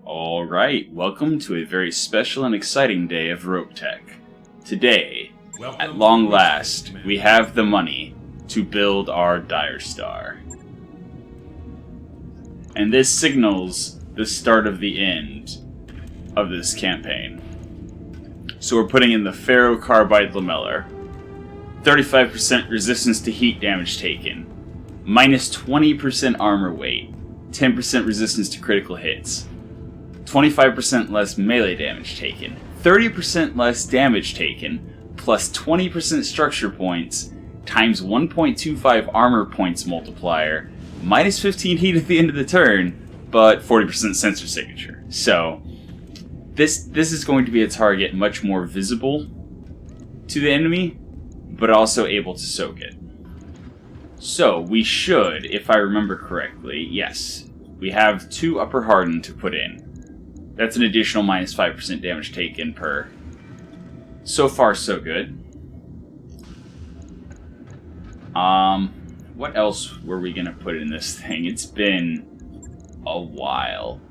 Alright, welcome to a very special and exciting day of Roguetech. Today, at long last, we have the money to build our Dire Star. And this signals the start of the end of this campaign. So we're putting in the ferrocarbide lamellar, 35% resistance to heat damage taken, minus 20% armor weight, 10% resistance to critical hits, 25% less melee damage taken, 30% less damage taken, plus 20% structure points, times 1.25 armor points multiplier, minus 15 heat at the end of the turn, but 40% sensor signature. So, this is going to be a target much more visible to the enemy, but also able to soak it. So, we should, if I remember correctly, yes, we have 2 upper harden to put in. That's an additional minus 5% damage taken per. So far, so good. What else were we gonna put in this thing? It's been a while.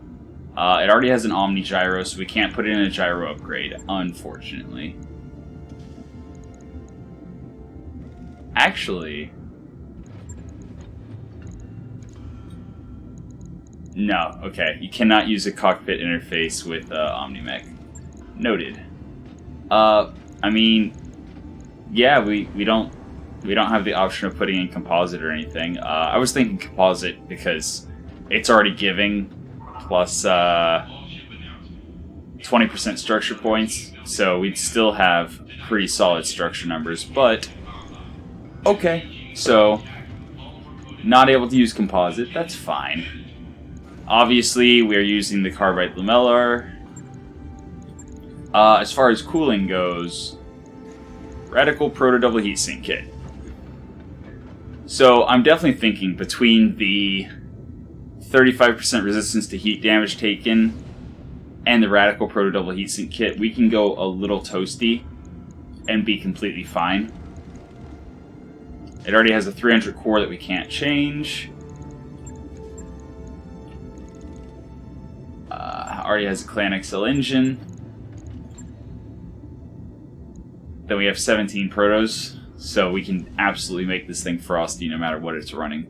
It already has an omni gyro, so we can't put in a gyro upgrade, unfortunately. Actually, no, okay. You cannot use a cockpit interface with OmniMech. Noted. I mean, yeah, we don't have the option of putting in composite or anything. I was thinking composite because it's already giving plus 20% structure points, so we'd still have pretty solid structure numbers, but okay. So, not able to use composite, that's fine. Obviously, we're using the carbide lamellar. As far as cooling goes, radical proto double heatsink kit. So I'm definitely thinking between the 35% resistance to heat damage taken and the radical proto double heatsink kit, we can go a little toasty and be completely fine. It already has a 300 core that we can't change. Already has a Clan XL engine. Then we have 17 protos, so we can absolutely make this thing frosty no matter what it's running.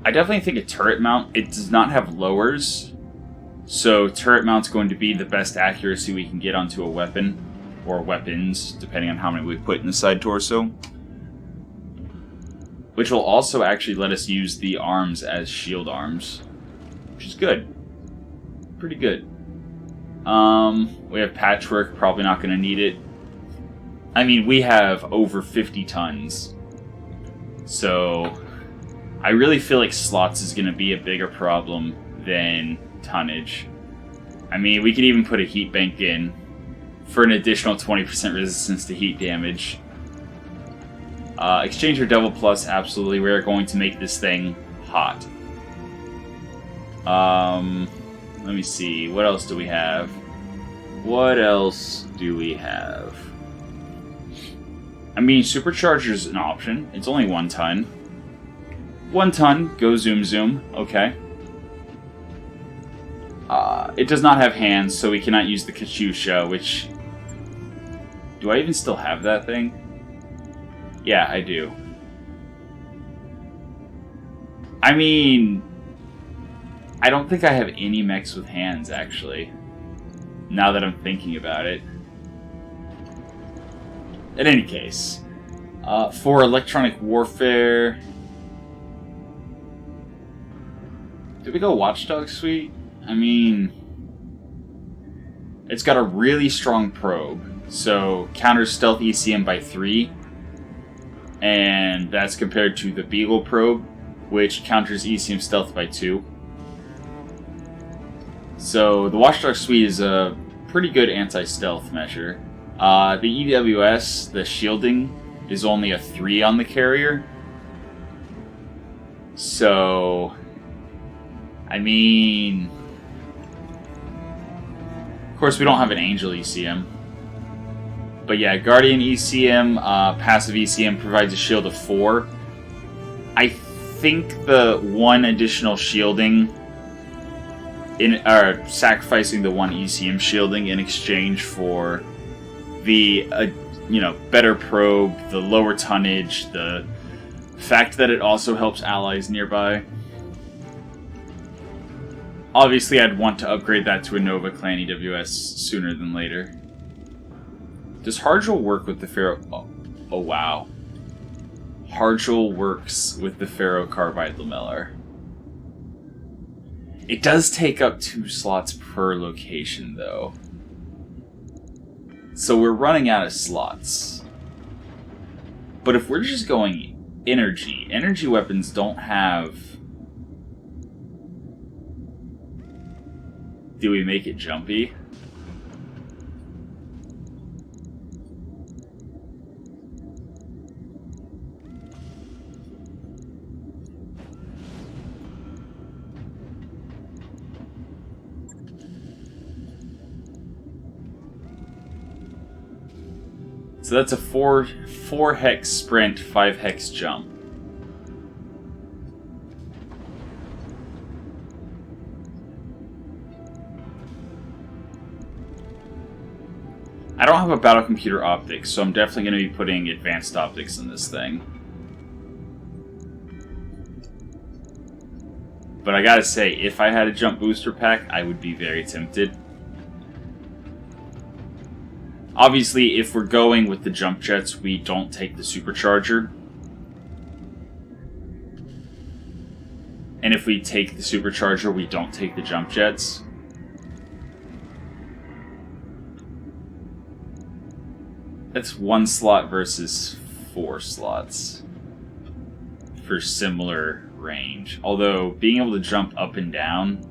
I definitely think a turret mount, it does not have lowers, so turret mount's going to be the best accuracy we can get onto a weapon, or weapons, depending on how many we put in the side torso. Which will also actually let us use the arms as shield arms, which is good. Pretty good. We have patchwork, probably not going to need it. I mean, we have over 50 tons. So, I really feel like slots is going to be a bigger problem than tonnage. I mean, we could even put a heat bank in for an additional 20% resistance to heat damage. Exchanger Devil Plus, absolutely. We are going to make this thing hot. Let me see. What else do we have? I mean, Supercharger's an option. It's only 1 ton. 1 ton, go zoom zoom. Okay. It does not have hands, so we cannot use the Katyusha, which... Do I even still have that thing? Yeah, I do. I mean... I don't think I have any mechs with hands, actually. Now that I'm thinking about it. In any case. For electronic warfare... Did we go Watchdog Suite? I mean... It's got a really strong probe. So, counters stealth ECM by 3. And that's compared to the Beagle probe, which counters ECM stealth by 2. So, the Watchdog Suite is a pretty good anti-stealth measure. The EWS, the shielding, is only a 3 on the carrier. So, I mean... Of course, we don't have an Angel ECM. But yeah, Guardian ECM, passive ECM provides a shield of 4. I think the one additional shielding, sacrificing the one ECM shielding in exchange for the better probe, the lower tonnage, the fact that it also helps allies nearby. Obviously, I'd want to upgrade that to a Nova Clan EWS sooner than later. Does Harjul work with the Pharaoh? Oh wow. Harjul works with the Pharaoh Carbide Lamellar. It does take up 2 slots per location, though. So we're running out of slots. But if we're just going energy weapons don't have... Do we make it jumpy? So that's a 4 hex sprint, 5 hex jump. I don't have a battle computer optics, so I'm definitely going to be putting advanced optics in this thing. But I gotta say, if I had a jump booster pack, I would be very tempted. Obviously, if we're going with the jump jets, we don't take the supercharger. And if we take the supercharger, we don't take the jump jets. That's 1 slot versus 4 slots for similar range. Although, being able to jump up and down...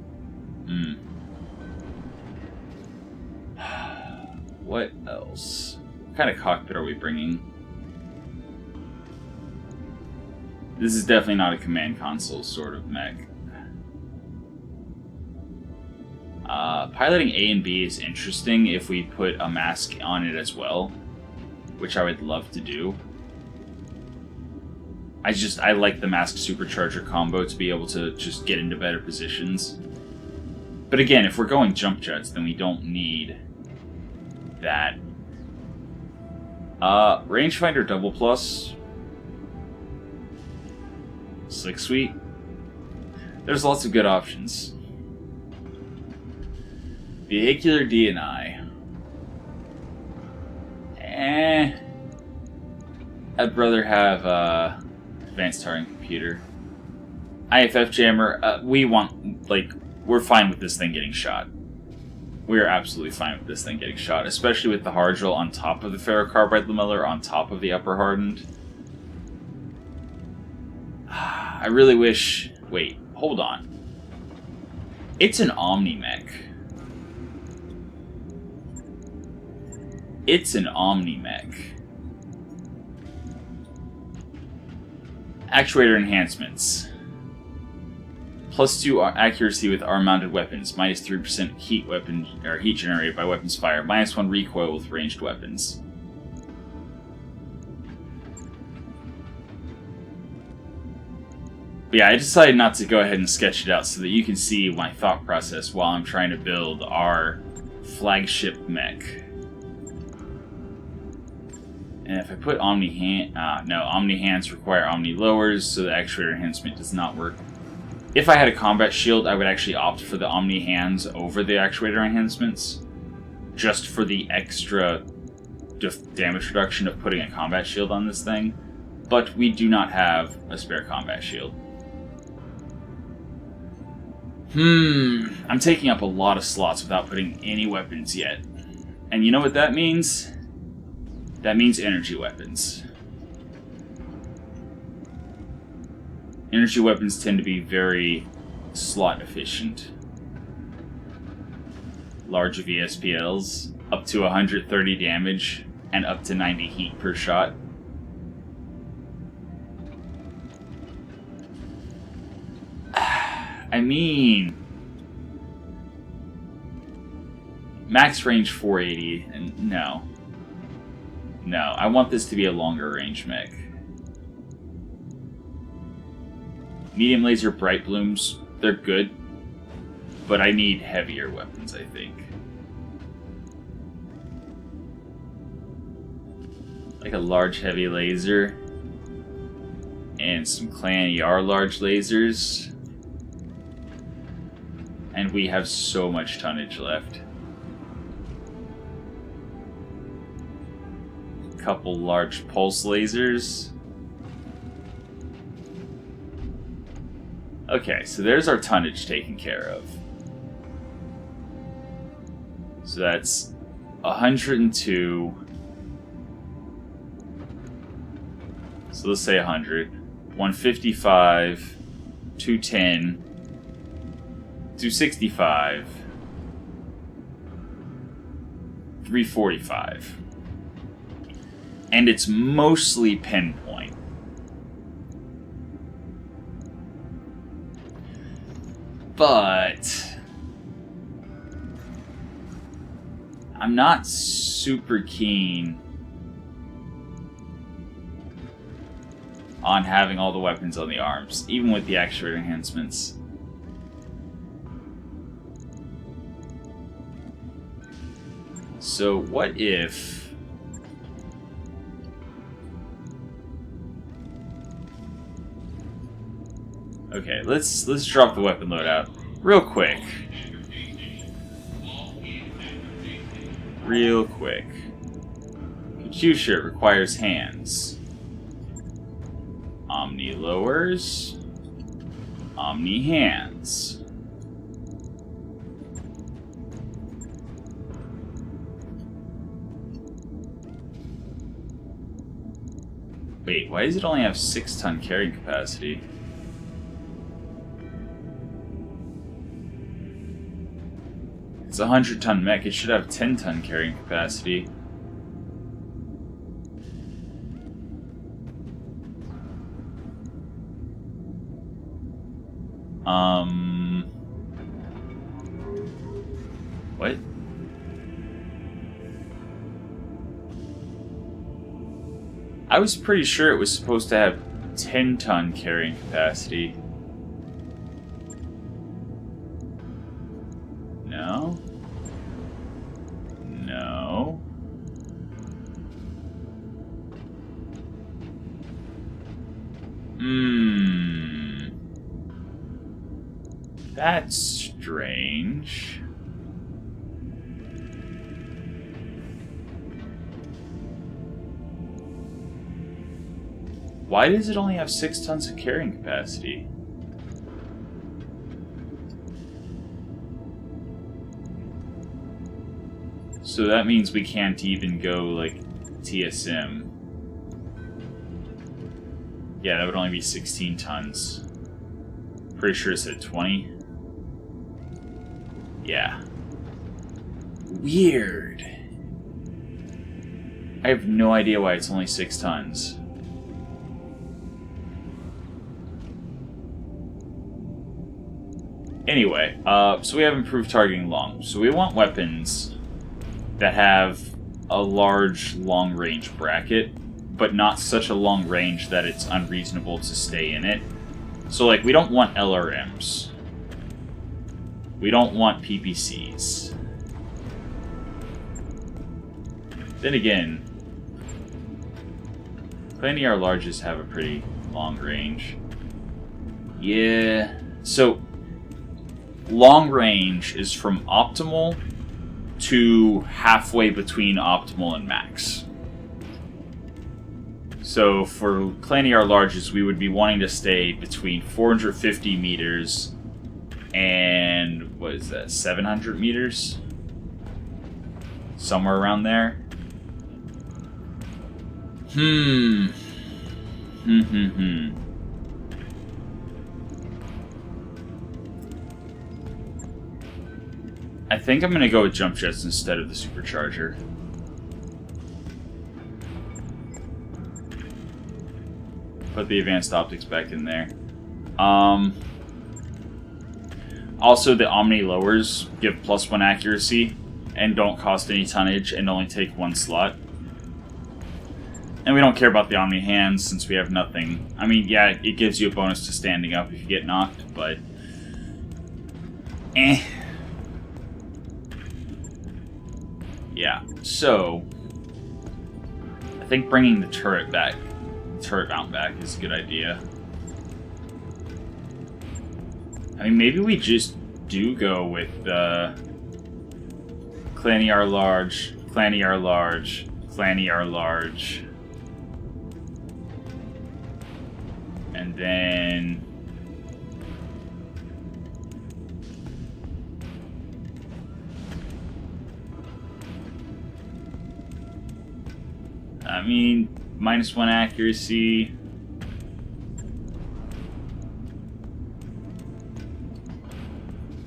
What else? What kind of cockpit are we bringing? This is definitely not a command console sort of mech. Piloting A and B is interesting if we put a mask on it as well, which I would love to do. I like the mask supercharger combo to be able to just get into better positions. But again, if we're going jump jets, then we don't need that. Rangefinder double plus. Slick Suite. There's lots of good options. Vehicular DNI. I'd rather have advanced targeting computer. IFF jammer. We're fine with this thing getting shot. We are absolutely fine with this thing getting shot, especially with the Harjul on top of the Ferrocarbide Lamellar, on top of the Upper Hardened. I really wish... Wait, hold on. It's an Omni mech. It's an Omni mech. Actuator enhancements. +2 accuracy with arm-mounted weapons, -3% heat generated by weapons fire, -1 recoil with ranged weapons. But yeah, I decided not to go ahead and sketch it out so that you can see my thought process while I'm trying to build our flagship mech. And if I put Omni hands require Omni lowers, so the actuator enhancement does not work. If I had a combat shield, I would actually opt for the Omni hands over the actuator enhancements, just for the extra damage reduction of putting a combat shield on this thing. But we do not have a spare combat shield. I'm taking up a lot of slots without putting any weapons yet. And you know what that means? That means energy weapons. Energy weapons tend to be very slot efficient. Large VSPLs, up to 130 damage, and up to 90 heat per shot. I mean... Max range 480, and no. No, I want this to be a longer range mech. Medium laser bright blooms, they're good, but I need heavier weapons, I think. Like a large heavy laser and some Clan ER large lasers. And we have so much tonnage left. A couple large pulse lasers. Okay, so there's our tonnage taken care of. So that's 102. So let's say 100. 155. 210. 265. 345. And it's mostly pinpoint. But I'm not super keen on having all the weapons on the arms, even with the actuator enhancements. So what if okay, let's drop the weapon loadout real quick. Real quick. Q-shirt requires hands. Omni lowers. Omni hands. Wait, why does it only have 6-ton carrying capacity? It's a 100-ton mech. It should have 10-ton carrying capacity. What? I was pretty sure it was supposed to have 10-ton carrying capacity. No. No. That's strange. Why does it only have 6 tons of carrying capacity? So that means we can't even go, like, TSM. Yeah, that would only be 16 tons. Pretty sure it said 20. Yeah. Weird. I have no idea why it's only 6 tons. Anyway, so we have improved targeting long. So we want weapons that have a large long-range bracket, but not such a long range that it's unreasonable to stay in it. So, like, we don't want LRMs. We don't want PPCs. Then again, plenty our larges have a pretty long range. Yeah, so long range is from optimal to halfway between optimal and max. So for Clan ER larges, we would be wanting to stay between 450 meters and, what is that, 700 meters? Somewhere around there. I think I'm going to go with jump jets instead of the supercharger. Put the advanced optics back in there. Also, the Omni lowers give +1 accuracy and don't cost any tonnage and only take 1 slot. And we don't care about the Omni hands since we have nothing. I mean, yeah, it gives you a bonus to standing up if you get knocked, but... Yeah, so... I think bringing the turret mount back is a good idea. I mean, maybe we just do go with Clanny are large, Clanny are large, Clanny are large. And then... I mean, -1 accuracy.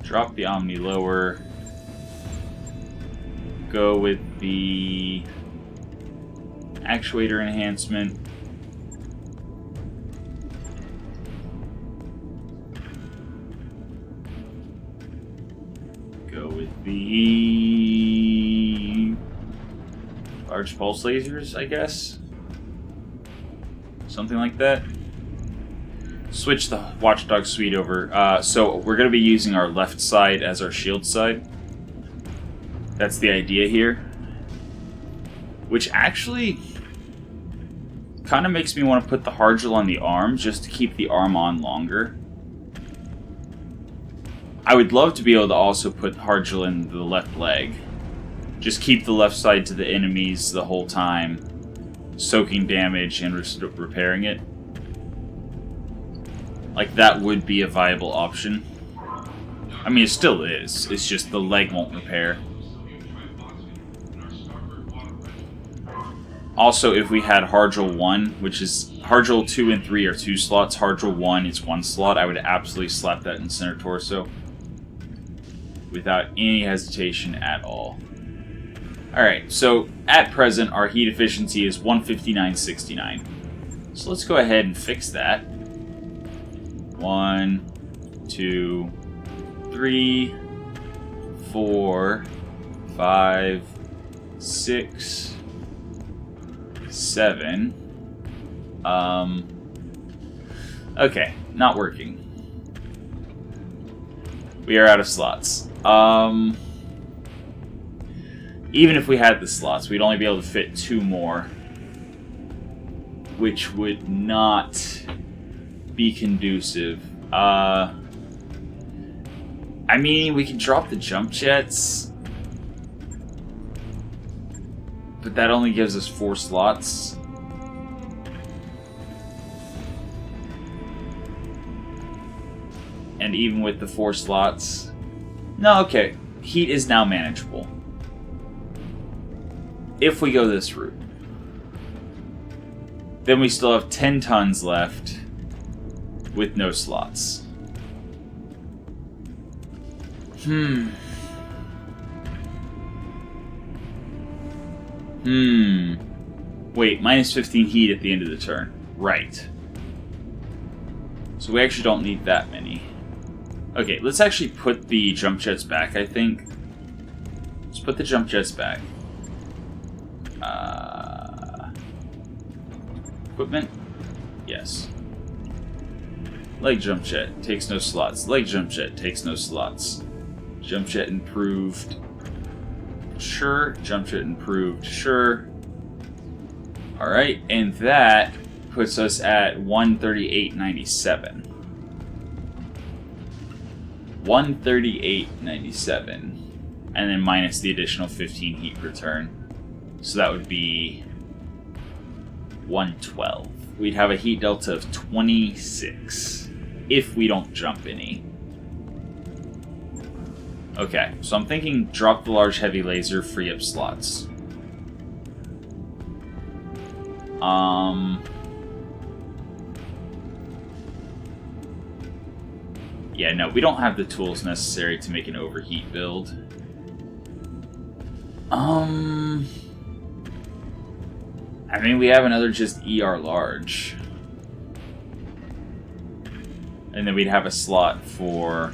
Drop the Omni lower. Go with the actuator enhancement. Go with the large pulse lasers, I guess. Something like that. Switch the Watchdog suite over. So we're going to be using our left side as our shield side. That's the idea here. Which actually kind of makes me want to put the Hargel on the arm just to keep the arm on longer. I would love to be able to also put Hargel in the left leg. Just keep the left side to the enemies the whole time, soaking damage and repairing it. Like, that would be a viable option. I mean, it still is. It's just the leg won't repair. Also, if we had Hargel 1, which is... Hargel 2 and 3 are 2 slots. Hargel 1 is 1 slot. I would absolutely slap that in center torso. Without any hesitation at all. Alright, so at present, our heat efficiency is 159.69. So let's go ahead and fix that. 1, 2, 3, 4, 5, 6, 7. Okay, not working. We are out of slots. Even if we had the slots, we'd only be able to fit 2 more, which would not be conducive. I mean, we can drop the jump jets, but that only gives us 4 slots. And even with the 4 slots... No, okay. Heat is now manageable. If we go this route. Then we still have 10 tons left with no slots. Wait, minus 15 heat at the end of the turn. Right. So we actually don't need that many. Okay, let's actually put the jump jets back, I think. Let's put the jump jets back. Equipment? Yes. Leg jump jet takes no slots. Leg jump jet takes no slots. Jump jet improved. Sure. Jump jet improved. Sure. Alright, and that puts us at 138.97. 138.97. And then minus the additional 15 heat per turn. So that would be 112. We'd have a heat delta of 26 if we don't jump any. Okay, so I'm thinking drop the large heavy laser, free up slots. Yeah, no, we don't have the tools necessary to make an overheat build. I mean, we have another just ER large. And then we'd have a slot for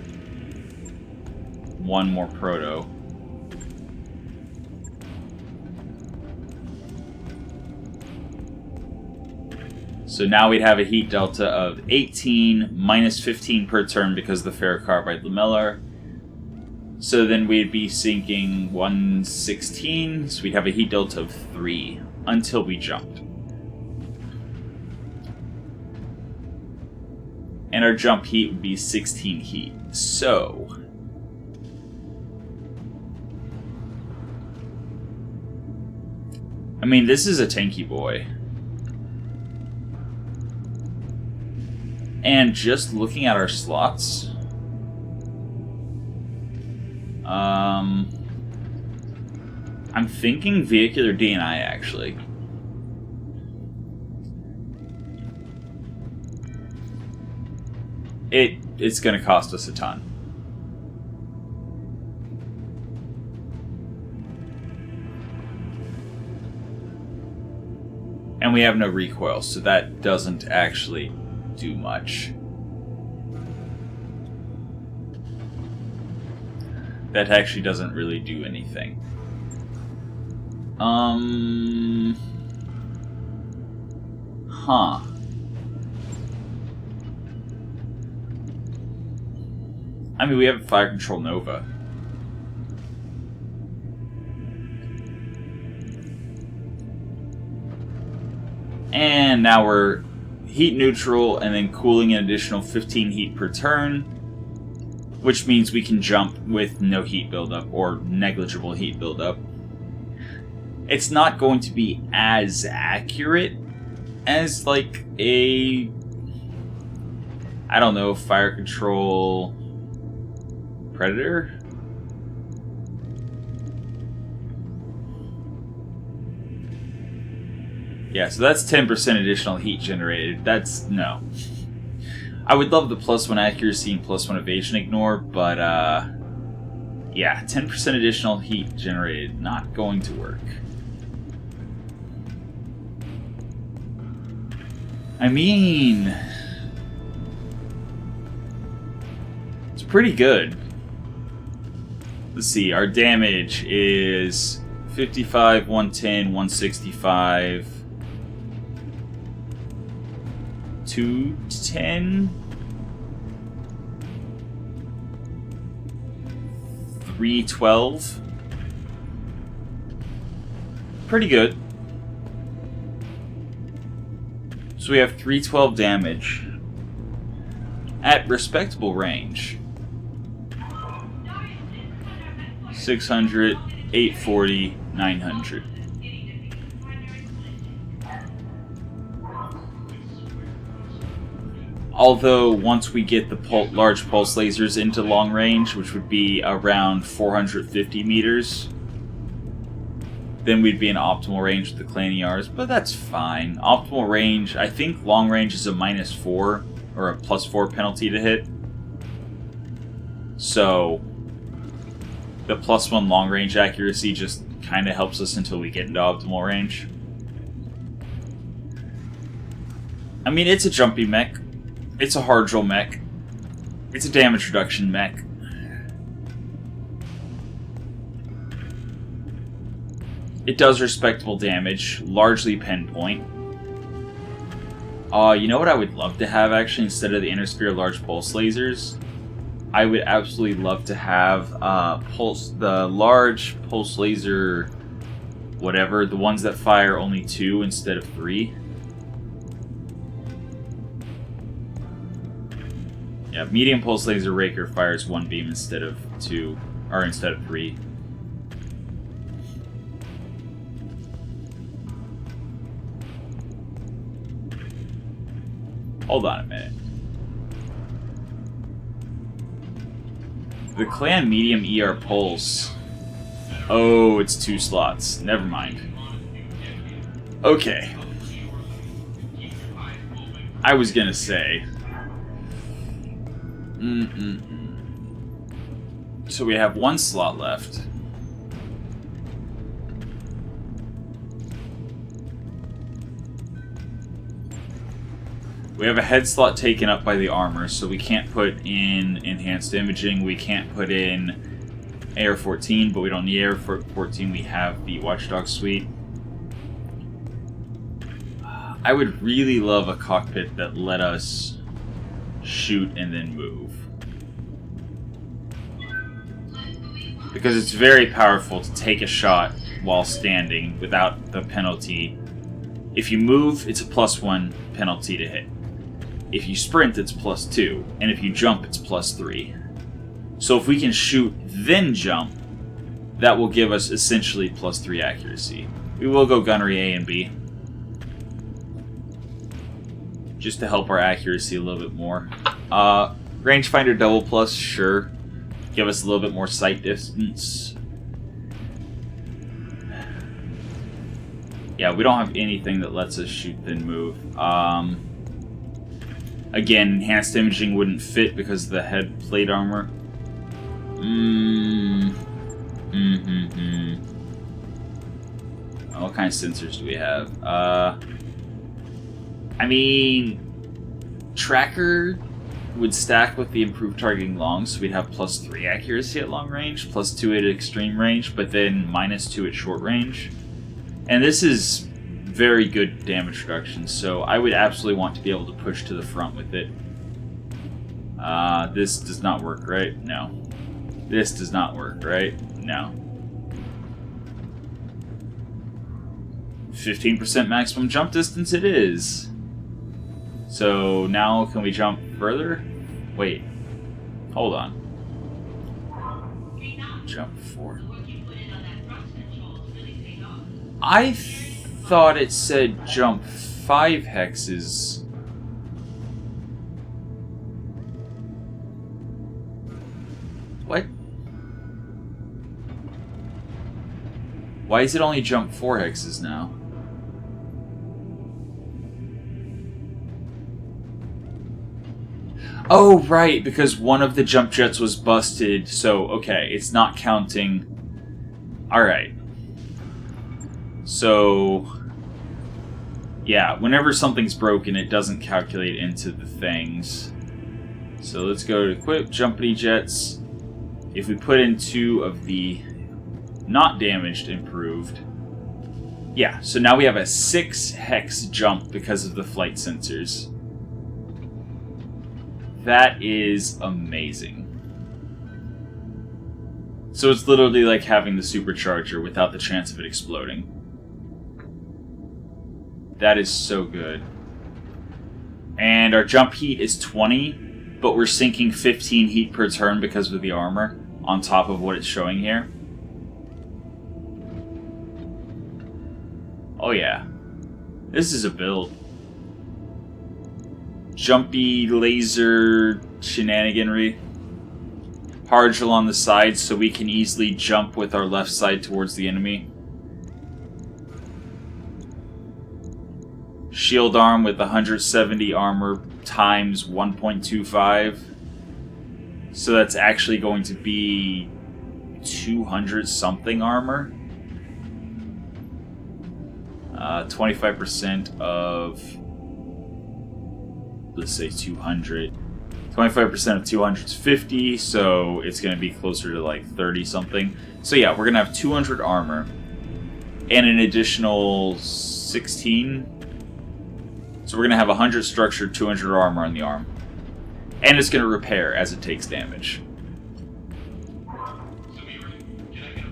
1 more proto. So now we'd have a heat delta of 18 minus 15 per turn because of the ferrocarbide lamellar. So then we'd be sinking 116, so we'd have a heat delta of 3 until we jumped. And our jump heat would be 16 heat. So I mean, this is a tanky boy. And just looking at our slots, I'm thinking vehicular D&I actually. It's going to cost us a ton. And we have no recoil, so that doesn't actually do much. That actually doesn't really do anything. I mean, we have Fire Control Nova. And now we're heat neutral and then cooling an additional 15 heat per turn, which means we can jump with no heat buildup or negligible heat buildup. It's not going to be as accurate as like a, I don't know, Fire Control Predator? Yeah, so that's 10% additional heat generated. That's, no. I would love the +1 accuracy and +1 evasion ignore, but yeah, 10% additional heat generated, not going to work. I mean, it's pretty good. Let's see, our damage is 55, 110, 165, 210, 312. Pretty good. So we have 312 damage at respectable range. 600, 840, 900. Although once we get the large pulse lasers into long range, which would be around 450 meters, then we'd be in optimal range with the clan ERs, but that's fine. Optimal range, I think long range is a -4 or a +4 penalty to hit. So the +1 long range accuracy just kind of helps us until we get into optimal range. I mean, it's a jumpy mech. It's a hard roll mech. It's a damage reduction mech. It does respectable damage, largely pinpoint. You know what I would love to have actually instead of the inner sphere large pulse lasers? I would absolutely love to have the large pulse laser, whatever, the ones that fire only 2 instead of 3. Yeah, medium pulse laser raker fires 1 beam instead of 2, or instead of 3. Hold on a minute. The clan medium ER pulse. Oh, it's 2 slots. Never mind. Okay. I was gonna say. So we have 1 slot left. We have a head slot taken up by the armor, so we can't put in enhanced imaging, we can't put in AR-14, but we don't need AR-14, we have the Watchdog suite. I would really love a cockpit that let us shoot and then move. Because it's very powerful to take a shot while standing without the penalty. If you move, it's a +1 penalty to hit. If you sprint, it's +2. And if you jump, it's +3. So if we can shoot, then jump, that will give us essentially +3 accuracy. We will go gunnery A and B, just to help our accuracy a little bit more. Rangefinder double plus, sure. Give us a little bit more sight distance. Yeah, we don't have anything that lets us shoot then move. Again, enhanced imaging wouldn't fit because of the head plate armor. What kind of sensors do we have? I mean, tracker would stack with the improved targeting long, so we'd have +3 accuracy at long range, +2 at extreme range, but then -2 at short range. And this is very good damage reduction, so I would absolutely want to be able to push to the front with it. This does not work, right? No. This does not work, right? No. 15% maximum jump distance it is. So now can we jump further? Wait. Hold on. Jump 4. I thought it said jump 5 hexes. What? Why is it only jump 4 hexes now? Oh, right, because one of the jump jets was busted, so, okay, it's not counting. Alright. So, yeah, whenever something's broken, it doesn't calculate into the things. So let's go to equip jumpity jets. If we put in 2 of the not damaged improved, yeah, so now we have a 6 hex jump because of the flight sensors. That is amazing. So it's literally like having the supercharger without the chance of it exploding. That is so good. And our jump heat is 20, but we're sinking 15 heat per turn because of the armor, on top of what it's showing here. Oh yeah. This is a build. Jumpy laser shenaniganry. Harge along the sides so we can easily jump with our left side towards the enemy. Shield arm with 170 armor times 1.25. So that's actually going to be 200 something armor. 25% of, let's say 200. 25% of 200 is 50, so it's going to be closer to like 30 something. So yeah, we're going to have 200 armor and an additional 16. So we're going to have 100 structure, 200 armor on the arm. And it's going to repair as it takes damage.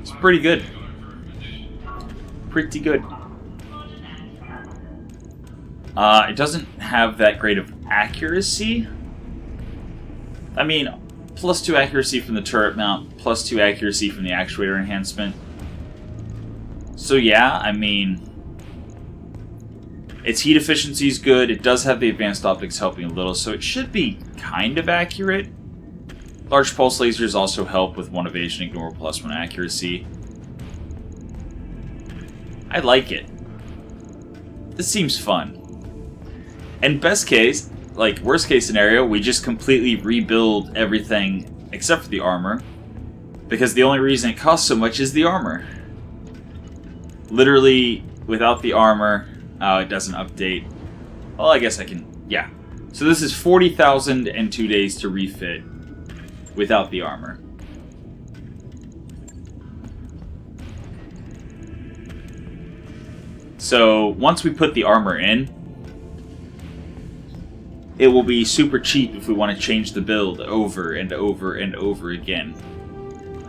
It's pretty good. Pretty good. It doesn't have that great of accuracy. I mean, +2 accuracy from the turret mount, +2 accuracy from the actuator enhancement. So yeah, I mean, its heat efficiency is good. It does have the advanced optics helping a little, so it should be kind of accurate. Large pulse lasers also help with 1 evasion, ignore, +1 accuracy. I like it. This seems fun. And best case, like worst case scenario, we just completely rebuild everything except for the armor, because the only reason it costs so much is the armor. Literally, without the armor, it doesn't update. Well, I guess I can, yeah. So this is 40,000 and 2 days to refit without the armor. So once we put the armor in, it will be super cheap if we want to change the build over and over and over again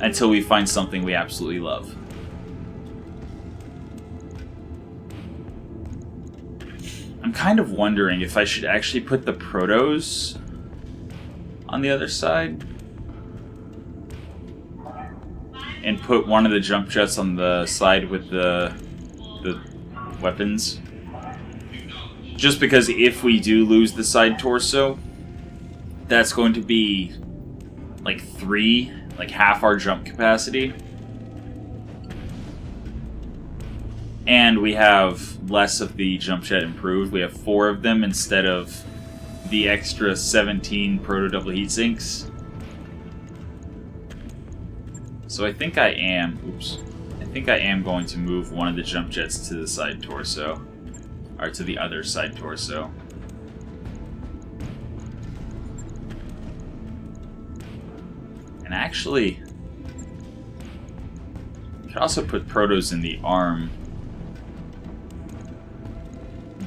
until we find something we absolutely love. I'm kind of wondering if I should actually put the protos on the other side and put one of the jump jets on the side with the weapons. Just because if we do lose the side torso, that's going to be like half our jump capacity. And we have less of the jump jet improved. We have 4 of them instead of the extra 17 proto double heat sinks. So I think I am going to move one of the jump jets to the side torso. Or to the other side torso. And actually, I could also put protos in the arm.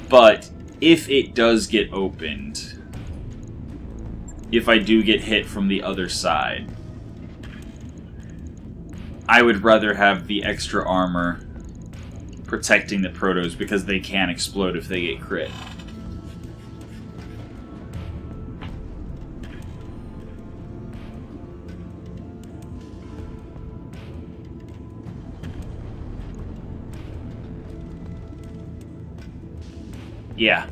But if it does get opened, if I do get hit from the other side, I would rather have the extra armor protecting the protos because they can explode if they get crit. Yeah.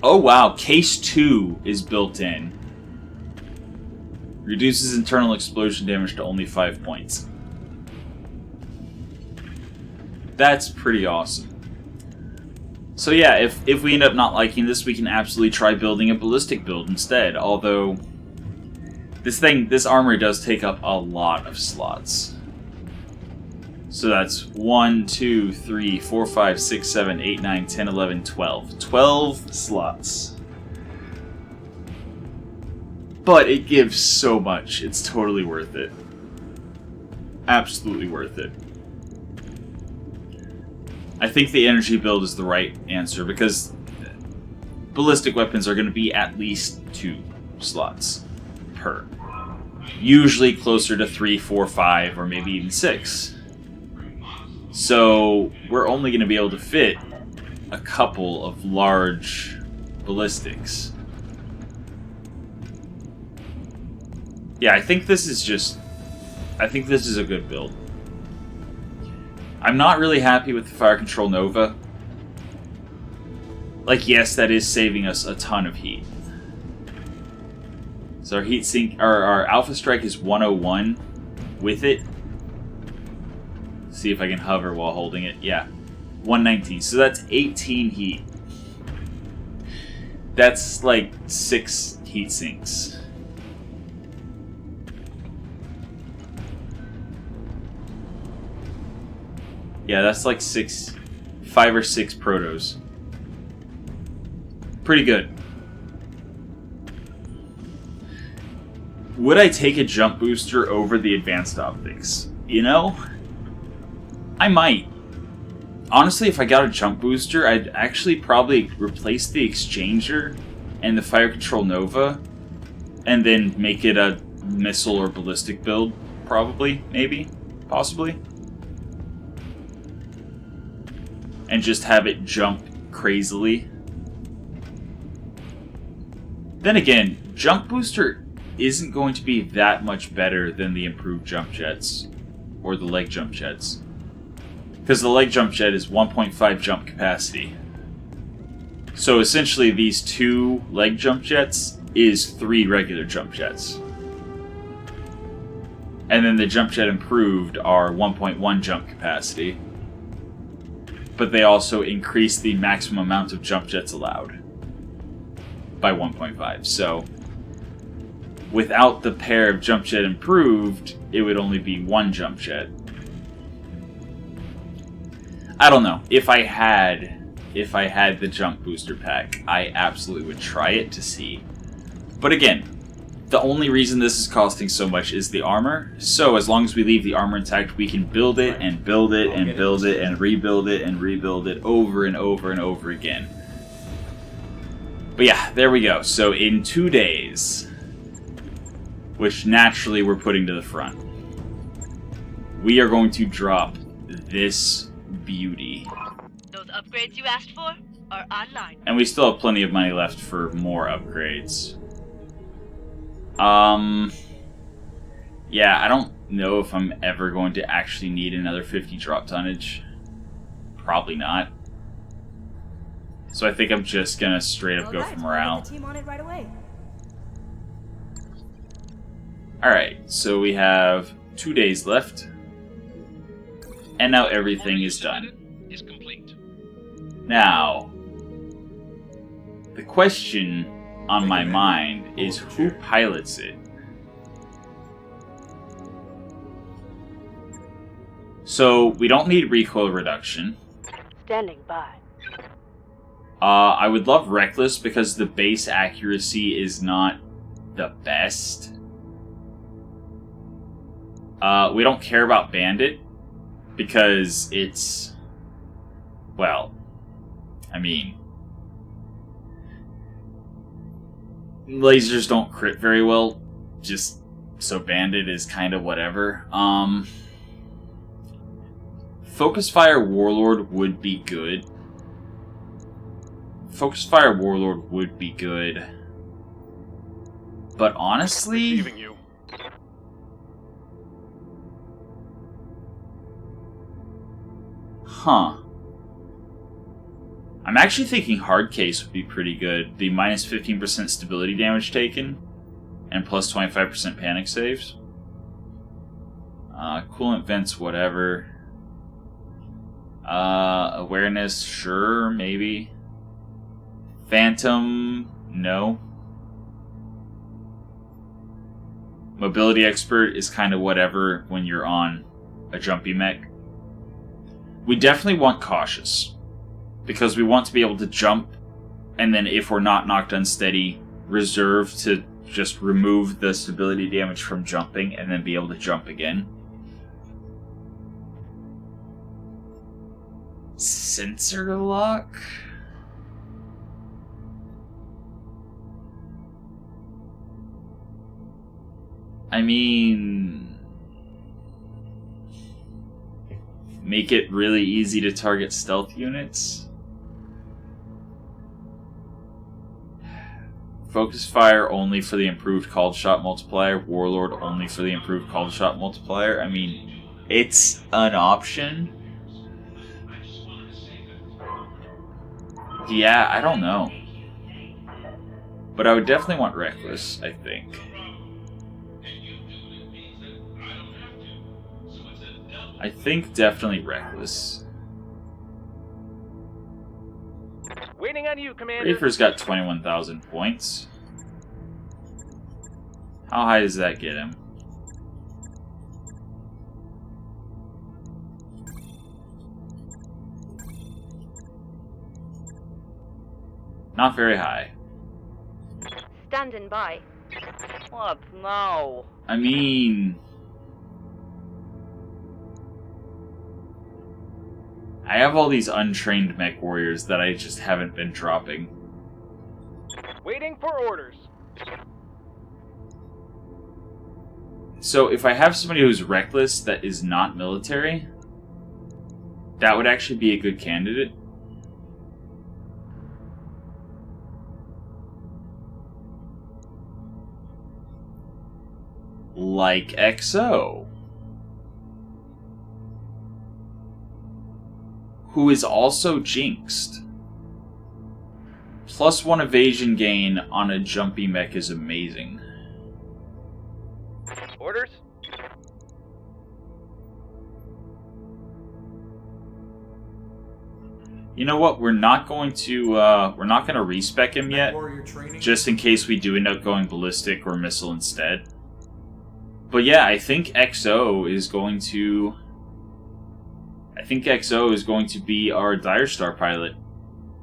Oh wow, case 2 is built in. Reduces internal explosion damage to only 5 points. That's pretty awesome. So yeah, if we end up not liking this, we can absolutely try building a ballistic build instead. Although, this armor does take up a lot of slots. So that's 1, 2, 3, 4, 5, 6, 7, 8, 9, 10, 11, 12. 12 slots. But it gives so much. It's totally worth it. Absolutely worth it. I think the energy build is the right answer because ballistic weapons are going to be at least 2 slots per. Usually closer to 3, 4, 5, or maybe even 6. So we're only going to be able to fit a couple of large ballistics. Yeah, I think this is a good build. I'm not really happy with the Fire Control Nova. Like, yes, that is saving us a ton of heat. So our heat sink, our Alpha Strike is 101 with it. See if I can hover while holding it. Yeah, 119. So that's 18 heat. That's like 6 heat sinks. Yeah, that's like 5 or 6 protos. Pretty good. Would I take a jump booster over the advanced optics? You know, I might. Honestly, if I got a jump booster, I'd actually probably replace the exchanger and the Fire Control Nova, and then make it a missile or ballistic build. Probably, maybe, possibly. And just have it jump crazily. Then again, Jump Booster isn't going to be that much better than the improved jump jets, or the leg jump jets. Because the leg jump jet is 1.5 jump capacity. So essentially these 2 leg jump jets is 3 regular jump jets. And then the jump jet improved are 1.1 jump capacity. But they also increase the maximum amount of jump jets allowed by 1.5. So without the pair of jump jet improved, it would only be 1 jump jet. I don't know. If I had the jump booster pack, I absolutely would try it to see. But again, the only reason this is costing so much is the armor. So as long as we leave the armor intact, we can build it and build it and build it and rebuild it over and over and over again. But yeah, there we go. So in 2 days, which naturally we're putting to the front, we are going to drop this beauty. Those upgrades you asked for are online. And we still have plenty of money left for more upgrades. Yeah, I don't know if I'm ever going to actually need another 50 drop tonnage. Probably not. So I think I'm just gonna straight up go for morale. Alright, so we have 2 days left. And now everything is done. Now, the question on my mind is who pilots it? So, we don't need recoil reduction. Standing by. I would love reckless because the base accuracy is not the best. We don't care about bandit because it's, well, I mean, lasers don't crit very well, just so bandit is kind of whatever. Focus Fire Warlord would be good. Focus Fire Warlord would be good. But honestly, huh. I'm actually thinking Hard Case would be pretty good. The minus 15% stability damage taken, and plus 25% panic saves. Coolant vents, whatever. Awareness, sure, maybe. Phantom, no. Mobility Expert is kind of whatever when you're on a jumpy mech. We definitely want Cautious, because we want to be able to jump, and then if we're not knocked unsteady, reserve to just remove the stability damage from jumping, and then be able to jump again. Sensor Lock? I mean, make it really easy to target stealth units. Focus Fire only for the improved called shot multiplier. Warlord only for the improved called shot multiplier. I mean, it's an option. Yeah, I don't know. But I would definitely want Reckless, I think. I think definitely Reckless. Waiting on you, Commander. Rafer's got 21,000 points. How high does that get him? Not very high. Standing by. What now? I mean, I have all these untrained mech warriors that I just haven't been dropping. Waiting for orders. So if I have somebody who's reckless that is not military, that would actually be a good candidate. Like XO, who is also jinxed. +1 evasion gain on a jumpy mech is amazing. Orders? You know what? We're not going to respec him yet, just in case we do end up going ballistic or missile instead. But yeah, I think XO is going to be our Dire Star pilot.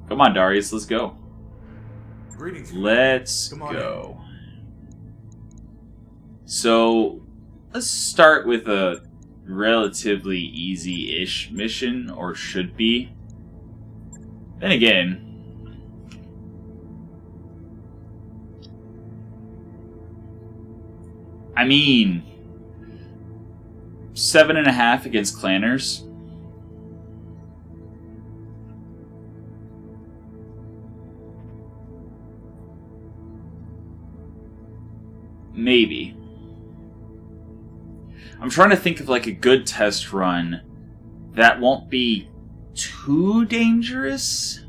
Come on, Darius, let's go. Greetings. Let's go. So, let's start with a relatively easy-ish mission, or should be. Then again, I mean, 7.5 against clanners. Maybe. I'm trying to think of like a good test run that won't be too dangerous.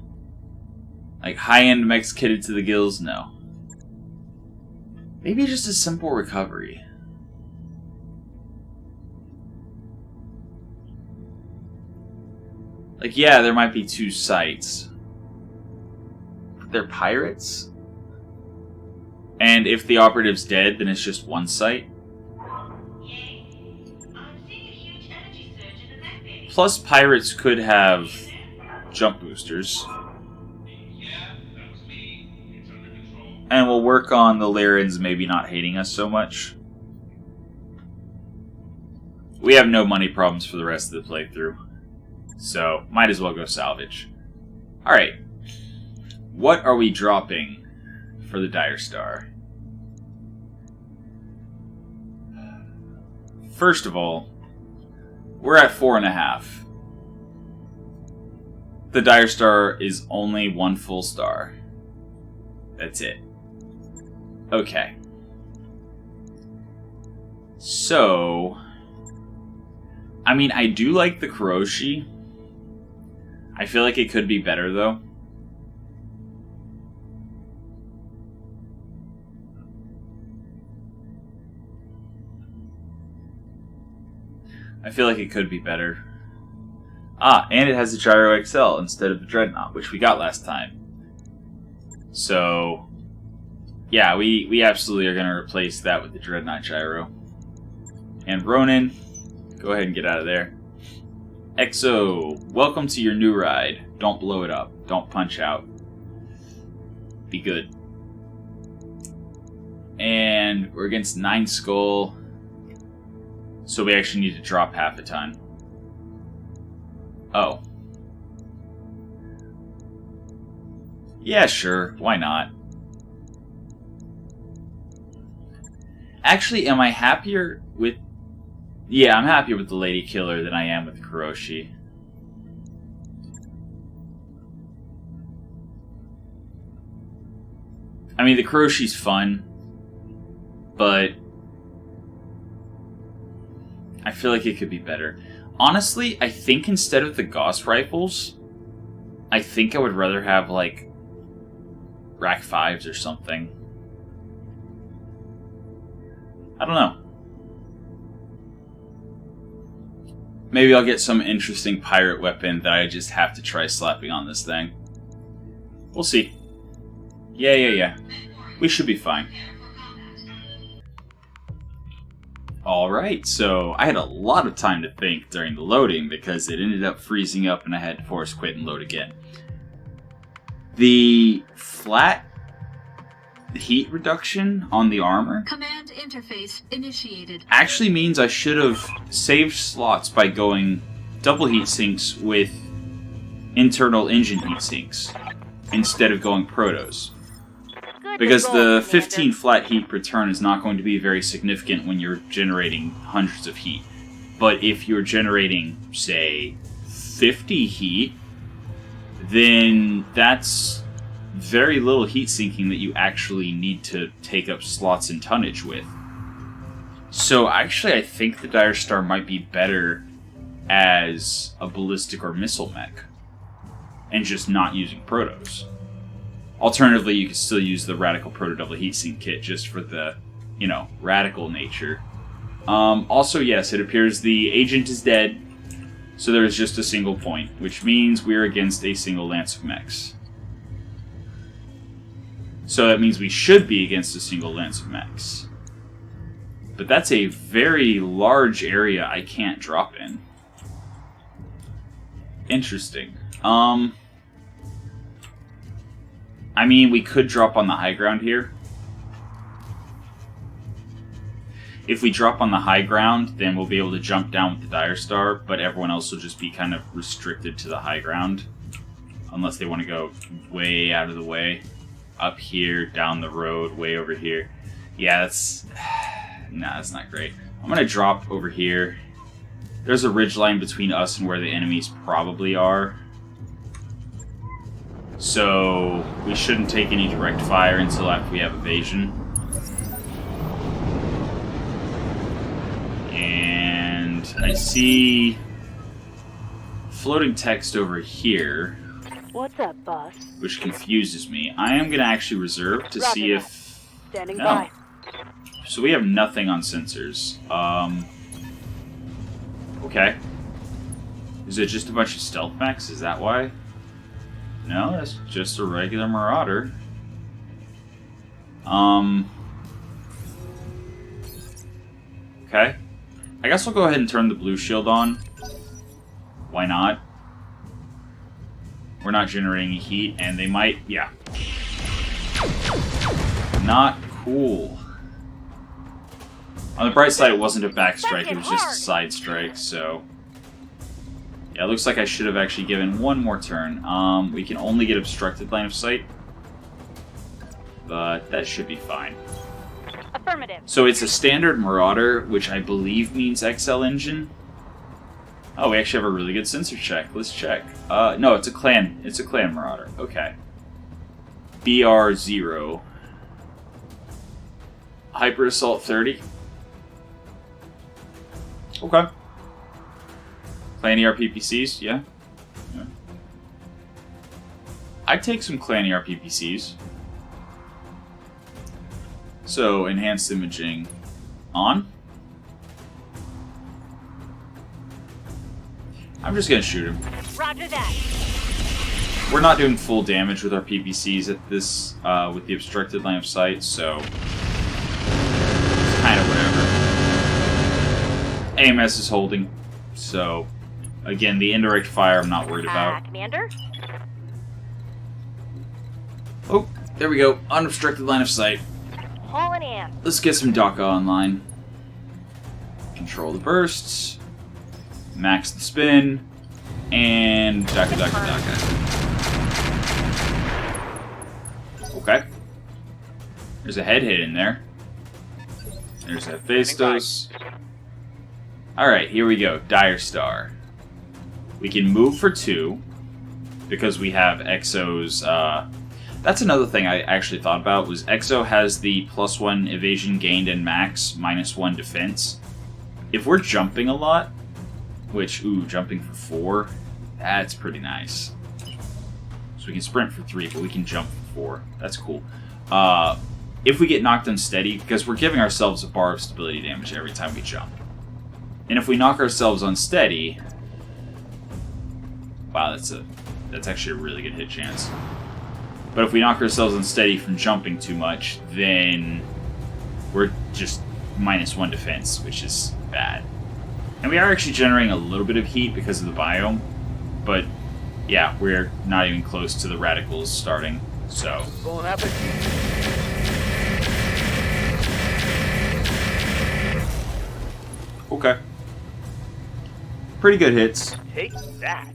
Like high-end mechs kitted to the gills, no. Maybe just a simple recovery. Like, yeah, there might be 2 sites. But they're pirates? And if the operative's dead, then it's just 1 site? Plus, pirates could have jump boosters. And we'll work on the Lyrans maybe not hating us so much. We have no money problems for the rest of the playthrough. So, might as well go salvage. Alright. What are we dropping for the Dire Star? First of all, we're at 4.5. The Dire Star is only 1 full star. That's it. Okay. So, I mean, I do like the Kuroshi. I feel like it could be better, though. I feel like it could be better. Ah, and it has the Gyro XL instead of the Dreadnought, which we got last time. So, yeah, we absolutely are going to replace that with the Dreadnought Gyro. And Ronin, go ahead and get out of there. Exo, welcome to your new ride. Don't blow it up. Don't punch out. Be good. And we're against 9 Skull. So we actually need to drop half a ton. Oh. Yeah, sure. Why not? Actually, am I happier with... Yeah, I'm happier with the Lady Killer than I am with the Kuroshi. I mean, the Kuroshi's fun, but I feel like it could be better. Honestly, I think instead of the Gauss rifles, I think I would rather have, like, Rack 5s or something. I don't know. Maybe I'll get some interesting pirate weapon that I just have to try slapping on this thing. We'll see. Yeah. We should be fine. Alright, so I had a lot of time to think during the loading because it ended up freezing up and I had to force quit and load again. The flat heat reduction on the armor Command interface initiated. actually means I should have saved slots by going double heat sinks with internal engine heat sinks instead of going protos. Because the 15 flat heat per turn is not going to be very significant when you're generating hundreds of heat. But if you're generating, say, 50 heat, then that's very little heat sinking that you actually need to take up slots and tonnage with. So actually I think the Dire Star might be better as a ballistic or missile mech. And just not using protos. Alternatively, you could still use the Radical Proto Double Heatsink kit just for the, radical nature. Also, yes, it appears the agent is dead, so there is just a single point, which means we're against a single lance of mechs. So that means we should be against a single lance of mechs. But that's a very large area I can't drop in. Interesting. I mean, we could drop on the high ground here. If we drop on the high ground, then we'll be able to jump down with the Dire Star, but everyone else will just be kind of restricted to the high ground. Unless they want to go way out of the way. Up here, down the road, way over here. Yeah, that's Nah, that's not great. I'm gonna drop over here. There's a ridgeline between us and where the enemies probably are. So we shouldn't take any direct fire until after we have evasion. And I see floating text over here. What's up, boss? Which confuses me. I am going to actually reserve to see if... Standing No. by. So we have nothing on sensors. Okay. Is it just a bunch of stealth mechs? Is that why? No, that's just a regular marauder. Okay. I guess we'll go ahead and turn the blue shield on. Why not? We're not generating heat, and they might... Yeah. Not cool. On the bright side, it wasn't a backstrike, it was just a side strike, so... Yeah, it looks like I should have actually given one more turn. We can only get obstructed line of sight. But that should be fine. Affirmative. So it's a standard Marauder, which I believe means XL engine. Oh, we actually have a really good sensor check. Let's check. No, it's a clan. It's a clan Marauder. Okay. BR0. Hyper Assault 30. Okay. Clan ER PPCs, yeah. I'd take some Clan ER PPCs. So, enhanced imaging on. I'm just gonna shoot him. Roger that. We're not doing full damage with our PPCs at this, with the obstructed line of sight, so it's kind of whatever. AMS is holding, so again, the indirect fire I'm not worried about. Commander? Oh, there we go. Unobstructed line of sight. Hauling in. Let's get some DACA online. Control the bursts. Max the spin. And DACA. Okay. There's a head hit in there. There's Hephaestus. Alright, here we go. Dire Star. We can move for 2 because we have Exo's. That's another thing I actually thought about was Exo has the +1 evasion gained and max, -1 defense. If we're jumping a lot, which, jumping for 4, that's pretty nice. So we can sprint for 3, but we can jump for 4. That's cool. If we get knocked unsteady, because we're giving ourselves a bar of stability damage every time we jump. And if we knock ourselves unsteady... Wow, that's actually a really good hit chance. But if we knock ourselves unsteady from jumping too much, then we're just -1 defense, which is bad. And we are actually generating a little bit of heat because of the biome, but yeah, we're not even close to the radicals starting, so... Going epic. Okay. Pretty good hits. Take that.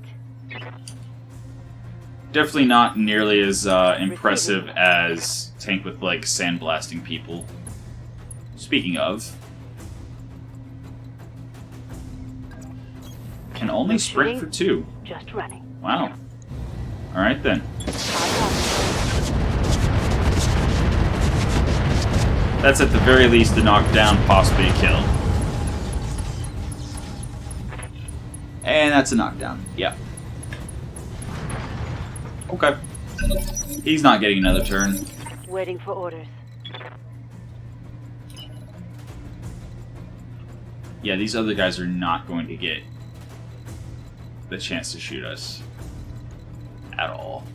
Definitely not nearly as impressive as Tank with, like, sandblasting people. Speaking of... Can only sprint for 2. Just running. Wow. Alright then. That's at the very least a knockdown, possibly a kill. And that's a knockdown. Yeah. Okay. He's not getting another turn. Waiting for orders. Yeah, these other guys are not going to get the chance to shoot us. At all.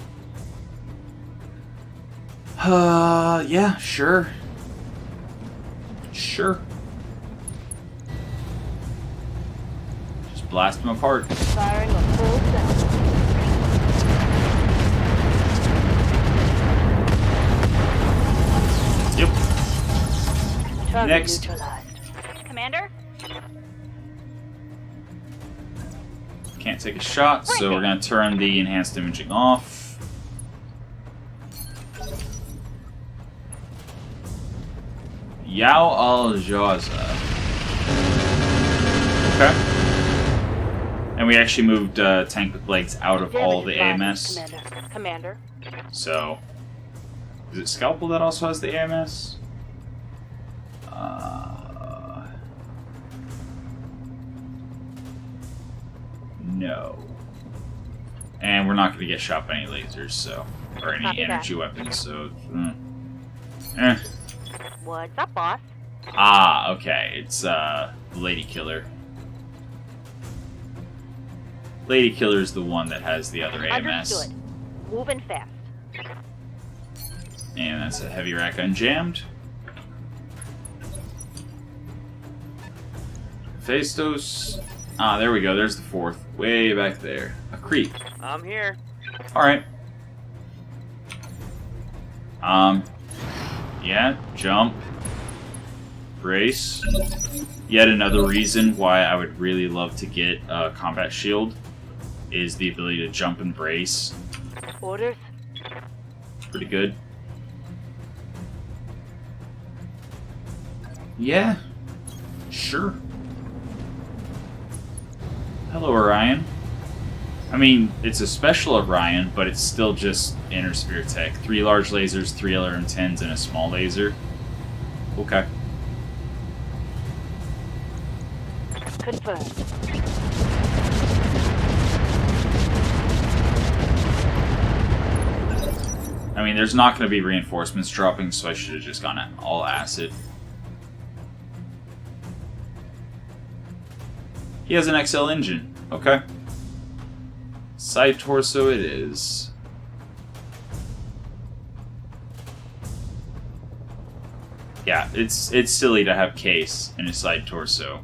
Yeah, sure. Sure. Just blast them apart. Firing a full cell. Yep. Target Next. neutralized. Commander? Can't take a shot, so we're going to turn the enhanced imaging off. Yao al-Jaza. Okay. And we actually moved Tank with Legs out of all the AMS. Commander. So, is it Scalpel that also has the AMS? No. And we're not going to get shot by any lasers, so, or any Copy energy that. weapons, so, What's up, boss? Ah, okay, it's Lady Killer. Lady Killer is the one that has the other AMS. Understood. Moving fast. And that's a heavy rack unjammed. Festos. Ah, there we go. There's the fourth. Way back there. A creep. I'm here. Alright. Yeah, jump. Brace. Yet another reason why I would really love to get a combat shield is the ability to jump and brace. Orders. Pretty good. Yeah. Sure. Hello, Orion. I mean, it's a special Orion, but it's still just Inner Spirit Tech. 3 large lasers, 3 LRM-10s, and a small laser. Okay. Confirmed. I mean, there's not going to be reinforcements dropping, so I should have just gone all acid. He has an XL engine. Okay. Side torso it is. Yeah, it's silly to have case in a side torso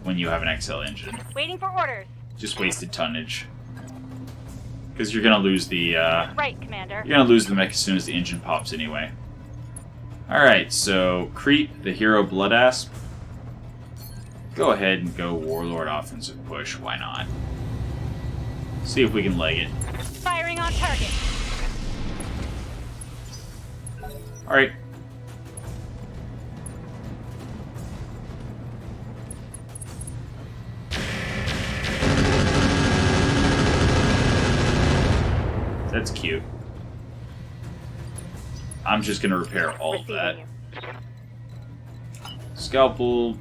when you have an XL engine. Waiting for orders. Just wasted tonnage. Because you're gonna lose the Right, Commander. you're gonna lose the mech as soon as the engine pops anyway. Alright, so Creep, the hero blood asp. Go ahead and go Warlord offensive push, why not? See if we can leg it. Firing on target. Alright. That's cute. I'm just gonna repair all of that. Scalpel.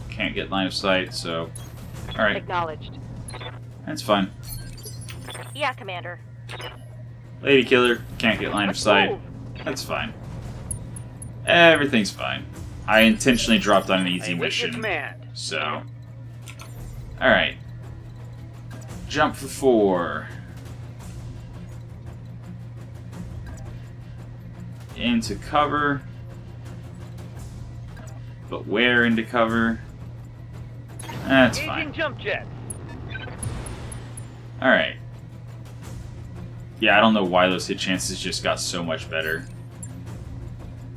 Can't get line of sight, so... Alright, Acknowledged. that's fine. Yeah, Commander. Lady Killer, can't get line of Let's sight. move. That's fine. Everything's fine. I intentionally dropped on an I easy await your mission, command. so... Alright. Jump for 4. Into cover. But where into cover? That's Engaging fine. jump jets. Alright. Yeah, I don't know why those hit chances just got so much better.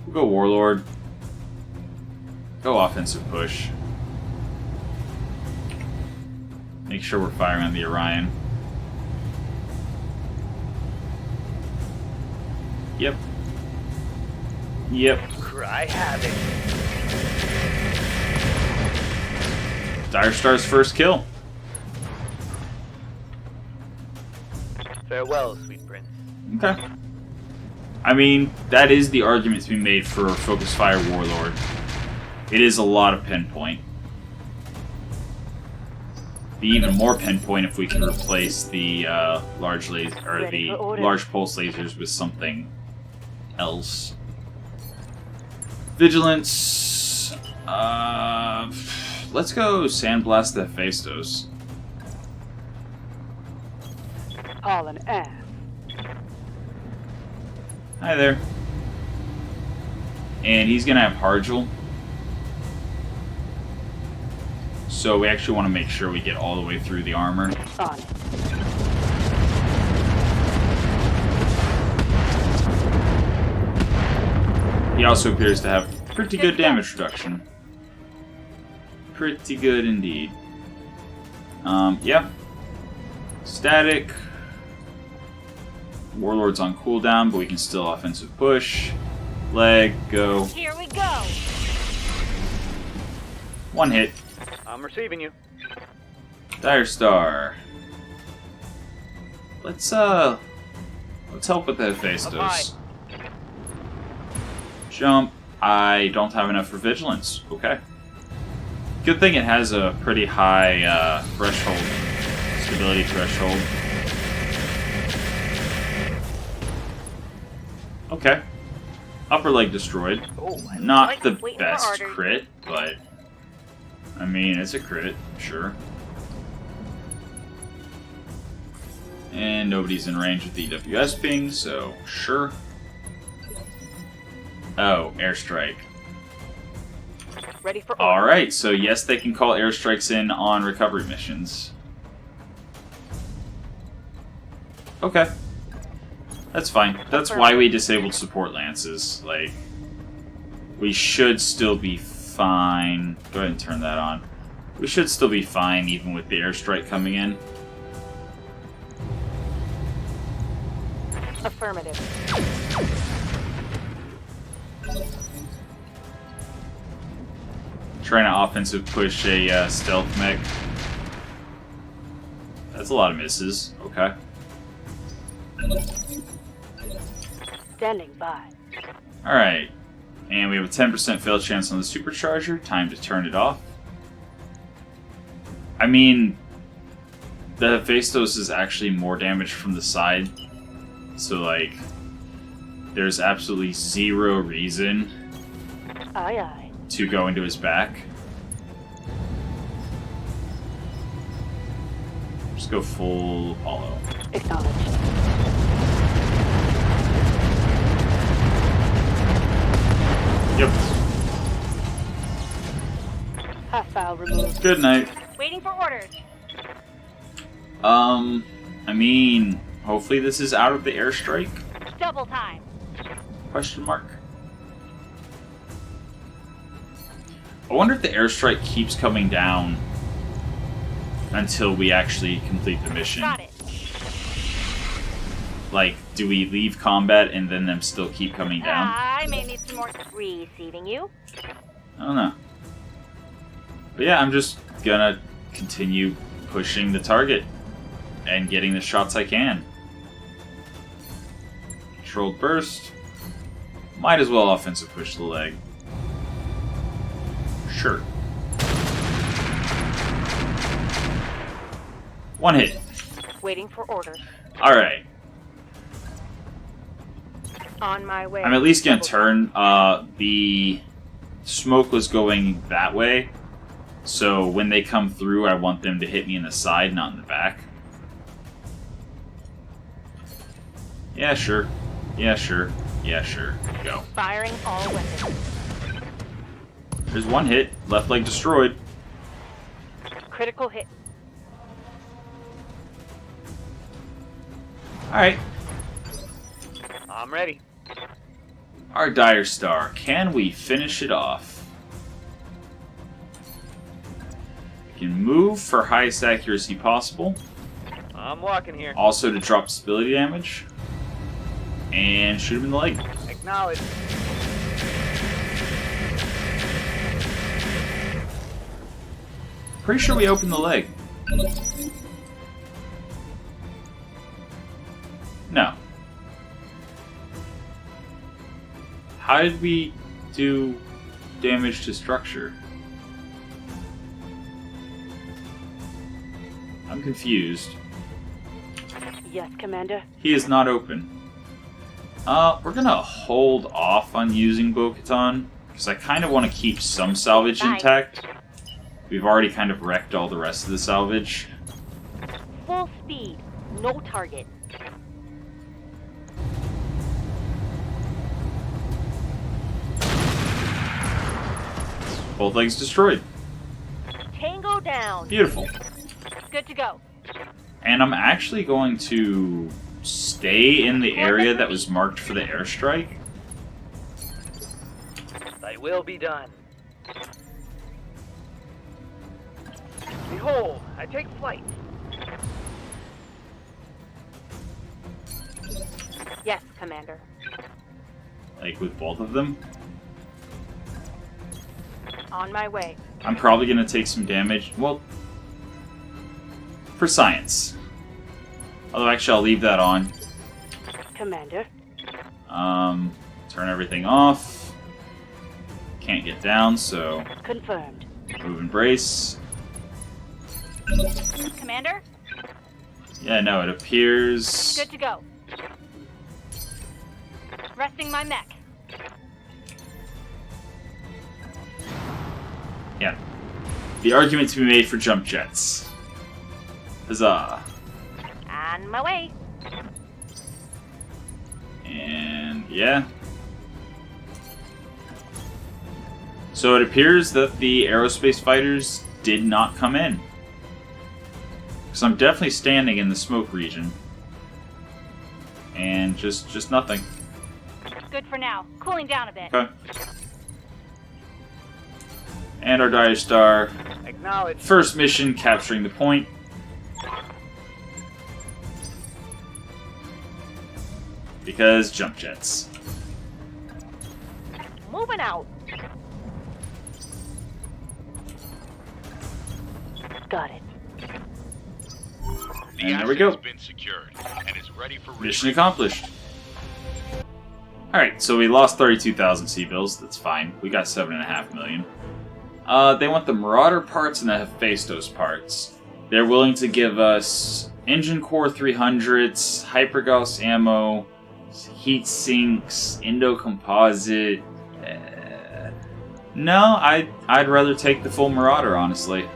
We'll go Warlord. Go offensive push. Make sure we're firing on the Orion. Yep. Yep. Cry havoc. Dire Star's first kill. Farewell, sweet prince. Okay. I mean, that is the argument to be made for Focus Fire Warlord. It is a lot of pinpoint. Be even more pinpoint if we can replace the large laser or Ready the for orders. large pulse lasers with something else. Vigilance. Let's go Sandblast the Hephaestos. Hauling ass. Hi there. And he's gonna have Hargel. So we actually want to make sure we get all the way through the armor. On it. He also appears to have pretty good damage reduction. Pretty good indeed. Yeah. Static. Warlord's on cooldown, but we can still offensive push. Leg, go. Here we go. One hit. I'm receiving you. Dire Star. Let's help with the Up high. Hephaestus. Jump. I don't have enough for vigilance. Okay. Good thing it has a pretty high threshold, stability threshold. Okay. Upper leg destroyed. Oh, Not the waiting for best orders. crit, but I mean, it's a crit, sure. And nobody's in range with the EWS ping, so sure. Oh, airstrike. Ready for orders. Alright, so yes, they can call airstrikes in on recovery missions. Okay. That's fine. That's why we disabled support lances. Like, we should still be fine. Go ahead and turn that on. We should still be fine even with the airstrike coming in. Affirmative. Trying to offensive push a stealth mech. That's a lot of misses. Okay. Standing by. Alright. And we have a 10% fail chance on the supercharger. Time to turn it off. I mean, the Hephaestus is actually more damage from the side. So, like, there's absolutely zero reason Aye, aye. to go into his back. Just go full Apollo. Acknowledged. Yep. Hostile removed. Good night. Waiting for orders. I mean, hopefully this is out of the airstrike? Double time. Question mark. I wonder if the airstrike keeps coming down until we actually complete the mission. Got it. Like, do we leave combat and then them still keep coming down? I may need some more receiving you. I don't know. But yeah, I'm just gonna continue pushing the target and getting the shots I can. Controlled burst. Might as well offensive push the leg. Sure. One hit. Waiting for orders. Alright. On my way. I'm at least gonna Double turn. The smoke was going that way. So when they come through, I want them to hit me in the side, not in the back. Yeah, sure. Yeah, sure. Yeah, sure. Go. Firing all weapons. There's one hit. Left leg destroyed. Critical hit. Alright. I'm ready. Our Dire Star. Can we finish it off? We can move for highest accuracy possible. I'm walking here. Also to drop stability damage. And shoot him in the leg. Acknowledge. Pretty sure we opened the leg. No. How did we do damage to structure? I'm confused. Yes, Commander. He is not open. We're gonna hold off on using Bo-Katan, because I kind of want to keep some salvage Bye. intact. We've already kind of wrecked all the rest of the salvage. Full speed. No target. Both legs destroyed. Tango down. Beautiful. Good to go. And I'm actually going to stay in the area that was marked for the airstrike. Thy will be done. Behold, I take flight. Yes, Commander. like with both of them. On my way. I'm probably going to take some damage. Well, for science. Although actually I'll leave that on. Commander. Turn everything off. Can't get down, so Confirmed. move and brace. Commander? Yeah, no, it appears... Good to go. Resting my mech. Yeah. The argument to be made for jump jets. Huzzah. On my way. And yeah. So it appears that the aerospace fighters did not come in. Because I'm definitely standing in the smoke region. And just nothing. Good for now. Cooling down a bit. Okay. And our Dire Star. Acknowledge. First mission, capturing the point. Because jump jets. Moving out. Got it. And there we go. Been secured and is ready for Mission accomplished. Alright, so we lost 32,000 C-bills. That's fine. We got 7.5 million. They want the Marauder parts and the Hephaestus parts. They're willing to give us Engine Core 300s, Hypergauss ammo, heat sinks, Indo-composite. No, I'd rather take the full Marauder, honestly.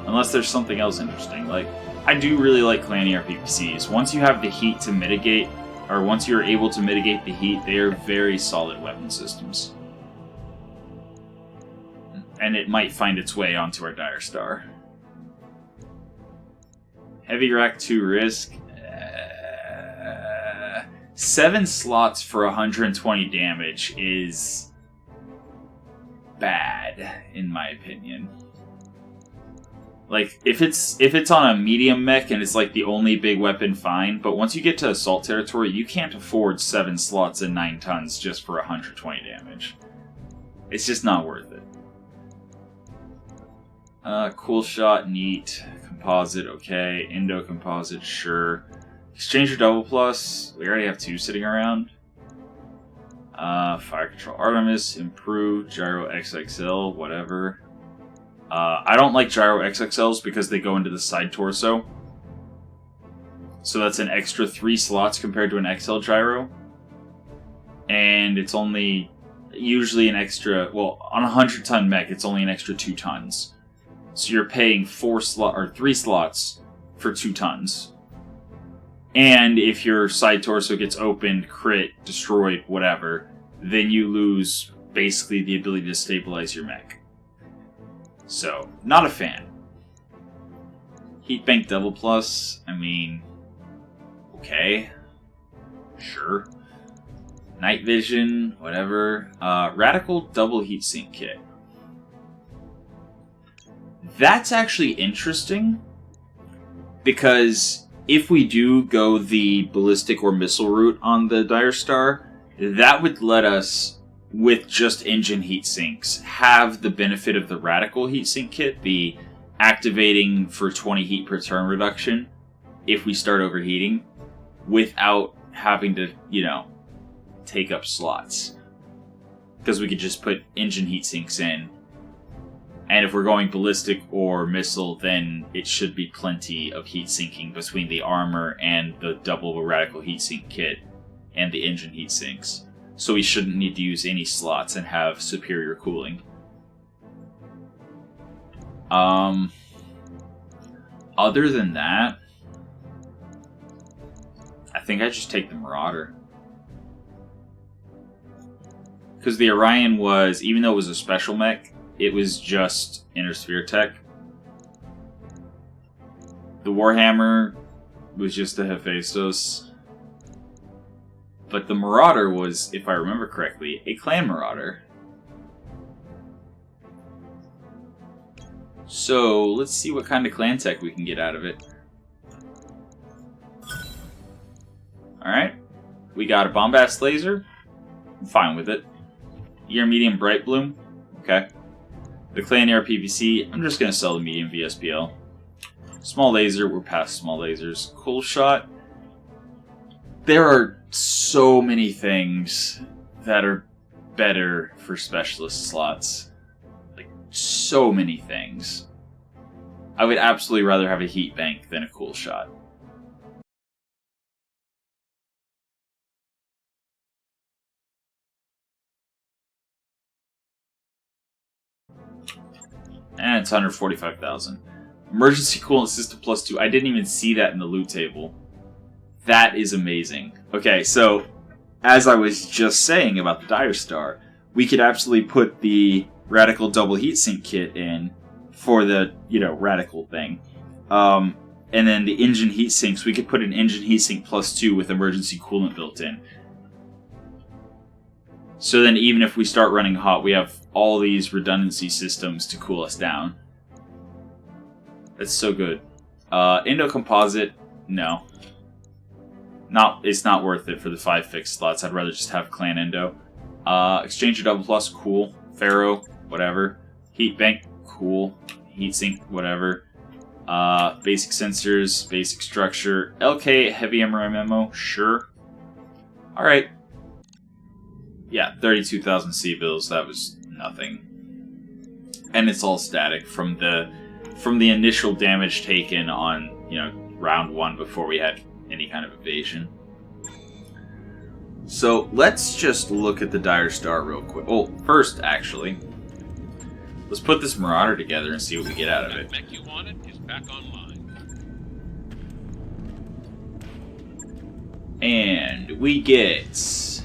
Unless there's something else interesting. Like, I do really like Clanier PPCs. Once you have the heat to mitigate, or once you're able to mitigate the heat, they are very solid weapon systems. And it might find its way onto our Dire Star. Heavy Rack 2 Risk. 7 slots for 120 damage is bad, in my opinion. Like, if it's on a medium mech and it's like the only big weapon, fine. But once you get to assault territory, you can't afford 7 slots and 9 tons just for 120 damage. It's just not worth it. Cool shot, neat. Composite, okay. Indo composite, sure. Exchanger double plus. We already have 2 sitting around. Fire control Artemis, improved. Gyro XXL, whatever. I don't like Gyro XXLs because they go into the side torso. So that's an extra 3 slots compared to an XL Gyro. And it's only usually an extra, well, on a 100-ton mech, it's only an extra 2 tons. So you're paying 3 slots for 2 tons. And if your side torso gets opened, crit, destroyed, whatever, then you lose basically the ability to stabilize your mech. So, not a fan. Heat Bank Double Plus, I mean, okay, sure. Night Vision, whatever. Radical Double Heatsink Kit. That's actually interesting, because if we do go the ballistic or missile route on the Dire Star, that would let us, with just engine heat sinks, have the benefit of the Radical Heatsink Kit, the activating for 20 heat per turn reduction, if we start overheating, without having to, take up slots. Because we could just put engine heat sinks in, and if we're going ballistic or missile, then it should be plenty of heat sinking between the armor and the double Radical Heatsink Kit and the engine heat sinks. So we shouldn't need to use any slots and have superior cooling. Other than that, I think I just take the Marauder. Because the Orion was, even though it was a special mech, it was just Inner Sphere tech. The Warhammer was just a Hephaestus. But the Marauder was, if I remember correctly, a Clan Marauder. So, let's see what kind of clan tech we can get out of it. Alright. we got a bombast laser. I'm fine with it. ER medium bright bloom. Okay. The clan AR PVC. I'm just gonna sell the medium VSPL. Small laser. We're past small lasers. Cool shot. There are so many things that are better for specialist slots. Like, so many things. I would absolutely rather have a heat bank than a cool shot. And it's 145,000. Emergency coolant system +2. I didn't even see that in the loot table. That is amazing. Okay, so as I was just saying about the Dire Star, we could absolutely put the Radical double heatsink kit in for the, Radical thing. And then the engine heatsinks, we could put an engine heatsink +2 with emergency coolant built in. So then even if we start running hot, we have all these redundancy systems to cool us down. That's so good. Indo Composite, no. It's not worth it for the 5 fixed slots. I'd rather just have Clan Indo. Exchanger Double Plus, cool. Pharaoh, whatever. Heat Bank, cool. Heatsink, whatever. Basic sensors, basic structure. LK, heavy MRM, sure. Alright. Yeah, 32,000 C-bills, that was nothing. And it's all static from the initial damage taken on, round 1 before we had any kind of evasion. So, let's just look at the Dire Star real quick. Oh, first, actually, let's put this Marauder together and see what we get out of it. That mech you wanted is back online. And we get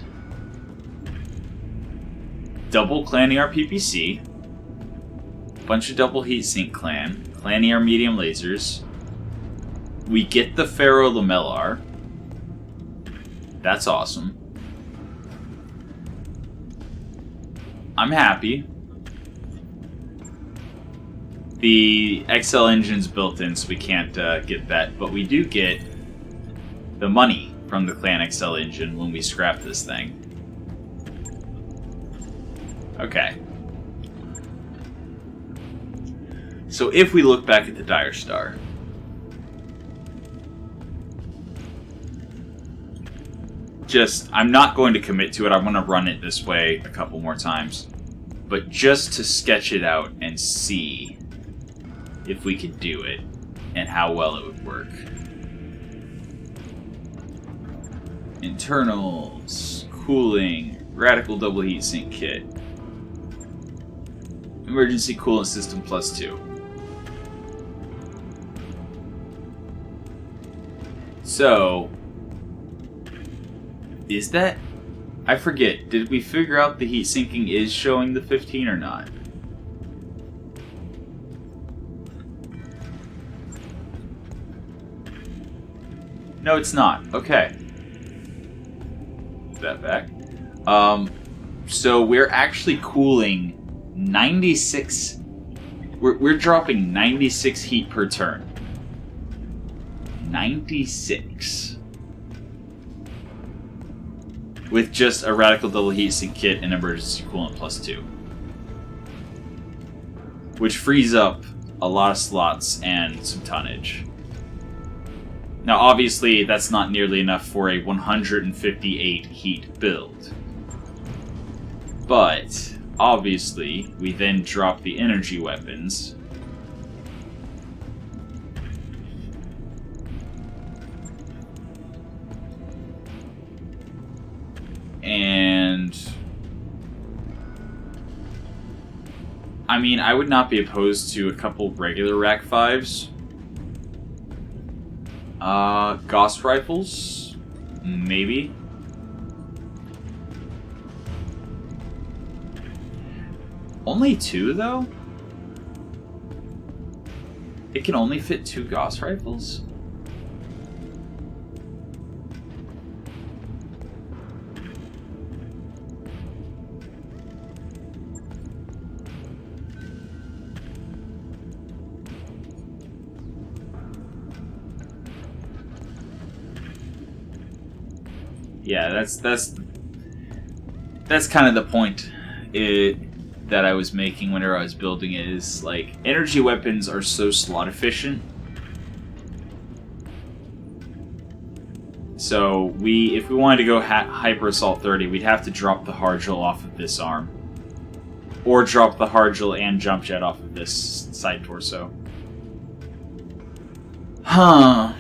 double Clan ER PPC, bunch of double heatsink Clan ER medium lasers. We get the Pharaoh Lamellar. That's awesome. I'm happy. The XL engine's built in, so we can't get that, but we do get the money from the Clan XL engine when we scrap this thing. Okay. So if we look back at the Dire Star, I'm not going to commit to it. I'm going to run it this way a couple more times. But just to sketch it out and see if we could do it and how well it would work. Internals, cooling, Radical double heatsink kit. Emergency coolant system +2. So, is that... I forget, did we figure out the heat sinking is showing the 15 or not? No, it's not. Okay. Put that back. So we're actually cooling 96... We're dropping 96 heat per turn. 96. With just a Radical double heatsink kit and emergency coolant +2. Which frees up a lot of slots and some tonnage. Now obviously that's not nearly enough for a 158 heat build. But obviously we then drop the energy weapons. And I mean, I would not be opposed to a couple regular Rack 5s. Gauss rifles? Maybe. Only 2, though? It can only fit 2 Gauss rifles? yeah, that's kind of the point that I was making whenever I was building it, is like energy weapons are so slot efficient. So if we wanted to go Hyper Assault 30, we'd have to drop the Hargil off of this arm. Or drop the Hargil and Jump Jet off of this side torso. Huh.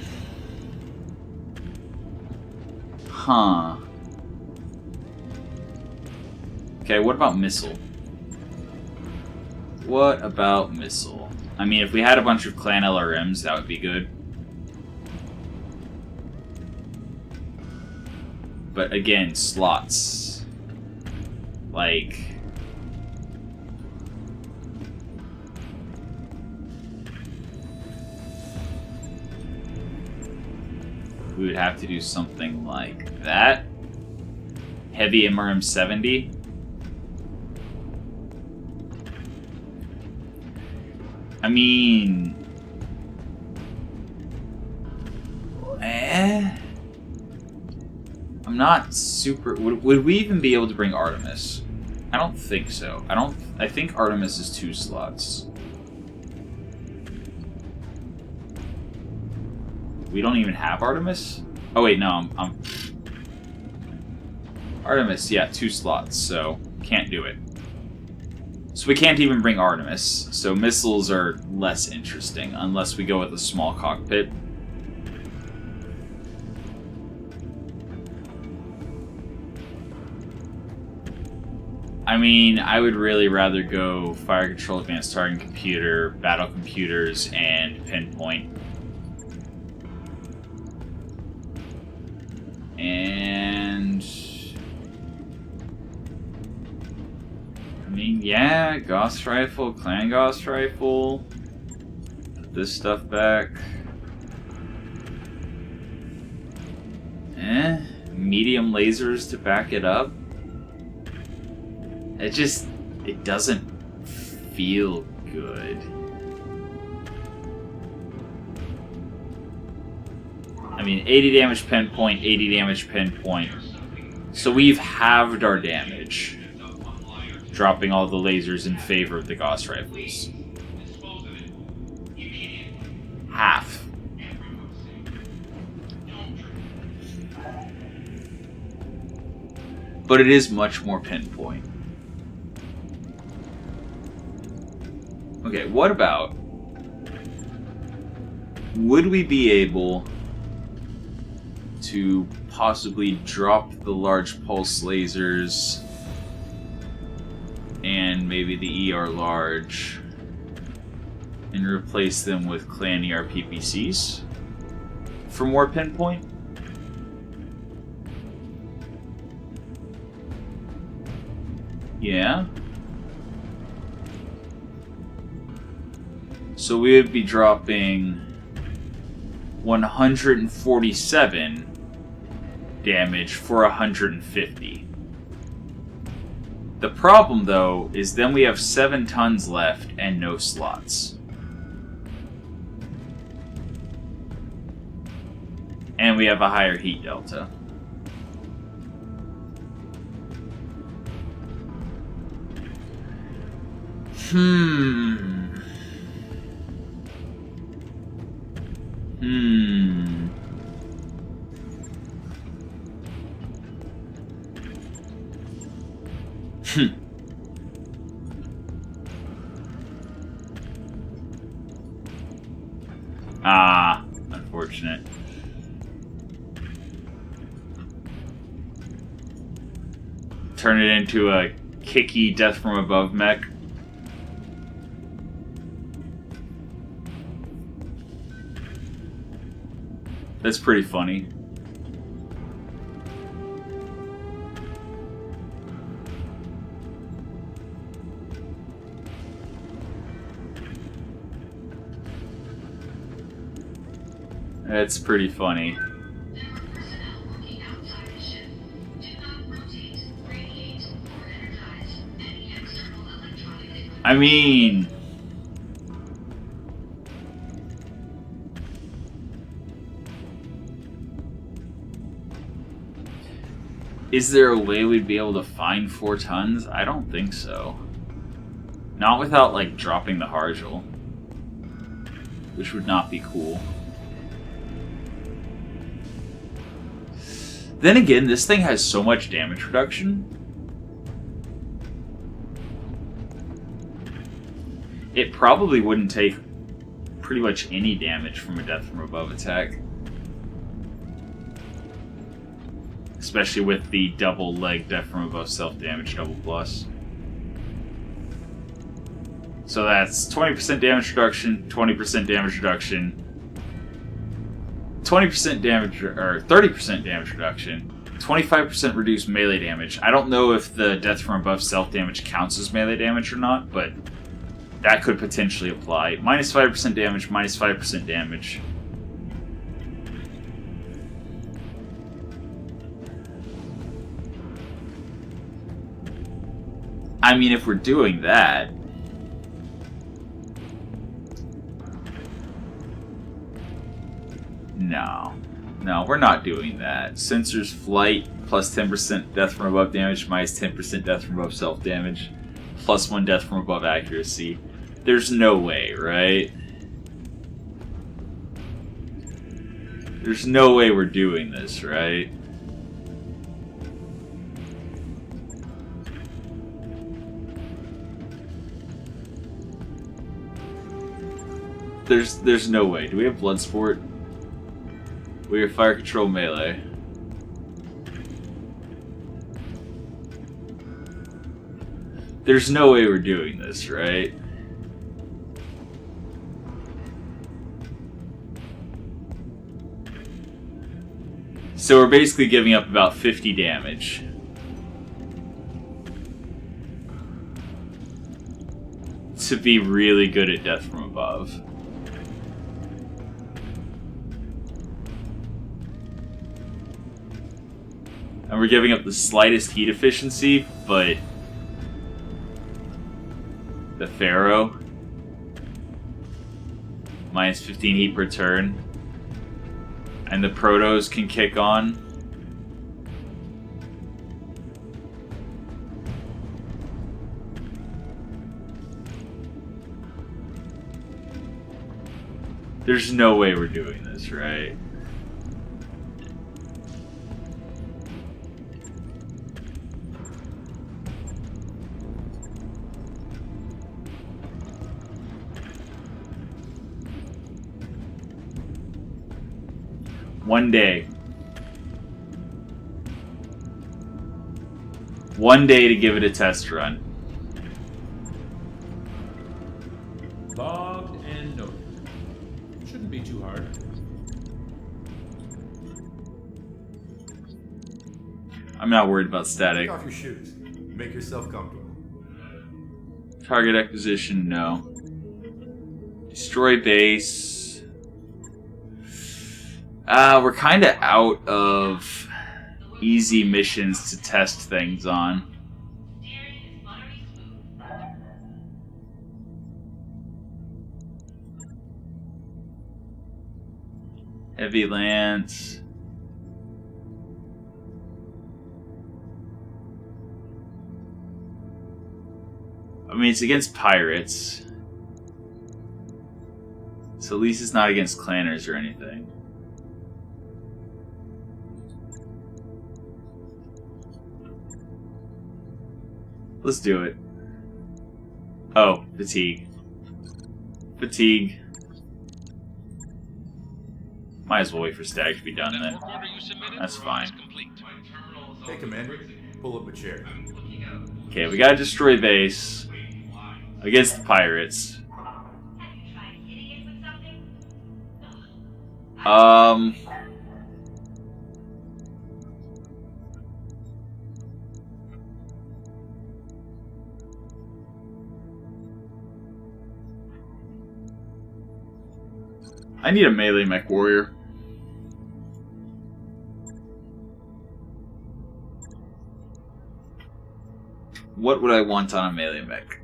Okay, what about Missile? What about Missile? I mean, if we had a bunch of Clan LRMs, that would be good. But again, slots. Like... we would have to do something like that. Heavy MRM 70. I mean... I'm not super... Would we even be able to bring Artemis? I don't think so. I think Artemis is 2 slots. We don't even have Artemis? Oh wait, no, I'm... Artemis, yeah, 2 slots, so can't do it. So we can't even bring Artemis, so missiles are less interesting, unless we go with a small cockpit. I mean, I would really rather go Fire Control, Advanced Targeting Computer, Battle Computers, and Pinpoint. And... I mean, yeah, Gauss Rifle, Clan Gauss Rifle. Put this stuff back. Medium lasers to back it up. It doesn't feel good. I mean, 80 damage pinpoint, 80 damage pinpoint. So we've halved our damage, dropping all the lasers in favor of the Gauss rifles. Half. But it is much more pinpoint. Okay, what about... would we be able to possibly drop the large pulse lasers and maybe the ER large and replace them with Clan ER PPCs for more pinpoint? Yeah. So we would be dropping 147 damage for 150. The problem, though, is then we have 7 tons left and no slots. And we have a higher heat delta. Ah, unfortunate. Turn it into a kicky death from above mech. That's pretty funny. That's pretty funny. I mean... Is there a way we'd be able to find 4 tons? I don't think so. Not without, like, dropping the Harjal. Which would not be cool. Then again, this thing has so much damage reduction. It probably wouldn't take pretty much any damage from a death from above attack. Especially with the double leg death from above self-damage double plus. So that's 20% damage reduction, 20% damage reduction, 20% damage, or 30% damage reduction, 25% reduced melee damage. I don't know if the death from above self-damage counts as melee damage or not, but that could potentially apply. Minus 5% damage, minus 5% damage. I mean, if we're doing that... No, we're not doing that. Sensors flight, plus 10% death from above damage, minus 10% death from above self-damage, plus 1 death from above accuracy. There's no way, right? There's no way we're doing this, right? There's no way. Do we have Bloodsport? We have Fire Control Melee. There's no way we're doing this, right? So we're basically giving up about 50 damage. To be really good at death from above. And we're giving up the slightest heat efficiency, but the Pharaoh, minus 15 heat per turn, and the Protos can kick on. There's no way we're doing this, right? One day. One day to give it a test run. Logged and noted. Shouldn't be too hard. I'm not worried about static. Take off your shoes. Make yourself comfortable. Target acquisition, no. Destroy base. We're kind of out of easy missions to test things on. Heavy lance. I mean, it's against pirates. So at least it's not against clanners or anything. Let's do it. Oh, fatigue. Fatigue. Might as well wait for static to be done then. That's fine. Hey, Commander. Pull up a chair. Okay, we gotta destroy base against the pirates. I need a melee mech warrior. What would I want on a melee mech?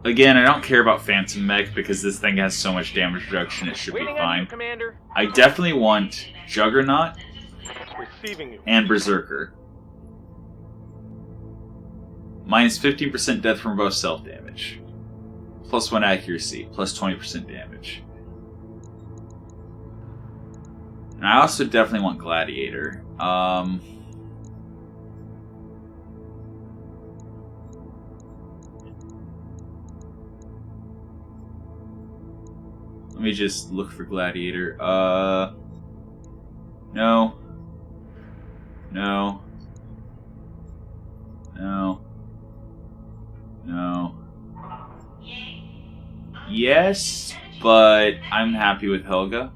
Again, I don't care about Phantom Mech because this thing has so much damage reduction, it should be Waiting on fine. you, Commander. I definitely want Juggernaut Receiving you. and Berserker. Minus 15% death from above self damage. Plus 1 accuracy, plus 20% damage. And I also definitely want Gladiator. Let me just look for Gladiator. No. No. No. No. Yes, but I'm happy with Helga.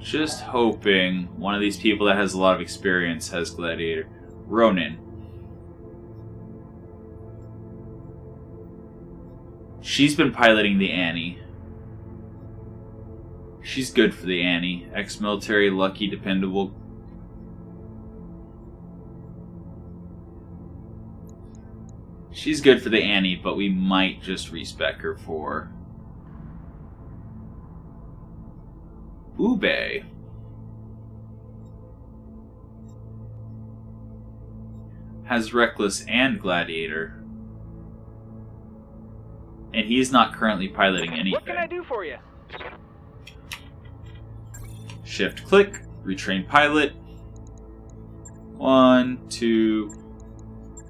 Just hoping one of these people that has a lot of experience has Gladiator. Ronin. She's been piloting the Annie. She's good for the Annie. Ex-military, lucky, dependable. She's good for the Annie, but we might just respec her for Ube. Has Reckless and Gladiator. And he's not currently piloting anything. What can I do for you? Shift click, retrain pilot. 1, 2,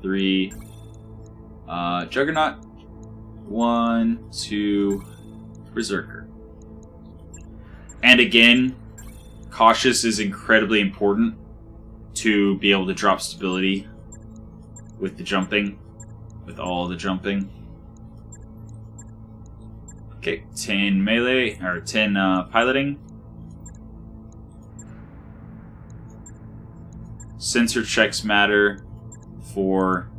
3. Juggernaut. 1, 2, Berserker. And again, cautious is incredibly important to be able to drop stability with the jumping, with all the jumping. Okay, 10 melee, or 10 piloting. Sensor checks matter for...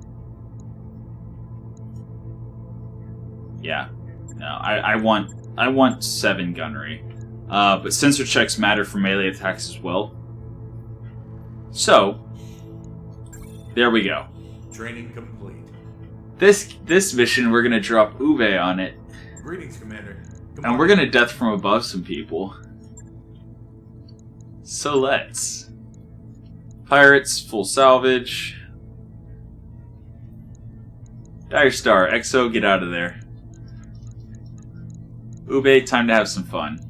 Yeah, no, I want 7 gunnery. But sensor checks matter for melee attacks as well. So, there we go. Training complete. This mission, we're gonna drop Ube on it. Greetings, Commander. And we're gonna death from above some people. So let's. Pirates, full salvage. Dire Star, EXO, get out of there. Ube, time to have some fun.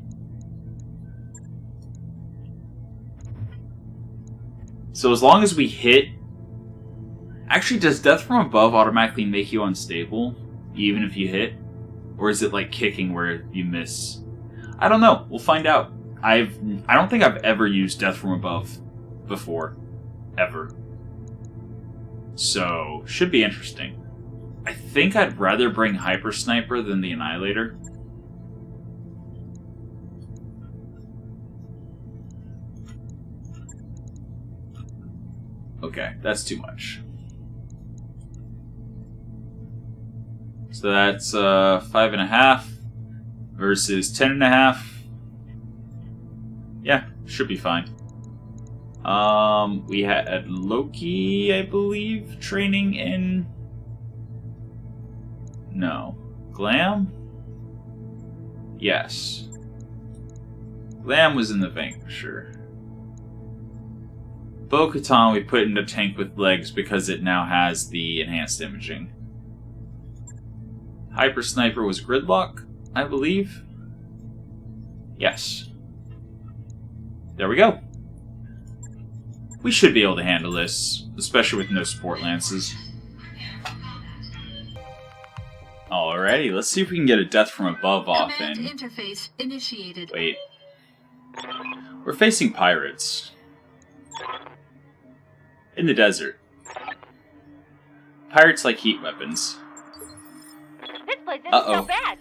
So as long as we hit... Actually, does death from above automatically make you unstable? Even if you hit? Or is it like kicking where you miss? I don't know. We'll find out. I don't think I've ever used death from above before. Ever. So, should be interesting. I think I'd rather bring Hyper Sniper than the Annihilator. Okay, that's too much. So that's 5.5 versus 10.5. Yeah, should be fine. We had Loki, I believe, training in... No. Glam? Yes. Glam was in the Vanquisher. Bo-Katan we put in a tank with legs because it now has the enhanced imaging. Hyper Sniper was Gridlock, I believe. Yes. There we go. We should be able to handle this, especially with no support lances. Alrighty, let's see if we can get a death from above off Command in... interface initiated. Wait. We're facing pirates. In the desert. Pirates like heat weapons. This place isn't Uh-oh. so bad,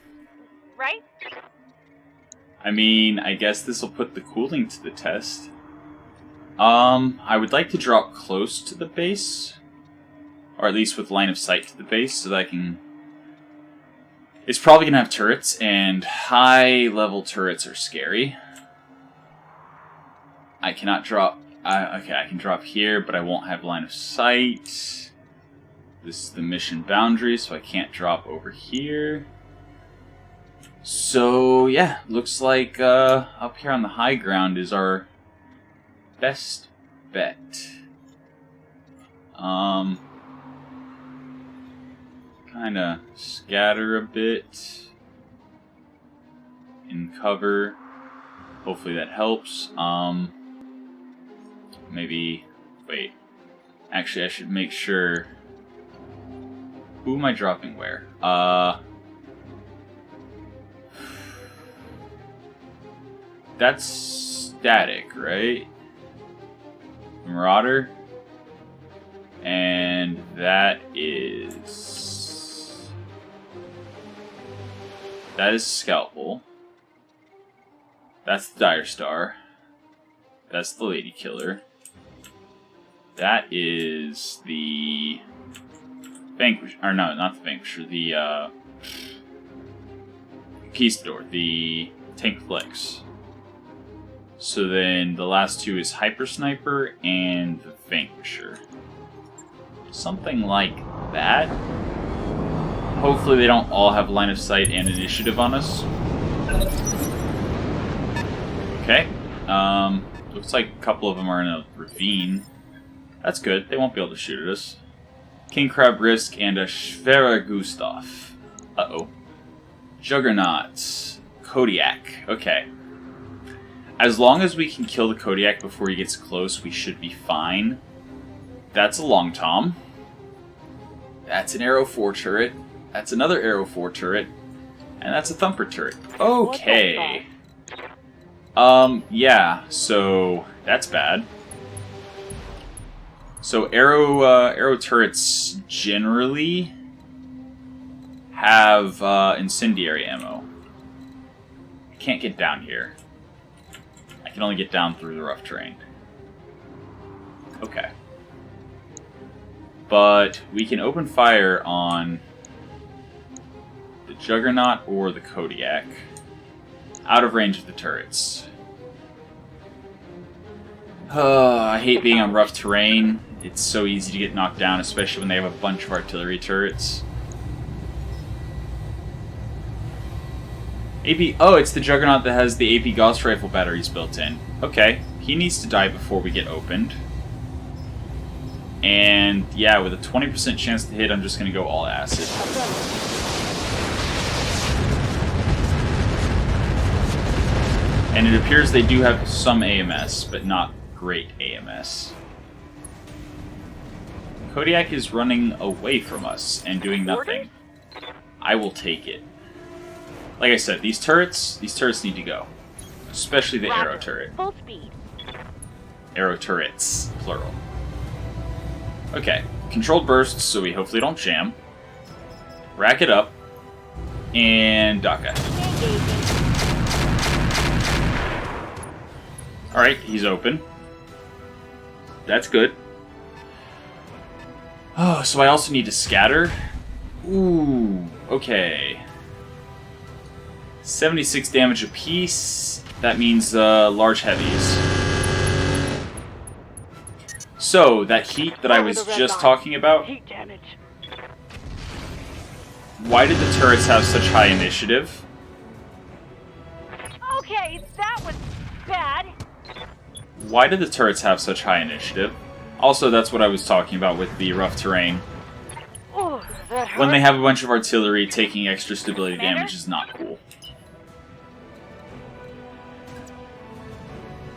right? I mean, I guess this will put the cooling to the test. I would like to drop close to the base. Or at least with line of sight to the base, so that I can... It's probably going to have turrets, and high-level turrets are scary. I cannot drop Okay, I can drop here, but I won't have line of sight. This is the mission boundary, so I can't drop over here. So, yeah, looks like up here on the high ground is our best bet. Kind of scatter a bit in cover. Hopefully that helps. Maybe, wait. Actually, I should make sure. Who am I dropping where? That's static, right? Marauder. And that is Scalpel. That's the Dire Star. That's the Lady Killer. That is the Vanquisher, or no, not the Vanquisher, the Conquistador, the Tank Flex. So then the last two is Hyper Sniper and the Vanquisher. Something like that. Hopefully they don't all have line of sight and initiative on us. Okay. Looks like a couple of them are in a ravine. That's good. They won't be able to shoot at us. King Crab Risk and a Schwere Gustav. Uh-oh. Juggernaut. Kodiak. Okay. As long as we can kill the Kodiak before he gets close, we should be fine. That's a Long Tom. That's an Arrow 4 turret. That's another Arrow 4 turret. And that's a Thumper turret. Okay. Yeah, so that's bad. So arrow turrets generally have incendiary ammo. I can't get down here. I can only get down through the rough terrain. Okay. But we can open fire on the Juggernaut or the Kodiak. Out of range of the turrets. I hate being on rough terrain. It's so easy to get knocked down, especially when they have a bunch of artillery turrets. AP. Oh, it's the Juggernaut that has the AP Gauss rifle batteries built in. Okay, he needs to die before we get opened. And yeah, with a 20% chance to hit, I'm just going to go all acid. And it appears they do have some AMS, but not great AMS. Kodiak is running away from us and doing nothing. I will take it. Like I said, these turrets need to go. Especially the arrow turret. Full speed. Arrow turrets, plural. Okay, controlled bursts, so we hopefully don't jam. Rack it up. And DACA. Alright, he's open. That's good. Oh, so I also need to scatter? Ooh, okay. 76 damage apiece. That means large heavies. So, that heat that I was just talking about, Heat damage. why did the turrets have such high initiative? Okay, that was bad. Why did the turrets have such high initiative? Also, that's what I was talking about with the rough terrain. Oh, that hurt. When they have a bunch of artillery, taking extra stability damage is not cool.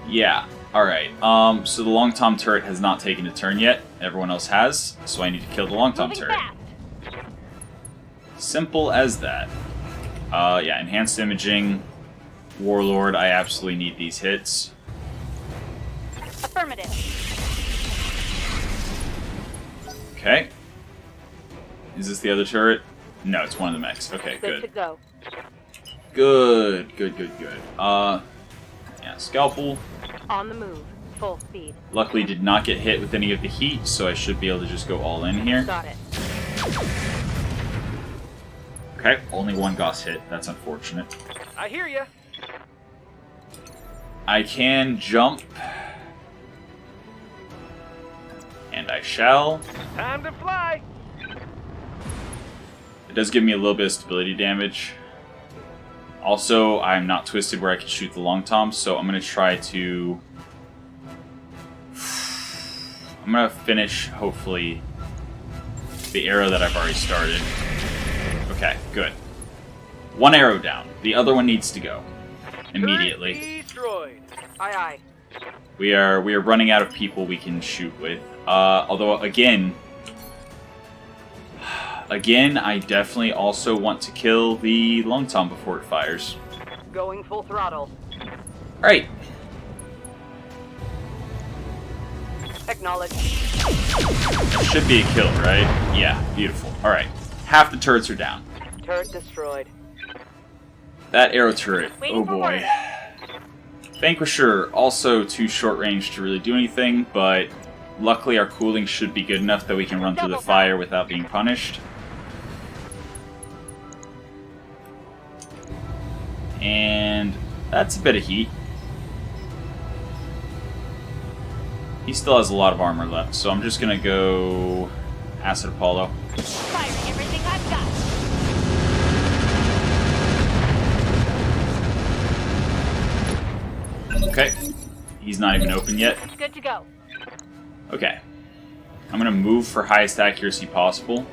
Yeah, alright. So the Long Tom turret has not taken a turn yet. Everyone else has, so I need to kill the Long Tom Moving turret. fast. Simple as that. Yeah, enhanced imaging. Warlord, I absolutely need these hits. Affirmative. Okay. Is this the other turret? No, it's one of the mechs. Okay, Good to good. go. Good. Yeah, Scalpel. On the move. Full speed. Luckily did not get hit with any of the heat, so I should be able to just go all in here. Got it. Okay, only one Gauss hit. That's unfortunate. I hear ya. I can jump And I shall. Time to fly. It does give me a little bit of stability damage. Also, I'm not twisted where I can shoot the long tom, so I'm going to try to... I'm going to finish, hopefully, the arrow that I've already started. Okay, good. One arrow down. The other one needs to go. Immediately. Turret destroyed. Aye, aye. We are running out of people we can shoot with. Although, again, I definitely also want to kill the long tom before it fires. Going full throttle. Alright. Acknowledge. That should be a kill, right? Yeah, beautiful. Alright. Half the turrets are down. Turret destroyed. That arrow turret. Waiting Oh for boy. orders. Vanquisher, also too short range to really do anything, but luckily our cooling should be good enough that we can run through the fire without being punished. And that's a bit of heat. He still has a lot of armor left, so I'm just gonna go Acid Apollo. Firing everything I've got. Okay. He's not even open yet. Good to go. Okay. I'm gonna move for highest accuracy possible.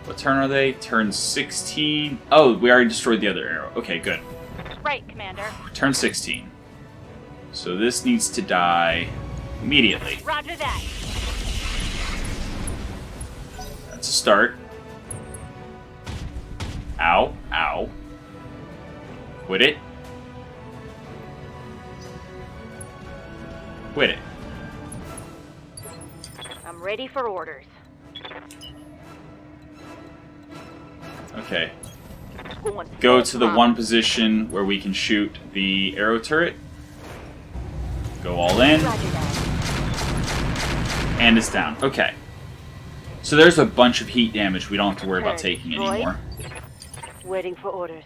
What turn are they? Turn 16. Oh, we already destroyed the other arrow. Okay, good. Right, Commander. Turn 16. So this needs to die immediately. Roger that. That's a start. Ow. Ow. Quit it. Quit it. I'm ready for orders. Okay. Going Go full to the throttle. one position where we can shoot the arrow turret. Go all in. Roger that. And it's down. Okay. So there's a bunch of heat damage we don't have to worry about Turret taking destroyed. anymore. Waiting for orders.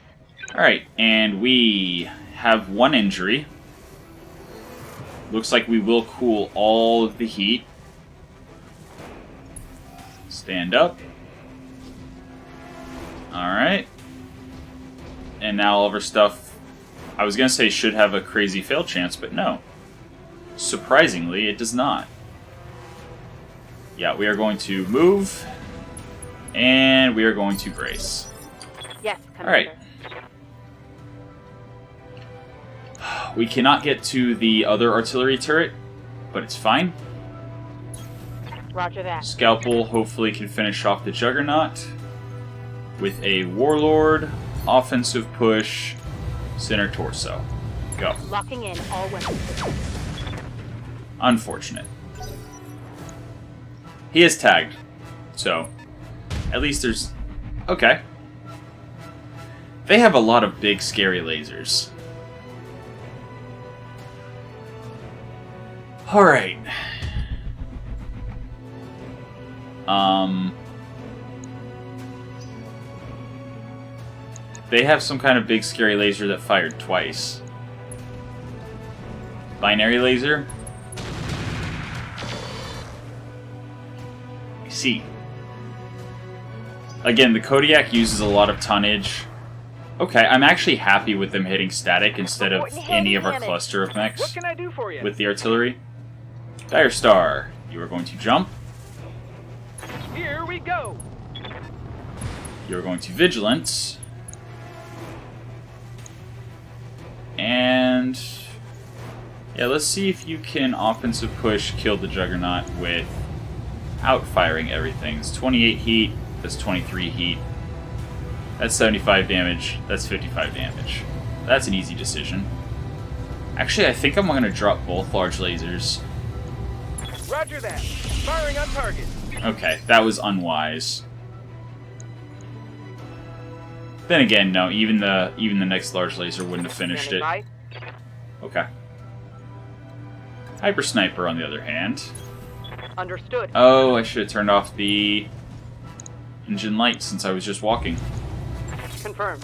Alright, and we have one injury. Looks like we will cool all of the heat. Stand up. Alright. And now all of our stuff, I was going to say should have a crazy fail chance, but no. Surprisingly, it does not. Yeah, we are going to move. And we are going to brace. Yes, Commander. Alright. We cannot get to the other artillery turret, but it's fine. Roger that. Scalpel hopefully can finish off the Juggernaut with a Warlord, offensive push, center torso. Go. Locking in all weapons. Unfortunate. He is tagged, so at least there's... Okay. They have a lot of big, scary lasers. Alright. They have some kind of big, scary laser that fired twice. Binary laser? I see. Again, the Kodiak uses a lot of tonnage. Okay, I'm actually happy with them hitting static instead of any of our cluster of What mechs can I do for you? with the artillery. Dire Star, you are going to jump. Here we go. You are going to Vigilance. And... yeah, let's see if you can offensive push kill the Juggernaut without firing everything. It's 28 heat, that's 23 heat. That's 75 damage, that's 55 damage. That's an easy decision. Actually, I think I'm going to drop both large lasers. Roger that. Firing on target. Okay, that was unwise. Then again, no, even the next large laser wouldn't have finished it. Standing by. Okay. Hyper Sniper, on the other hand. Understood. Oh, I should have turned off the engine light since I was just walking. Confirmed.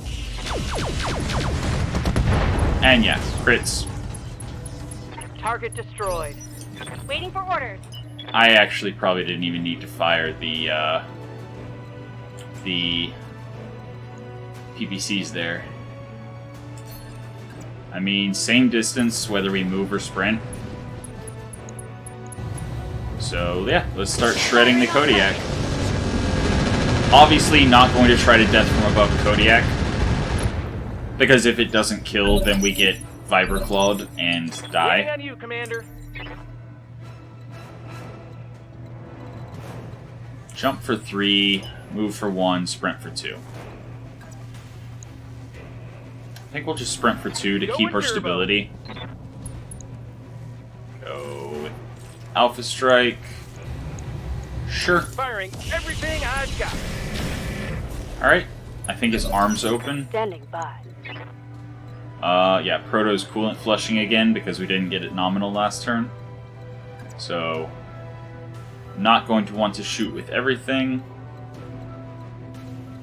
And yeah, crits. Target destroyed. Waiting for orders. I actually probably didn't even need to fire the PPCs there. I mean, same distance whether we move or sprint. So yeah, let's start shredding the Kodiak. Obviously not going to try to death from above the Kodiak, because if it doesn't kill, then we get Viper Clawed and Waiting die. on you, Commander. Jump for 3, move for 1, sprint for 2. I think we'll just sprint for 2 to Go keep with our turbo. stability. Go with Alpha Strike. Sure. Firing everything I've got. Alright. I think his arm's open. Standing by. Yeah, Proto's coolant flushing again because we didn't get it nominal last turn. So, not going to want to shoot with everything.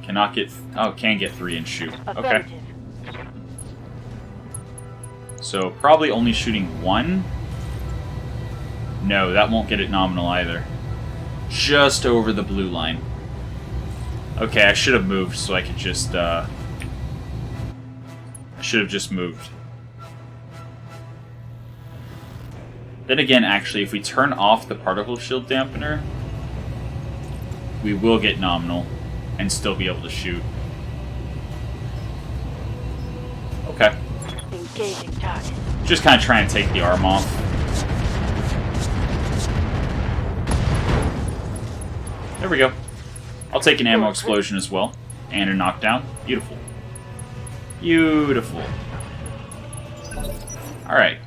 Cannot get... Oh, can get 3 and shoot. Okay. Affirmative. So, probably only shooting 1. No, that won't get it nominal either. Just over the blue line. Okay, I should have moved so I could just, I should have just moved. Then again, actually, if we turn off the particle shield dampener, we will get nominal and still be able to shoot. Okay. Engaging target. Just kind of trying to take the arm off. There we go. I'll take an ammo explosion as well. And a knockdown. Beautiful. Beautiful. Alright.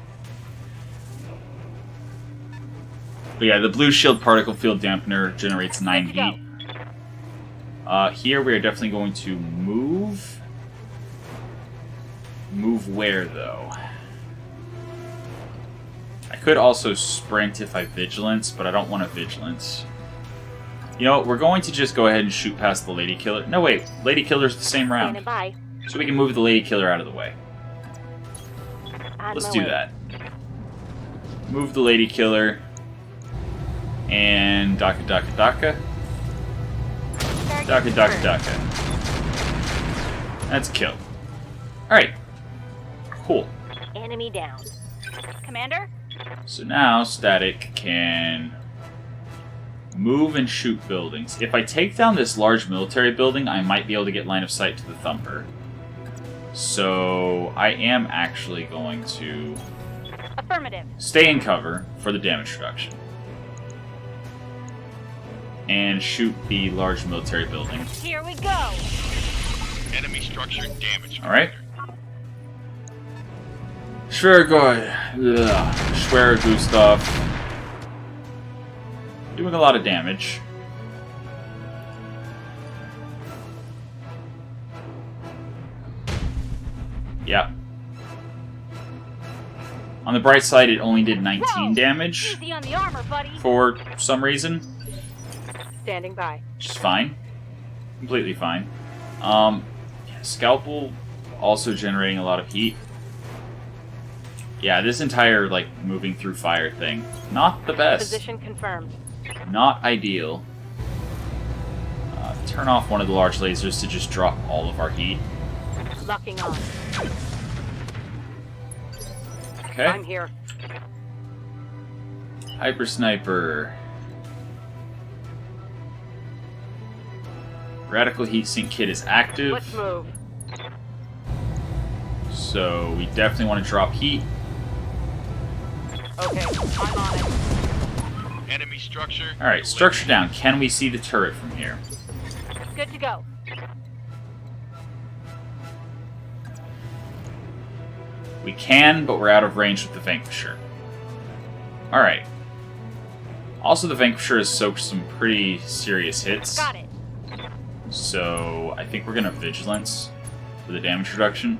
But yeah, the blue shield particle field dampener generates 9 heat. Here we are definitely going to move. Move where, though? I could also sprint if I vigilance, but I don't want to vigilance. You know what, we're going to just go ahead and shoot past the Lady Killer. No, wait, Lady Killer's the same round. Standing by. So we can move the Lady Killer out of the way. On Let's my do way. that. Move the Lady Killer. And Daka Daka Daka. Daka Daka Daka. That's a kill. Alright. Cool. Enemy down. Commander? So now Static can move and shoot buildings. If I take down this large military building, I might be able to get line of sight to the Thumper. So I am actually going to Affirmative. stay in cover for the damage reduction. And shoot the large military building. Here we go. Enemy structure damaged. Alright. Schwergott. Schwer Gustav. Doing a lot of damage. Yeah. On the bright side, it only did 19 Whoa. damage Easy on the armor, buddy. for some reason. Standing by. Which is fine. Completely fine. Yeah, Scalpel also generating a lot of heat. Yeah, this entire, like, moving through fire thing, not the best. Position confirmed. Not ideal. Turn off one of the large lasers to just drop all of our heat. Locking on. Okay. I'm here. Hyper Sniper. Radical Heatsink Kit is active. Let's move. So we definitely want to drop heat. Okay, I'm on it. Enemy structure. Alright, structure down. Can we see the turret from here? Good to go. We can, but we're out of range with the Vanquisher. Alright. Also, the Vanquisher has soaked some pretty serious hits. Got it. So I think we're going to Vigilance for the damage reduction.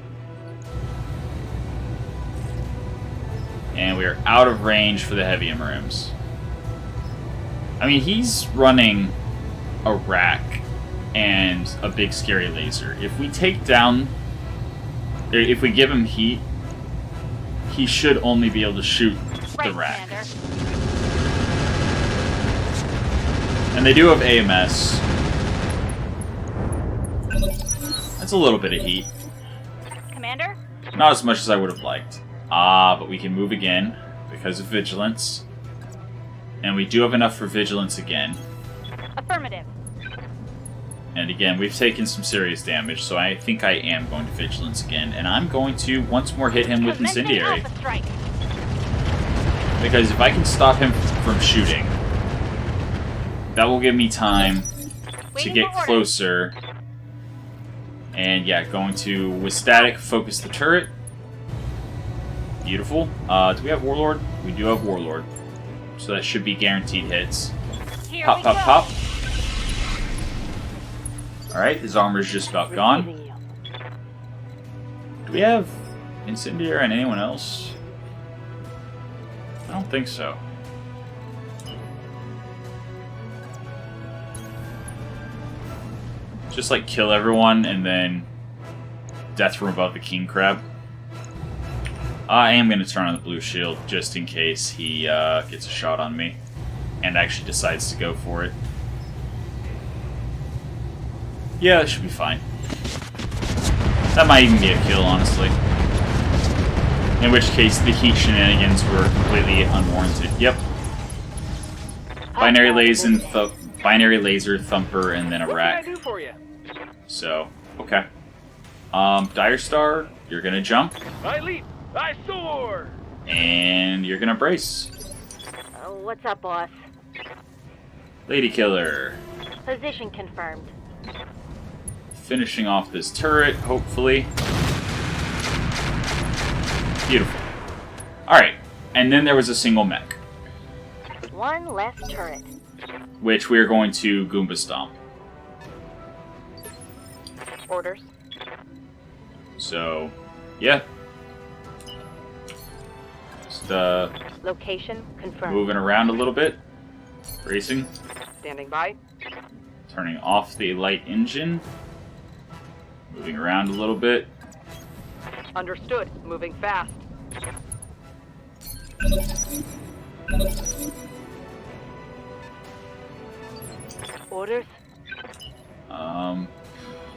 And we are out of range for the heavy MRMs. I mean, he's running a rack and a big scary laser. If we take down... If we give him heat, he should only be able to shoot the Right, rack. Commander. And they do have AMS. That's a little bit of heat. Commander? Not as much as I would have liked. But we can move again because of vigilance. And we do have enough for vigilance again. Affirmative. And again, we've taken some serious damage, so I think I am going to vigilance again. And I'm going to once more hit him with Commencing incendiary. Alpha strike. Because if I can stop him from shooting, that will give me time to Waiting get for orders. closer. And yeah, going to, with static, focus the turret. Beautiful. Do we have Warlord? We do have Warlord. So that should be guaranteed hits. Here Pop, we pop, go. pop. Alright, his armor's just about gone. Receiving you. Do we have incendiary on anyone else? I don't think so. Just like kill everyone and then death from above the king crab. I am going to turn on the blue shield just in case he gets a shot on me and actually decides to go for it. Yeah, that should be fine. That might even be a kill, honestly. In which case, the heat shenanigans were completely unwarranted. Yep. Binary laser, thumper, and then a What rack. can I do for you? So, okay. Dire Star, you're gonna jump, I leap. I soar. and you're gonna brace. Oh, what's up, boss? Lady Killer, Position confirmed. finishing off this turret, hopefully. Beautiful. Alright, and then there was a single mech, One less turret. which we are going to Goomba Stomp. Orders. So, yeah. Just Location confirmed. moving around a little bit. Racing. Standing by. Turning off the light engine. Moving around a little bit. Understood. Moving fast. Orders.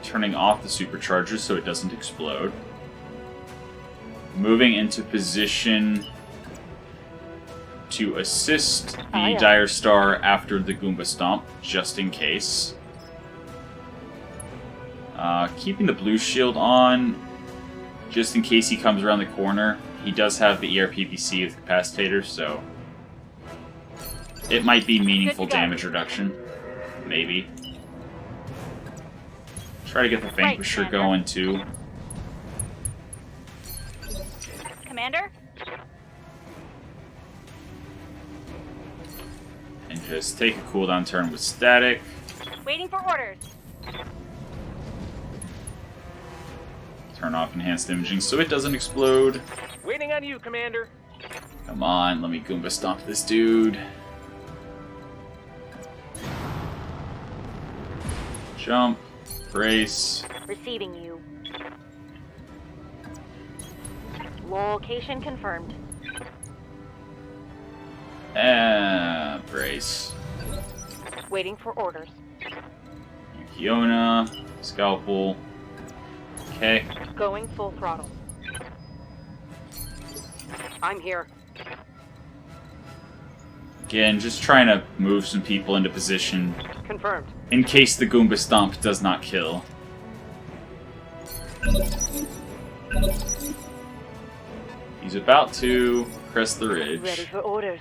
Turning off the supercharger so it doesn't explode. Moving into position to assist the yeah. Dire Star after the Goomba Stomp, just in case. Keeping the blue shield on, just in case he comes around the corner. He does have the ERPPC with Capacitator, so it might be meaningful Good to go. damage reduction. Maybe. Try to get the Vanquisher Commander. going, too. Commander? And just take a cooldown turn with static. Waiting for orders. Turn off enhanced imaging so it doesn't explode. Waiting on you, Commander. Come on, let me Goomba Stomp this dude. Jump. Brace. Receiving you. Location confirmed. Brace. Waiting for orders. Kiona. Scalpel. Okay. Going full throttle. I'm here. Again, just trying to move some people into position Confirmed. in case the Goomba Stomp does not kill. He's about to crest the ridge. Ready for orders.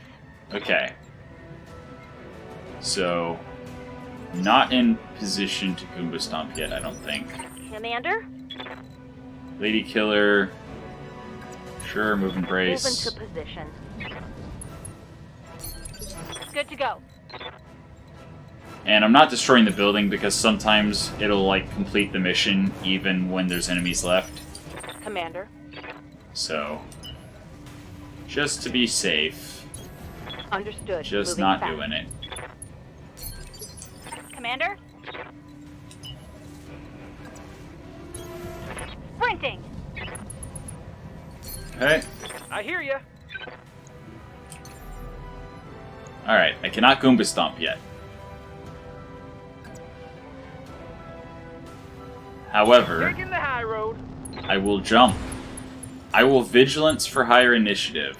Okay. So, not in position to Goomba Stomp yet, I don't think. Commander? Lady Killer. Sure, move and Move brace. into position. Good to go. And I'm not destroying the building because sometimes it'll, like, complete the mission even when there's enemies left. Commander? So, just to be safe, Understood. just Moving not fast. doing it. Commander? Sprinting! Okay. I hear you. Alright, I cannot Goomba Stomp yet. However, Taking the high road. I will jump. I will vigilance for higher initiative.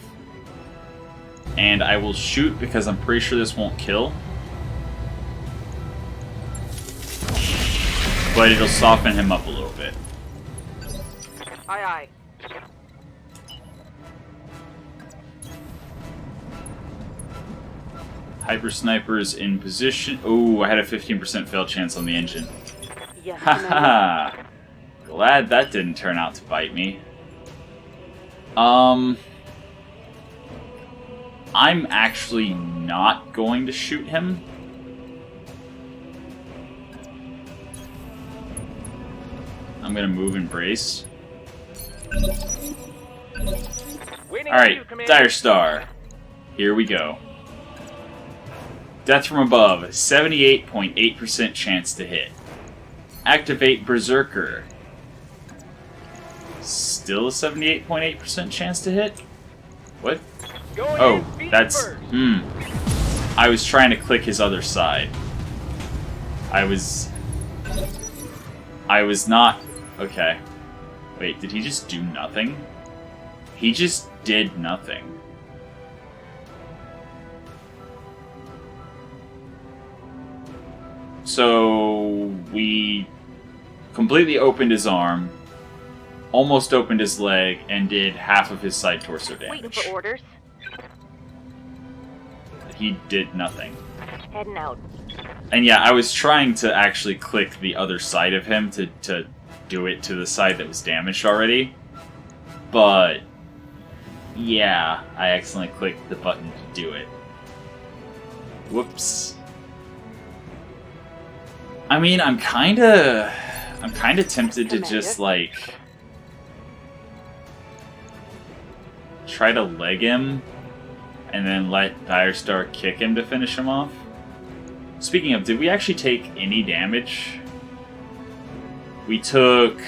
And I will shoot because I'm pretty sure this won't kill. But it'll soften him up a little bit. Aye, aye. Hyper snipers in position. Oh, I had a 15% fail chance on the engine. Yes, Haha. Glad that didn't turn out to bite me. I'm actually not going to shoot him. I'm gonna move and brace. Alright, Dire Star. Here we go. Death from above, 78.8% chance to hit. Activate Berserker. Still a 78.8% chance to hit? What? Oh, that's... I was trying to click his other side. I was not... Okay. Wait, did he just do nothing? He just did nothing. So, we completely opened his arm, almost opened his leg, and did half of his side torso damage. Waiting for orders. He did nothing. Heading out. And yeah, I was trying to actually click the other side of him to do it to the side that was damaged already. But, yeah, I accidentally clicked the button to do it. Whoops. I mean, I'm kinda tempted to just, like, try to leg him and then let Dire Star kick him to finish him off. Speaking of, did we actually take any damage? We took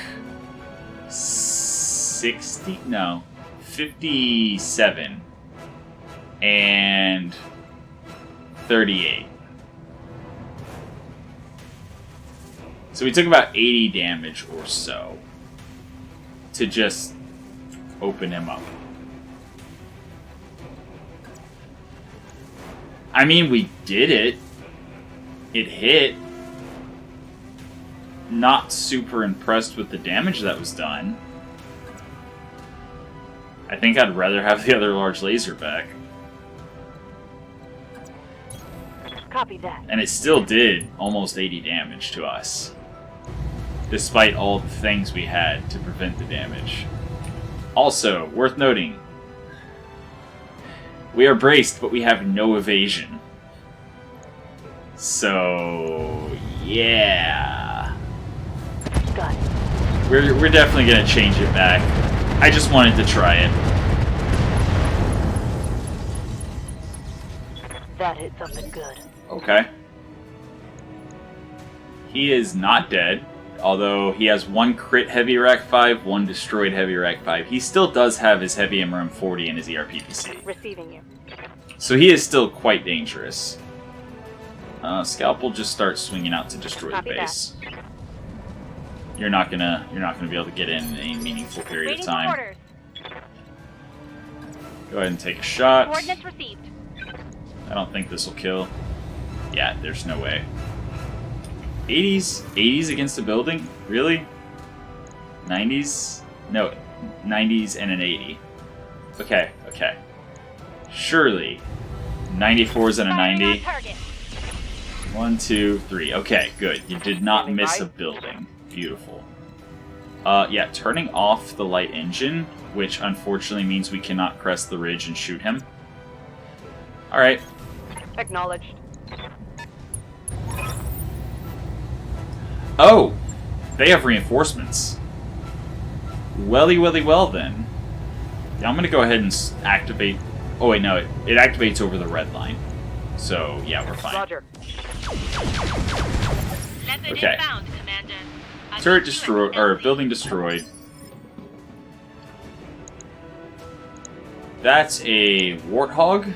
57 and 38. So we took about 80 damage or so to just open him up. I mean, we did it. It hit. Not super impressed with the damage that was done. I think I'd rather have the other large laser back. Copy that. And it still did almost 80 damage to us. Despite all the things we had to prevent the damage. Also, worth noting, we are braced, but we have no evasion. So, yeah. Got it. We're definitely gonna change it back. I just wanted to try it. That hit something good. Okay. He is not dead, although he has one crit heavy rack 5, one destroyed heavy rack 5. He still does have his heavy MRM 40 and his ERPPC. Receiving you. So he is still quite dangerous. Scalp will just start swinging out to destroy Copy the base. You're not gonna be able to get in any meaningful period Waiting of for time. orders. Go ahead and take a shot. Coordinates received. I don't think this will kill. Yeah, there's no way. 80s against a building? Really? 90s? No, 90s and an 80. Okay. Surely, 94s and a 90. Target. 1, 2, 3. Okay, good. You did not miss a building. Beautiful. Yeah, turning off the light engine, which unfortunately means we cannot crest the ridge and shoot him. Alright. Acknowledged. Oh! They have reinforcements. Welly well then. Yeah, I'm gonna go ahead and activate... Oh wait, no, it activates over the red line. So, yeah, we're fine. Roger. Okay. Inbound, Commander. Turret destroyed, or building destroyed. That's a Warthog.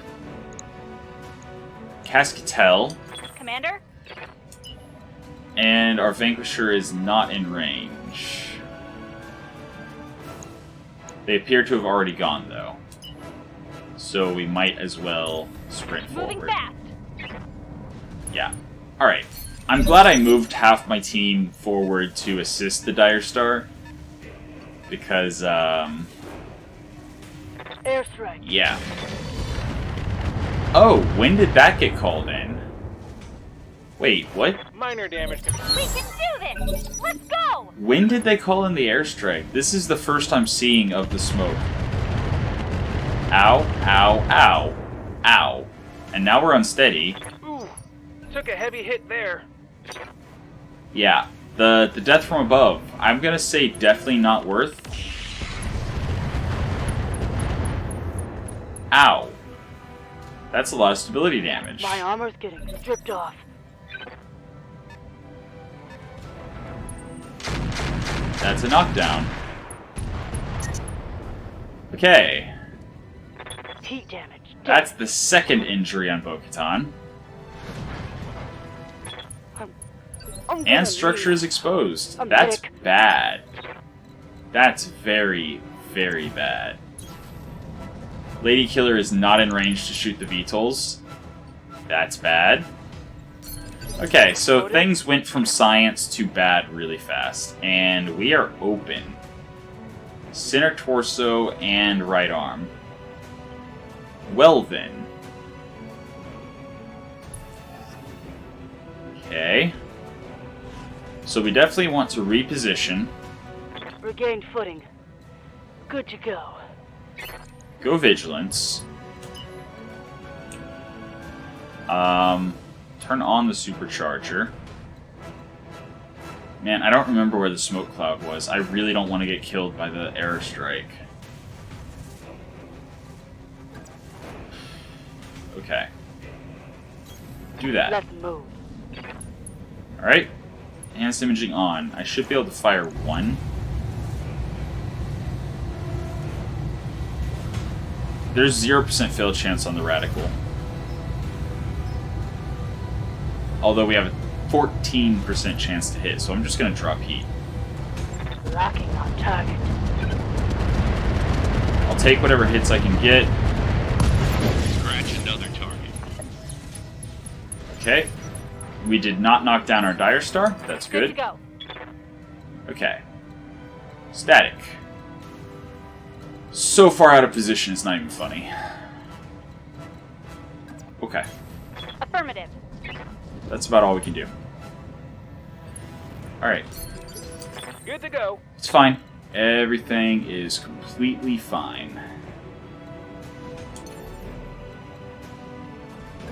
Cascatel. Commander? And our Vanquisher is not in range. range. They appear to have already gone, though. So we might as well sprint Moving forward. fast. Yeah. Alright. I'm glad I moved half my team forward to assist the Dire Star. Because, Airstrike. yeah. Oh, when did that get called in? Wait, what? Minor damage. We can do this! Let's go! When did they call in the airstrike? This is the first I'm seeing of the smoke. Ow, ow, ow, ow. And now we're unsteady. Ooh, took a heavy hit there. Yeah, the death from above. I'm gonna say definitely not worth. Ow. That's a lot of stability damage. My armor's getting stripped off. That's a knockdown. Okay. Heat damage. That's the second injury on Bo-Katan. And structure is exposed. I'm That's sick. bad. That's very, very bad. Lady Killer is not in range to shoot the VTOLs. That's bad. Okay, so things went from science to bad really fast. And we are open. Center torso and right arm. Well then. Okay. So we definitely want to reposition. Regained footing. Good to go. Go Vigilance. Turn on the Supercharger. Man, I don't remember where the smoke cloud was. I really don't want to get killed by the airstrike. Okay. Do that. Let's move. Alright. Enhanced imaging on. I should be able to fire one. There's 0% fail chance on the radical. Although we have a 14% chance to hit, so I'm just going to drop heat. Locking on target. I'll take whatever hits I can get. Scratch another target. Okay. We did not knock down our Dire Star. That's Good to good. go. Okay. Static. So far out of position, it's not even funny. Okay. Affirmative. That's about all we can do. Alright. Good to go. It's fine. Everything is completely fine.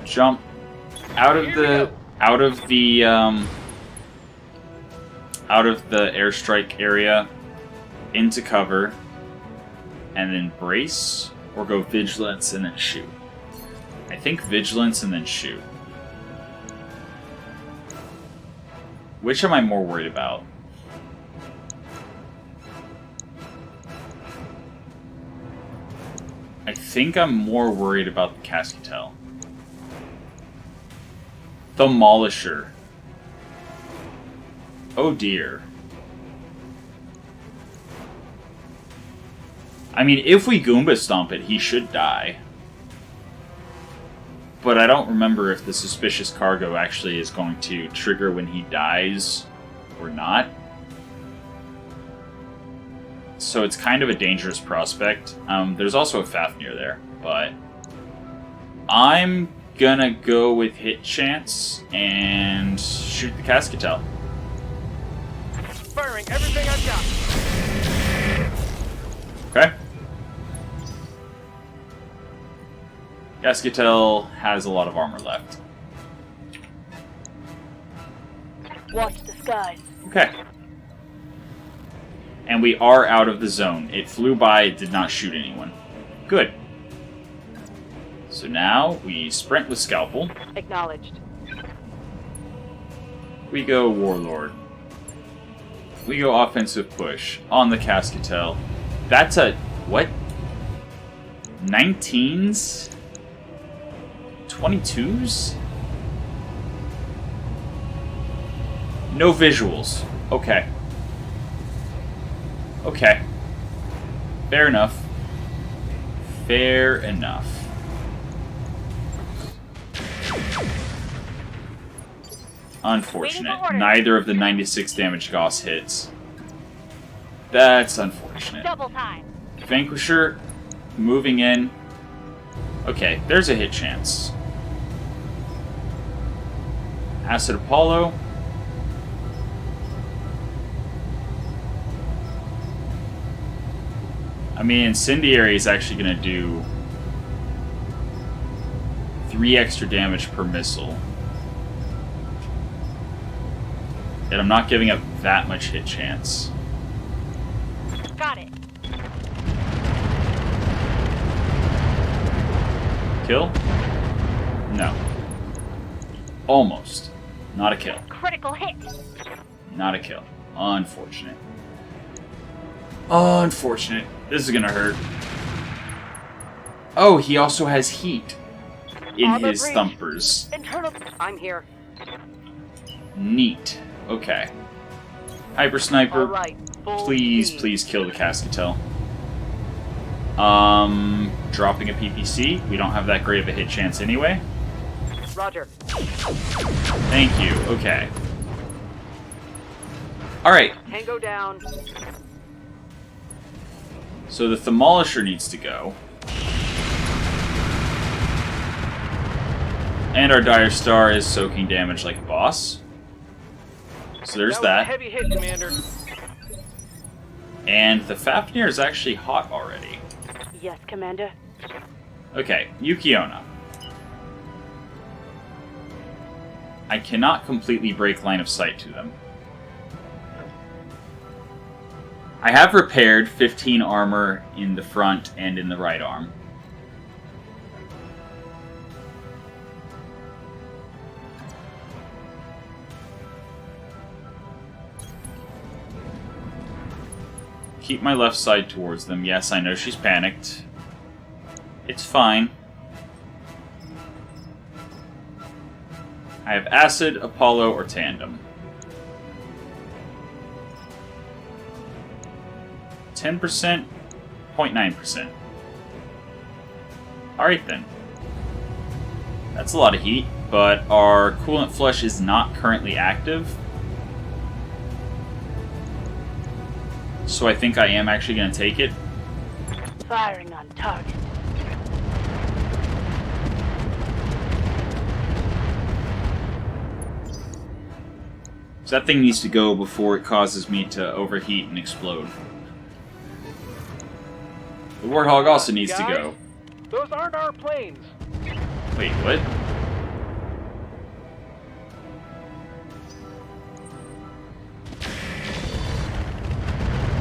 Jump out of Here we the go. out of the airstrike area into cover, and then brace or go vigilance and then shoot. I think vigilance and then shoot. Which am I more worried about? I think I'm more worried about the Cascatel. Demolisher. Oh dear. I mean, if we Goomba Stomp it, he should die. But I don't remember if the suspicious cargo actually is going to trigger when he dies or not. So it's kind of a dangerous prospect. There's also a Fafnir there, but I'm gonna go with hit chance and shoot the Cascatel. Firing everything I've got. Okay. Cascatel has a lot of armor left. Watch the skies. Okay. And we are out of the zone. It flew by, it did not shoot anyone. Good. So now we sprint with Scalpel. Acknowledged. We go Warlord. We go offensive push on the Cascatel. That's a... what? 19s? 22s? No visuals. Okay. Okay. Fair enough. Fair enough. Unfortunate. Neither of the 96 damage Gauss hits. That's unfortunate. Double time. Vanquisher moving in. Okay, there's a hit chance. Acid Apollo. I mean, Incendiary is actually going to do 3 extra damage per missile. And I'm not giving up that much hit chance. Got it. Kill? No. Almost. Not a kill. Critical hit. Not a kill. Unfortunate. Unfortunate. This is gonna hurt. Oh, he also has heat in Armor his breach. thumpers. Internal. I'm here. Neat. Okay. Hyper Sniper, All right. Full please, speed. please kill the Cascatel. Dropping a PPC. We don't have that great of a hit chance anyway. Roger. Thank you. Okay. Alright. Tango down. So the Demolisher needs to go. And our Dire Star is soaking damage like a boss. So there's Was a that. heavy hit, Commander. And the Fafnir is actually hot already. Yes, Commander. Okay, Yukiona. I cannot completely break line of sight to them. I have repaired 15 armor in the front and in the right arm. Keep my left side towards them. Yes, I know she's panicked. It's fine. I have Acid, Apollo, or Tandem. 10%, 0.9%. Alright then. That's a lot of heat, but our coolant flush is not currently active. So I think I am actually going to take it. Firing on target. So that thing needs to go before it causes me to overheat and explode. The Warthog also needs to go. Those aren't our planes. Wait, what?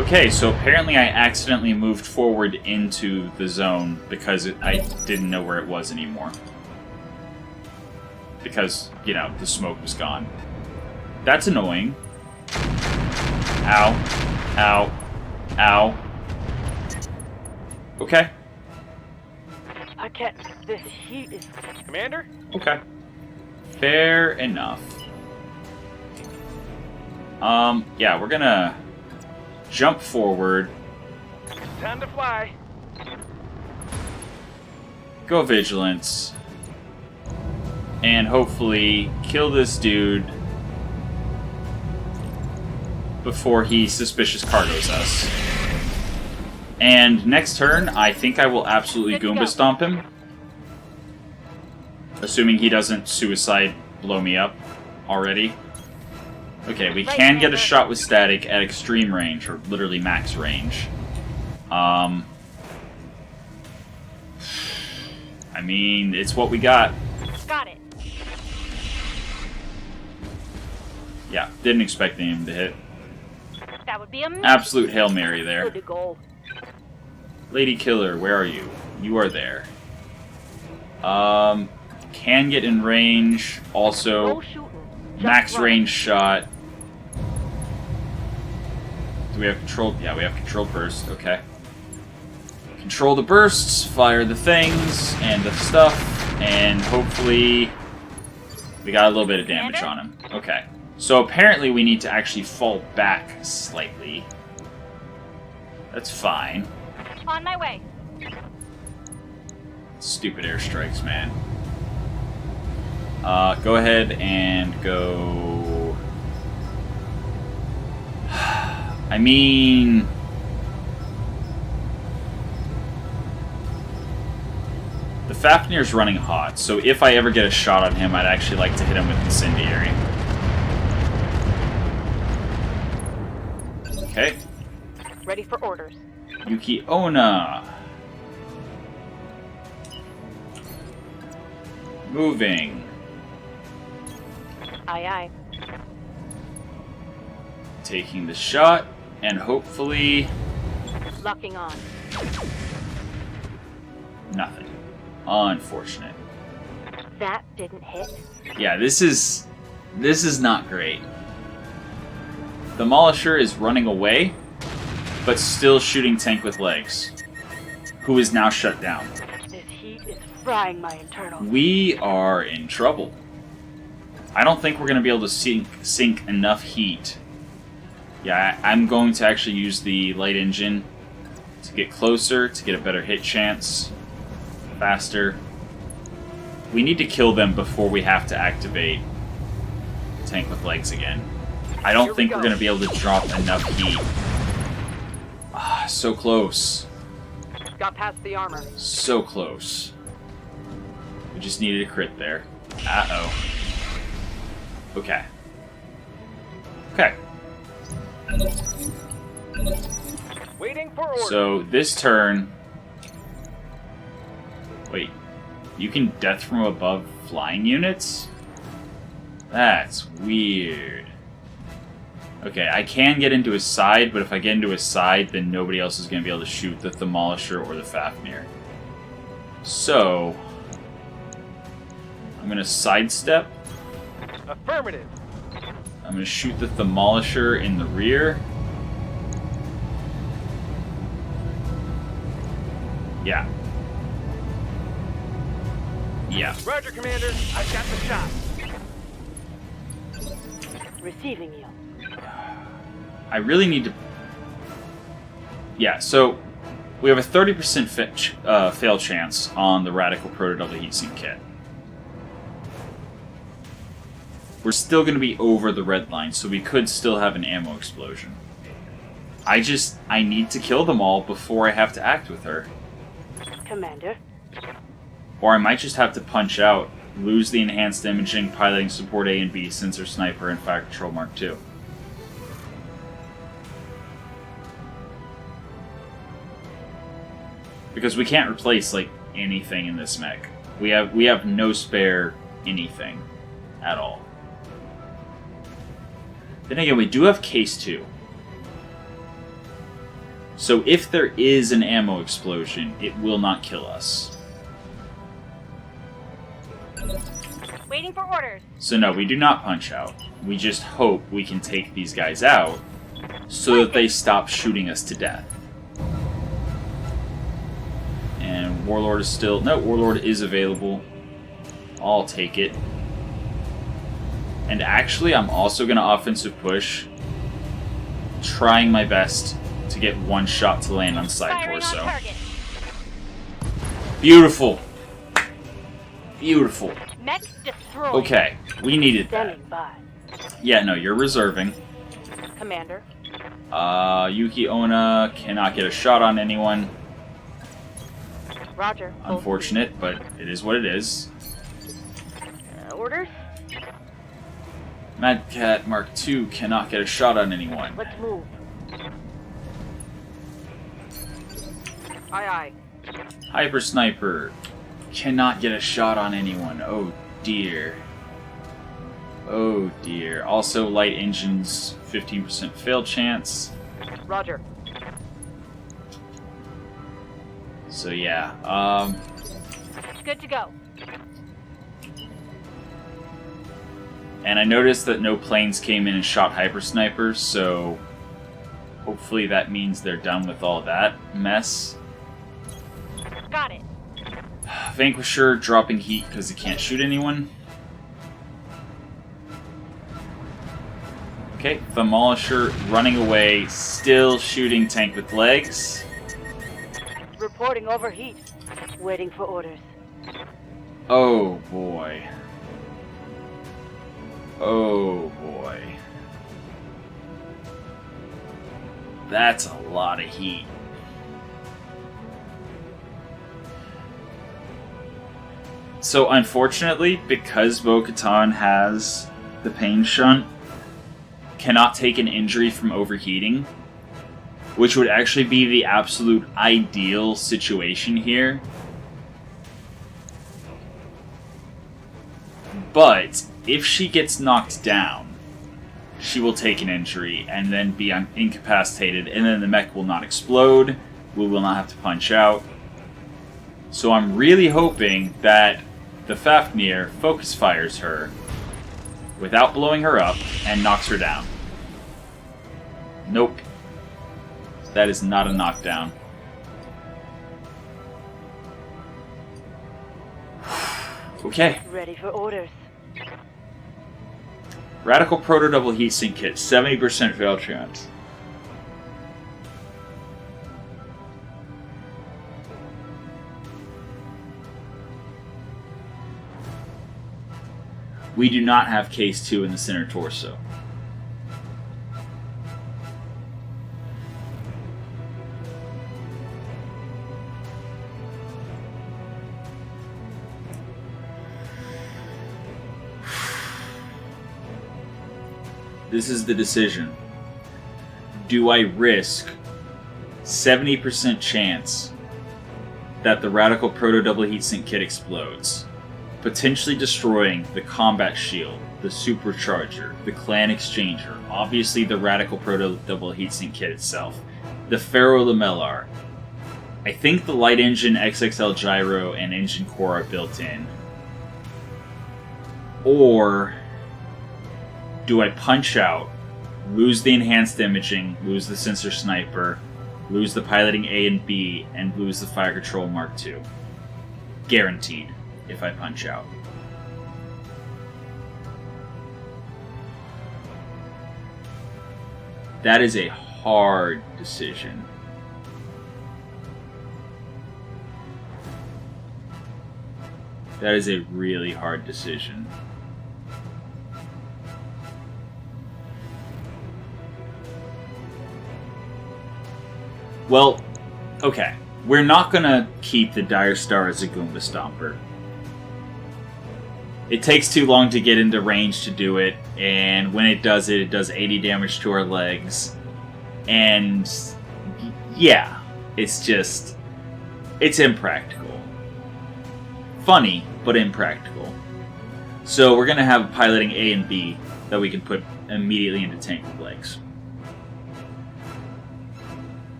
Okay, so apparently I accidentally moved forward into the zone because I didn't know where it was anymore. Because, you know, the smoke was gone. That's annoying. Ow. Ow. Ow. Okay. I can't. This heat is. Commander? Okay. Fair enough. Yeah, we're gonna jump forward, Time to fly. go Vigilance, and hopefully kill this dude before he suspicious cargoes us. And next turn, I think I will absolutely Good to Goomba go. Stomp him. Assuming he doesn't suicide blow me up already. Okay, we Right, can get a Commander. shot with static at extreme range, or literally max range. I mean, it's what we got. Got it. Yeah, didn't expect him to hit. That would be a miss. Absolute Hail Mary there. Good to go. Lady Killer, where are you? You are there. Can get in range. Also, Go shooting. Just max run. range shot. Do we have control? Yeah, we have controlled burst. Okay. Control the bursts, fire the things, and the stuff, and hopefully we got a little bit of damage on him. Okay. So apparently we need to actually fall back slightly. That's fine. On my way. Stupid airstrikes, man. Go ahead and go... I mean... The Fafnir's running hot, so if I ever get a shot on him, I'd actually like to hit him with Incendiary. Okay. Ready for orders. Yuki Onna. Moving. Aye, aye. Taking the shot, and hopefully... Locking on. Nothing. Unfortunate. That didn't hit. Yeah, this is not great. The Demolisher is running away, but still shooting tank with legs, who is now shut down. This heat is frying my internals. We are in trouble. I don't think we're going to be able to sink enough heat. Yeah, I'm going to actually use the light engine to get closer, to get a better hit chance. Faster. We need to kill them before we have to activate tank with legs again. I don't think we're going to be able to drop enough heat. Ah, so close. Got past the armor. So close. We just needed a crit there. Uh-oh. Okay. Okay. Waiting for orders. So, this turn... Wait. You can death from above flying units? That's weird. Okay, I can get into his side, but if I get into his side, then nobody else is going to be able to shoot the Demolisher or the Fafnir. So... I'm going to sidestep. Affirmative. I'm going to shoot the Demolisher in the rear. Yeah. Yeah. Roger, Commander. I've got the shot. Receiving you. I really need to... Yeah, so we have a 30% fail chance on the Radical Proto Double Heatsink Kit. We're still going to be over the red line, so we could still have an ammo explosion. I need to kill them all before I have to act with her. Commander. Or I might just have to punch out, lose the enhanced imaging, piloting support A and B, sensor sniper, and fire control Mark II. Because we can't replace, like, anything in this mech. We have no spare anything at all. Then again, we do have Case 2. So if there is an ammo explosion, it will not kill us. Waiting for orders. So no, we do not punch out. We just hope we can take these guys out so that they stop shooting us to death. And Warlord is still... No, Warlord is available. I'll take it. And actually, I'm also going to offensive push, trying my best to get one shot to land on side Firing torso. on target. Beautiful. Beautiful. Mech destroyed. Okay, we needed that. Standing by. Yeah, no, you're reserving. Commander. Yuki Onna cannot get a shot on anyone. Roger. Unfortunate, but it is what it is. Orders? Mad Cat Mark II cannot get a shot on anyone. Let's move. Aye, aye. Hyper Sniper cannot get a shot on anyone. Oh dear. Oh dear. Also, light engines, 15% fail chance. Roger. So yeah, Good to go. and I noticed that no planes came in and shot Hyper Snipers, so hopefully that means they're done with all that mess. Got it. Vanquisher dropping heat because he can't shoot anyone. Okay, Demolisher running away, still shooting tank with legs. Reporting overheat. Waiting for orders. Oh boy. Oh boy. That's a lot of heat. So unfortunately, because Bo-Katan has the pain shunt, cannot take an injury from overheating, which would actually be the absolute ideal situation here. But if she gets knocked down, she will take an injury and then be incapacitated, and then the mech will not explode. We will not have to punch out. So I'm really hoping that the Fafnir focus fires her without blowing her up and knocks her down. Nope. That is not a knockdown. Okay. Ready for orders. Radical Proto Double Heatsink Kit, 70% fail chance. We do not have Case 2 in the center torso. This is the decision. Do I risk 70% chance that the Radical Proto Double Heatsink Kit explodes, potentially destroying the Combat Shield, the Supercharger, the Clan Exchanger, obviously the Radical Proto Double Heatsink Kit itself, the Ferro Lamellar. I think the Light Engine XXL Gyro and Engine Core are built in. Or do I punch out, lose the Enhanced Imaging, lose the Sensor Sniper, lose the Piloting A and B, and lose the Fire Control Mark II? Guaranteed, if I punch out. That is a hard decision. That is a really hard decision. Well, okay. We're not gonna keep the Dire Star as a Goomba Stomper. It takes too long to get into range to do it, and when it does 80 damage to our legs. And yeah, it's impractical. Funny, but impractical. So we're gonna have Piloting A and B that we can put immediately into tank with legs.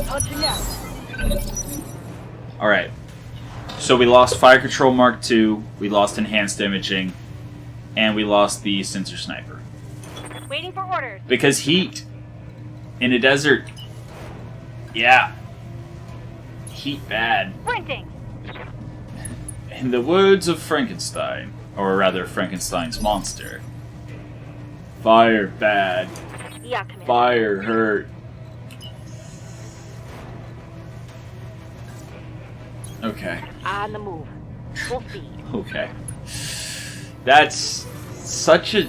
Punching out. Alright. So we lost Fire Control Mark II, we lost Enhanced Imaging, and we lost the Sensor Sniper. Waiting for orders. Because heat in a desert. Yeah. Heat bad. Sprinting. In the words of Frankenstein, or rather Frankenstein's monster, fire bad. Yeah, Commander. Fire hurt. Okay. On the move. Full speed. Okay. That's such a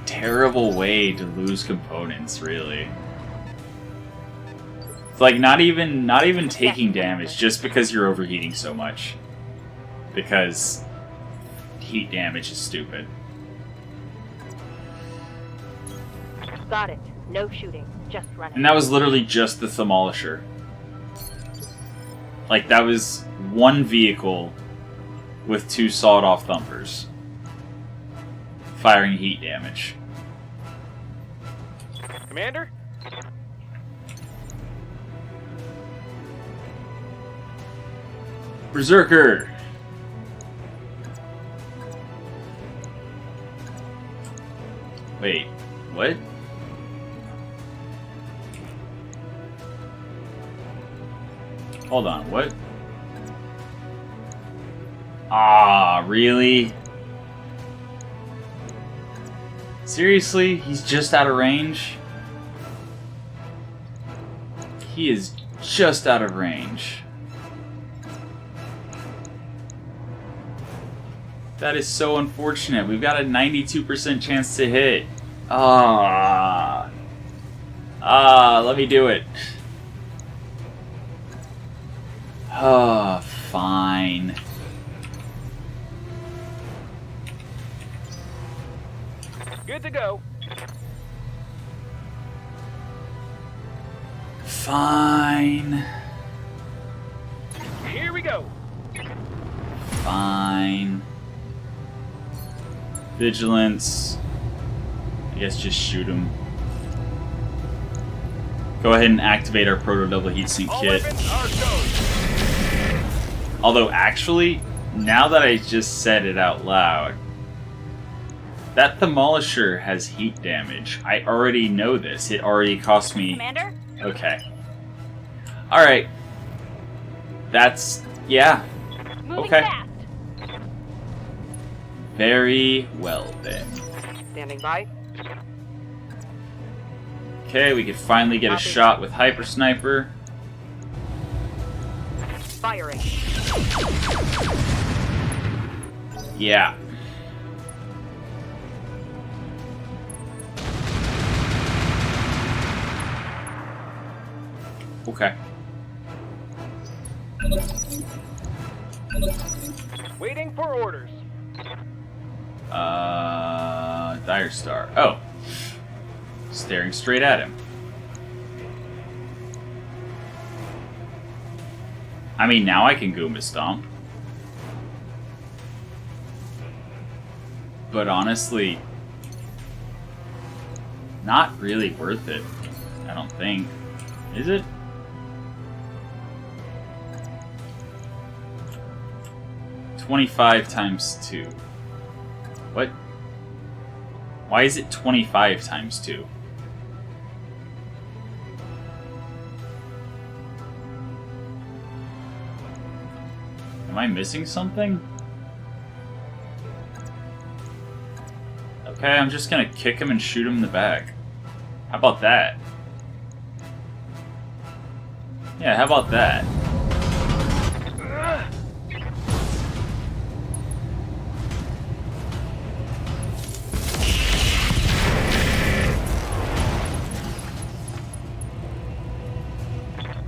terrible way to lose components, really. It's like not even taking damage just because you're overheating so much. Because heat damage is stupid. Got it. No shooting. Just running. And that was literally just the Demolisher. Like, that was one vehicle with two sawed-off thumpers. Firing heat damage. Commander? Berserker! Wait, what? Hold on, what? Ah, really? Seriously? He's just out of range? He is just out of range. That is so unfortunate. We've got a 92% chance to hit. Let me do it. Fine. Good to go. Fine. Here we go. Fine. Vigilance. I guess just shoot him. Go ahead and activate our proto double heatsink All kit. weapons are go. Although actually, now that I just said it out loud, that Demolisher has heat damage. I already know this. It already cost me... Commander? Okay. Alright. That's... yeah. Moving Okay. fast. Very well then. Standing by. Okay, we could finally get a Copy. shot with Hyper Sniper. Firing. Yeah. Okay. Waiting for orders. Dire Star. Oh. Staring straight at him. I mean, now I can Goomba Stomp. But honestly, not really worth it. I don't think. Is it? $25 times 2. What? Why is it 25 times 2? Am I missing something? Okay, I'm just gonna kick him and shoot him in the back. How about that? Yeah, how about that?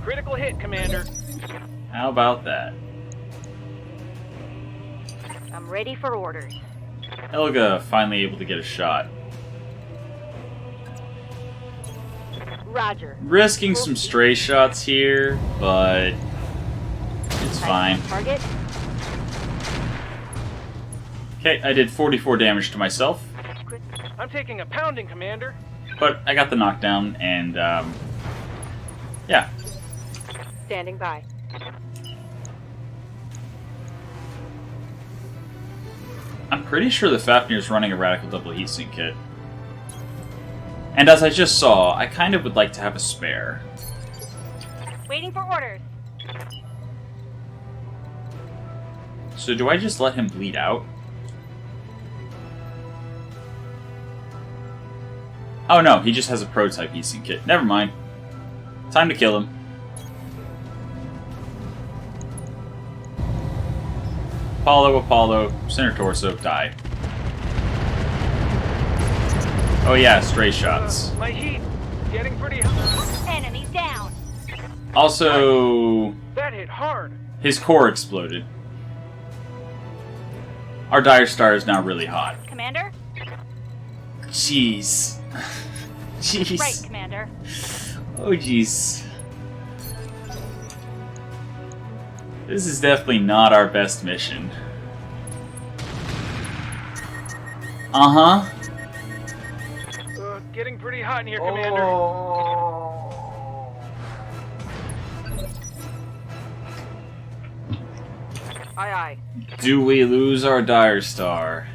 Critical hit, Commander. How about that? I'm ready for orders. Helga finally able to get a shot. Roger. Risking some stray shots here, but it's fine. Target. Okay, I did 44 damage to myself, I'm taking a pounding, Commander. but I got the knockdown, and yeah. Standing by. I'm pretty sure the Fafnir's running a Radical Double Heatsink kit. And as I just saw, I kind of would like to have a spare. Waiting for orders. So do I just let him bleed out? Oh no, he just has a prototype heatsink kit. Never mind. Time to kill him. Apollo, center torso, die. Oh yeah, stray shots. My heat getting pretty hot. Enemies down. Also, That hit hard. his core exploded. Our Dire Star is now really hot. Commander? Jeez. Jeez. Right, Commander. Oh jeez. This is definitely not our best mission. Uh-huh. Getting pretty hot in here, Commander. Aye, aye. Do we lose our Dire Star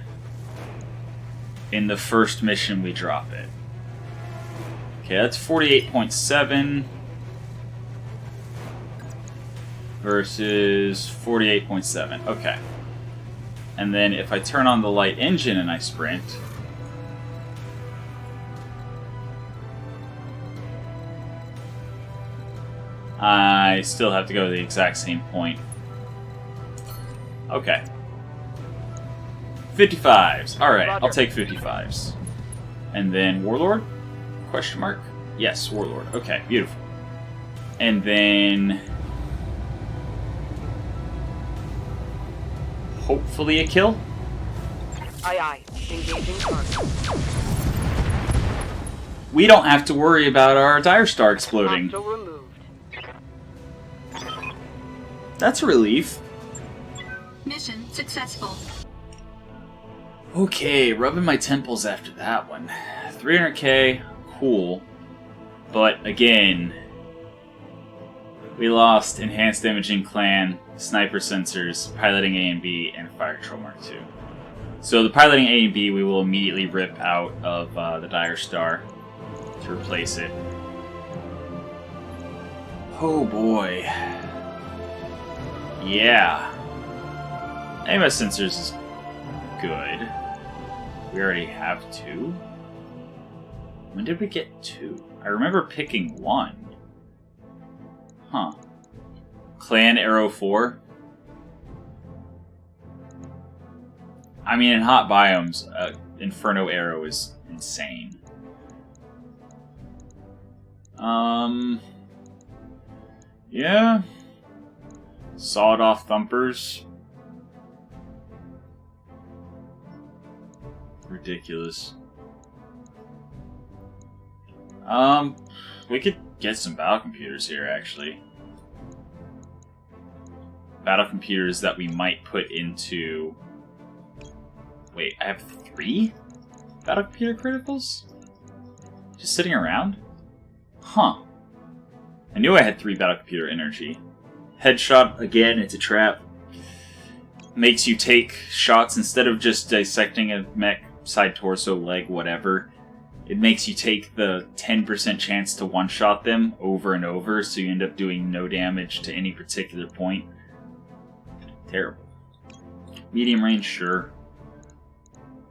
in the first mission we drop it? Okay, that's 48.7 versus 48.7. Okay. And then if I turn on the light engine and I sprint, I still have to go to the exact same point. Okay. 55s. Alright, I'll take 55s. And then Warlord? Question mark? Yes, Warlord. Okay, beautiful. And then... hopefully a kill? Aye aye. Engaging target. We don't have to worry about our Dire Star exploding. Hostile removed. That's a relief. Mission successful. Okay, rubbing my temples after that one. 300k, cool. But again, we lost Enhanced Imaging Clan, Sniper Sensors, Piloting A and B, and Fire Control Mark II. So the Piloting A and B we will immediately rip out of the Dire Star to replace it. Oh boy. Yeah. AMS Sensors is good. We already have 2. When did we get 2? I remember picking 1. Huh. Clan Arrow 4. I mean, in hot biomes, Inferno Arrow is insane. Yeah. Sawed-off thumpers. Ridiculous. We could get some battle computers here, actually. Battle computers that we might put into... Wait, I have 3 battle computer criticals? Just sitting around? Huh. I knew I had 3 battle computer energy. Headshot, again, it's a trap. Makes you take shots instead of just dissecting a mech, side, torso, leg, whatever. It makes you take the 10% chance to one-shot them over and over, so you end up doing no damage to any particular point. Terrible. Medium range, sure.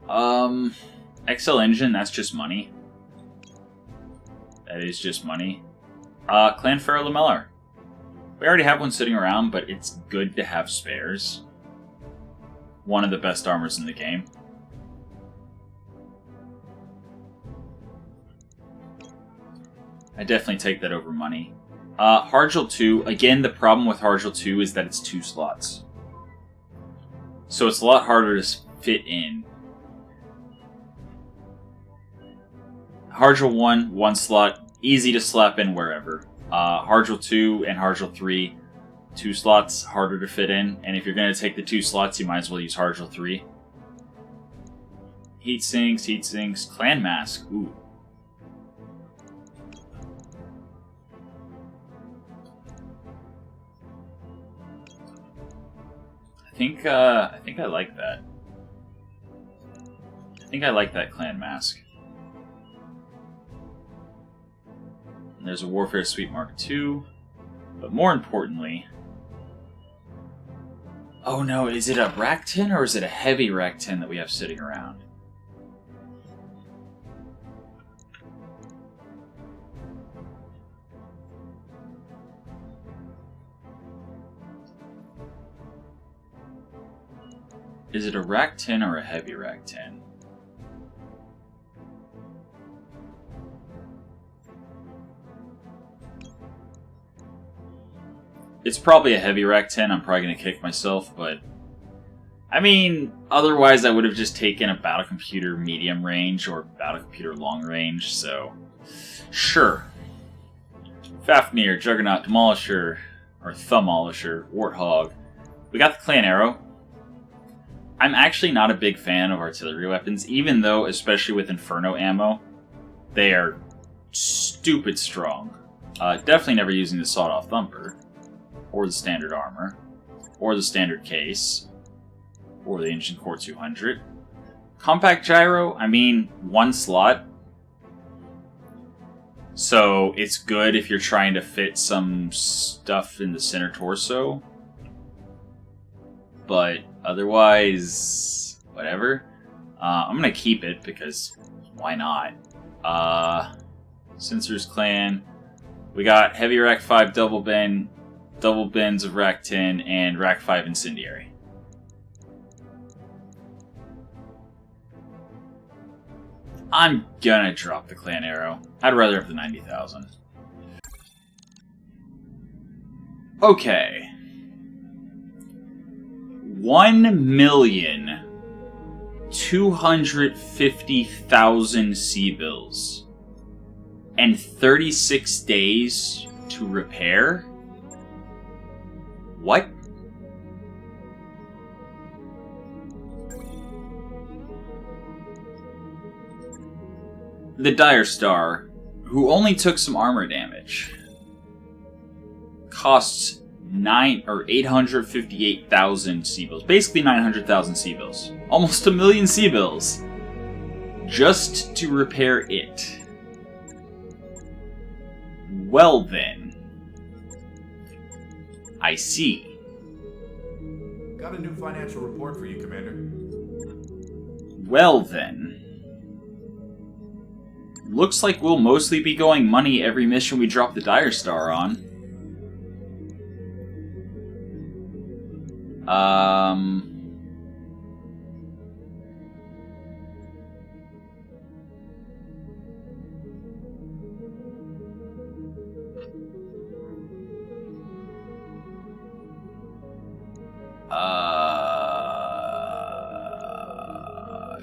XL engine, that's just money. That is just money. Clan Pharaoh Lamellar. We already have one sitting around, but it's good to have spares. One of the best armors in the game. I definitely take that over money. Hargel 2, again, the problem with Hargel 2 is that it's 2 slots. So it's a lot harder to fit in. Hargel 1, 1 slot, easy to slap in wherever. Hargel 2 and Hargel 3, 2 slots, harder to fit in. And if you're going to take the 2 slots, you might as well use Hargel 3. Heat sinks, Clan Mask, ooh. I think I like that. I think I like that Clan Mask. And there's a Warfare Suite Mark II. But more importantly... Oh no, is it a Rack 10 or is it a heavy Rack 10 that we have sitting around? Is it a Rack 10 or a heavy Rack 10? It's probably a heavy Rack 10. I'm probably going to kick myself, but... I mean, otherwise I would have just taken a battle computer medium range or battle computer long range, so... Sure. Fafnir, Juggernaut, Demolisher, or Thumolisher, Warthog. We got the Clan Arrow. I'm actually not a big fan of artillery weapons, even though, especially with Inferno ammo, they are stupid strong. Definitely never using the sawed-off thumper, or the standard armor, or the standard case, or the engine core 200. Compact gyro, I mean, 1 slot. So it's good if you're trying to fit some stuff in the center torso. But otherwise, whatever. I'm going to keep it because why not? Sensors Clan. We got heavy rack 5 double bin, double bins of rack 10, and rack 5 incendiary. I'm gonna drop the clan arrow. I'd rather have the 90,000. Okay. 1,250,000 C-bills. And 36 days to repair? What? The Dire Star, who only took some armor damage, costs 858,000 C-bills. Basically 900,000 C-bills. Almost 1,000,000 C-bills. Just to repair it. Well then. I see. Got a new financial report for you, Commander. Well then. Looks like we'll mostly be going money every mission we drop the Dire Star on.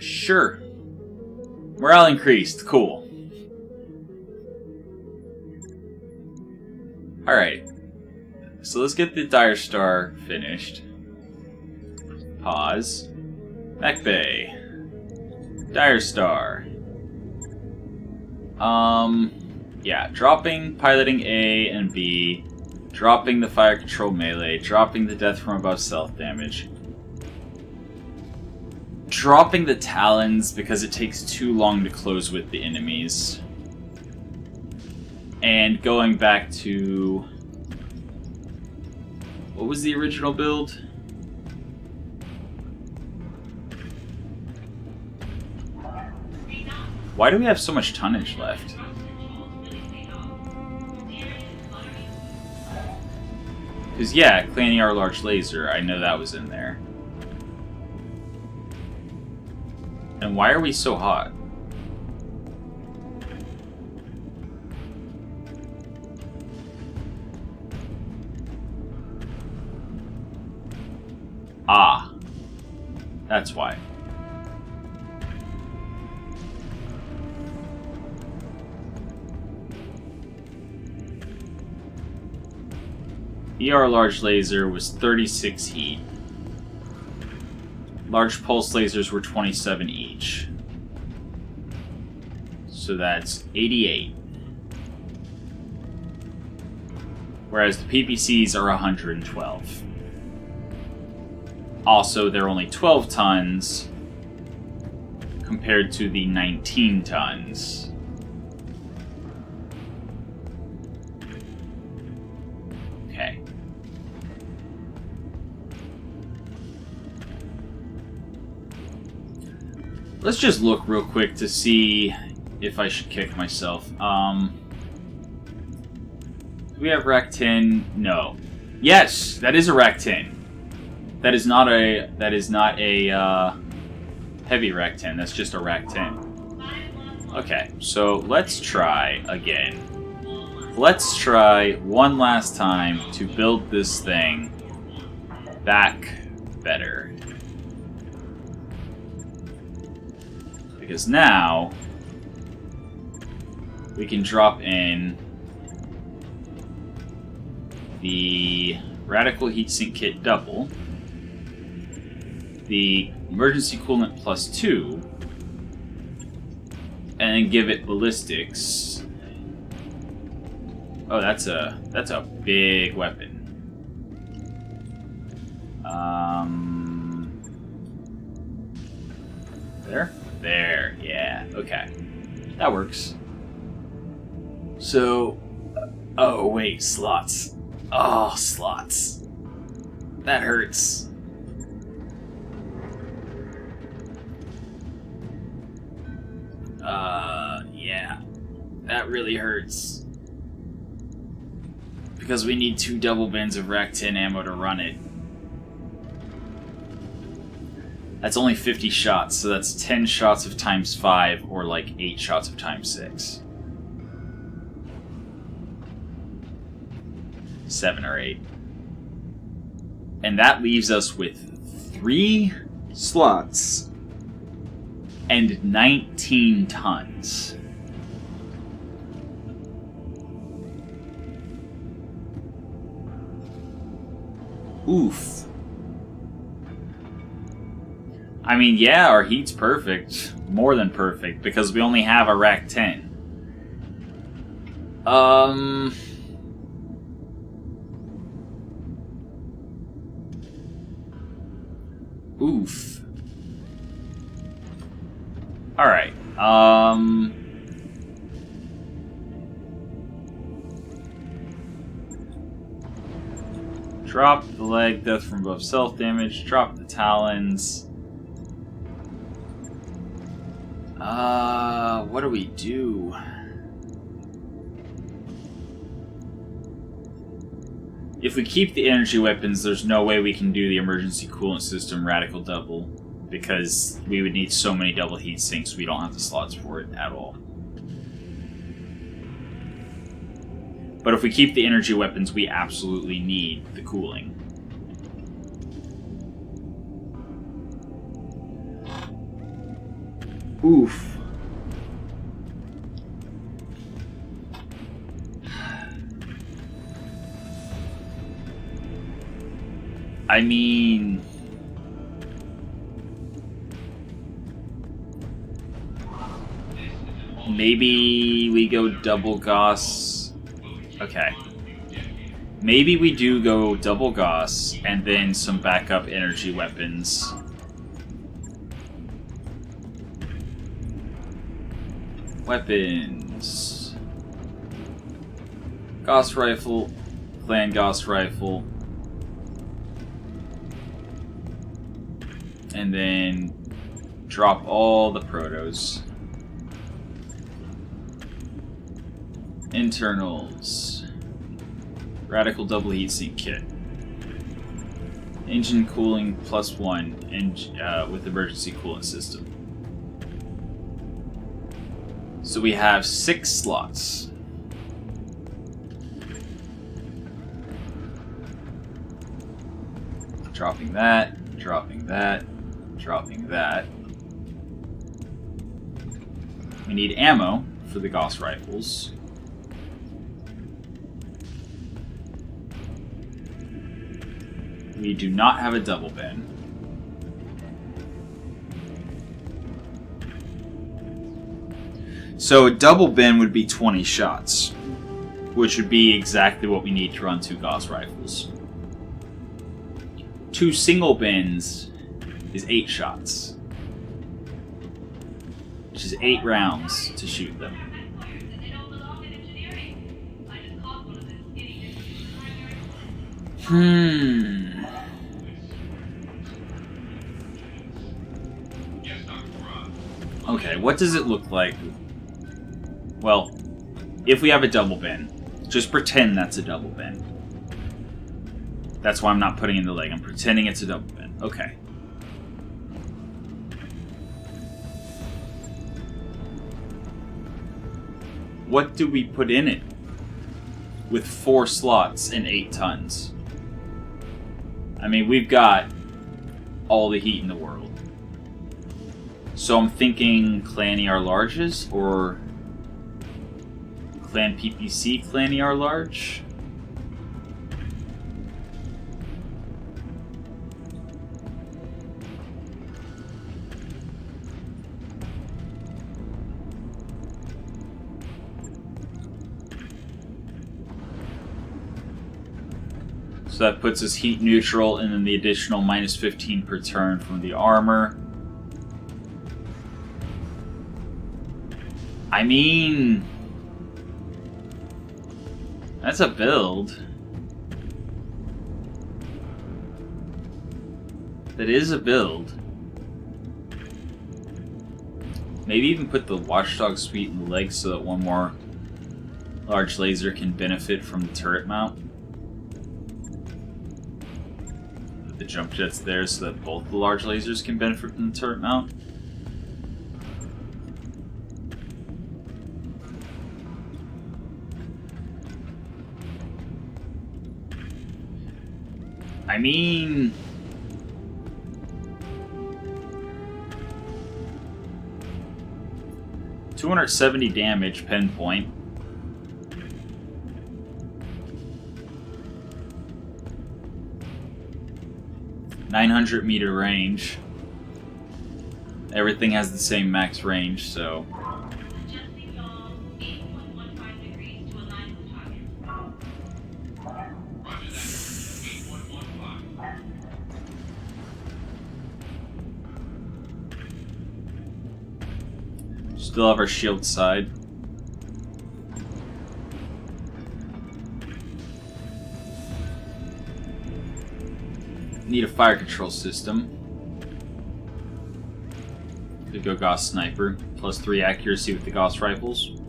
Sure. Morale increased. Cool. Alright. So let's get the Dire Star finished. Pause. Mech Bay. Dire Star. Yeah, dropping piloting A and B, dropping the fire control melee, dropping the death from above self damage, dropping the talons because it takes too long to close with the enemies, and going back to... what was the original build? Why do we have so much tonnage left? Because yeah, clanning our large laser, I know that was in there. And why are we so hot? Ah, that's why. ER large laser was 36 heat. Large pulse lasers were 27 each. So that's 88. Whereas the PPCs are 112. Also, they're only 12 tons compared to the 19 tons. Okay. Let's just look real quick to see if I should kick myself. Do we have rack 10? No. Yes, that is a rack 10. That is not a heavy rack 10. That's just a rack 10. Okay, so let's try again. Let's try one last time to build this thing back better. Because now we can drop in the Radical Heatsink Kit Double, the Emergency Coolant +2, and then give it ballistics. Oh, that's a big weapon. There, yeah, okay. That works. So, oh wait, slots. Oh, slots. That hurts. Yeah. That really hurts. Because we need 2 double bins of MkIII ammo to run it. That's only 50 shots, so that's 10 shots of times 5, or like 8 shots of times 6. 7 or 8. And that leaves us with 3 slots and 19 tons. Oof. I mean, yeah, our heat's perfect. More than perfect, because we only have a MkIII. Oof. Alright, drop the leg, death from above self-damage, drop the talons. What do we do? If we keep the energy weapons, there's no way we can do the emergency coolant system radical double, because we would need so many double heat sinks, we don't have the slots for it at all. But if we keep the energy weapons, we absolutely need the cooling. Oof. I mean... maybe we go double Gauss. Okay. Maybe we do go double Gauss and then some backup energy weapons. Weapons. Gauss rifle. Clan Gauss rifle. And then drop all the protos. Internals. Radical double heatsink kit. Engine cooling +1 and with emergency coolant system. So we have 6 slots. Dropping that, dropping that, dropping that. We need ammo for the Gauss rifles. We do not have a double bin. So a double bin would be 20 shots, which would be exactly what we need to run 2 Gauss rifles. 2 single bins is 8 shots, which is 8 rounds to shoot them. Okay, what does it look like? Well, if we have a double bin, just pretend that's a double bin. That's why I'm not putting in the leg. I'm pretending it's a double bin. Okay. What do we put in it? With 4 slots and 8 tons. I mean, we've got all the heat in the world. So I'm thinking Clan ER larges or Clan PPC Clan ER large. So that puts us heat neutral, and then the additional -15 per turn from the armor. I mean, that's a build. That is a build. Maybe even put the Watchdog Suite in the legs so that one more large laser can benefit from the turret mount. jump jets there so that both the large lasers can benefit from the turret mount. I mean... $270 damage, pinpoint. .900-meter range. Everything has the same max range, so... Adjusting yaw 8.15 degrees to align with target. Roger that. 8115. Still have our shield side. Need a fire control system. Could go Gauss Sniper. +3 accuracy with the Gauss rifles.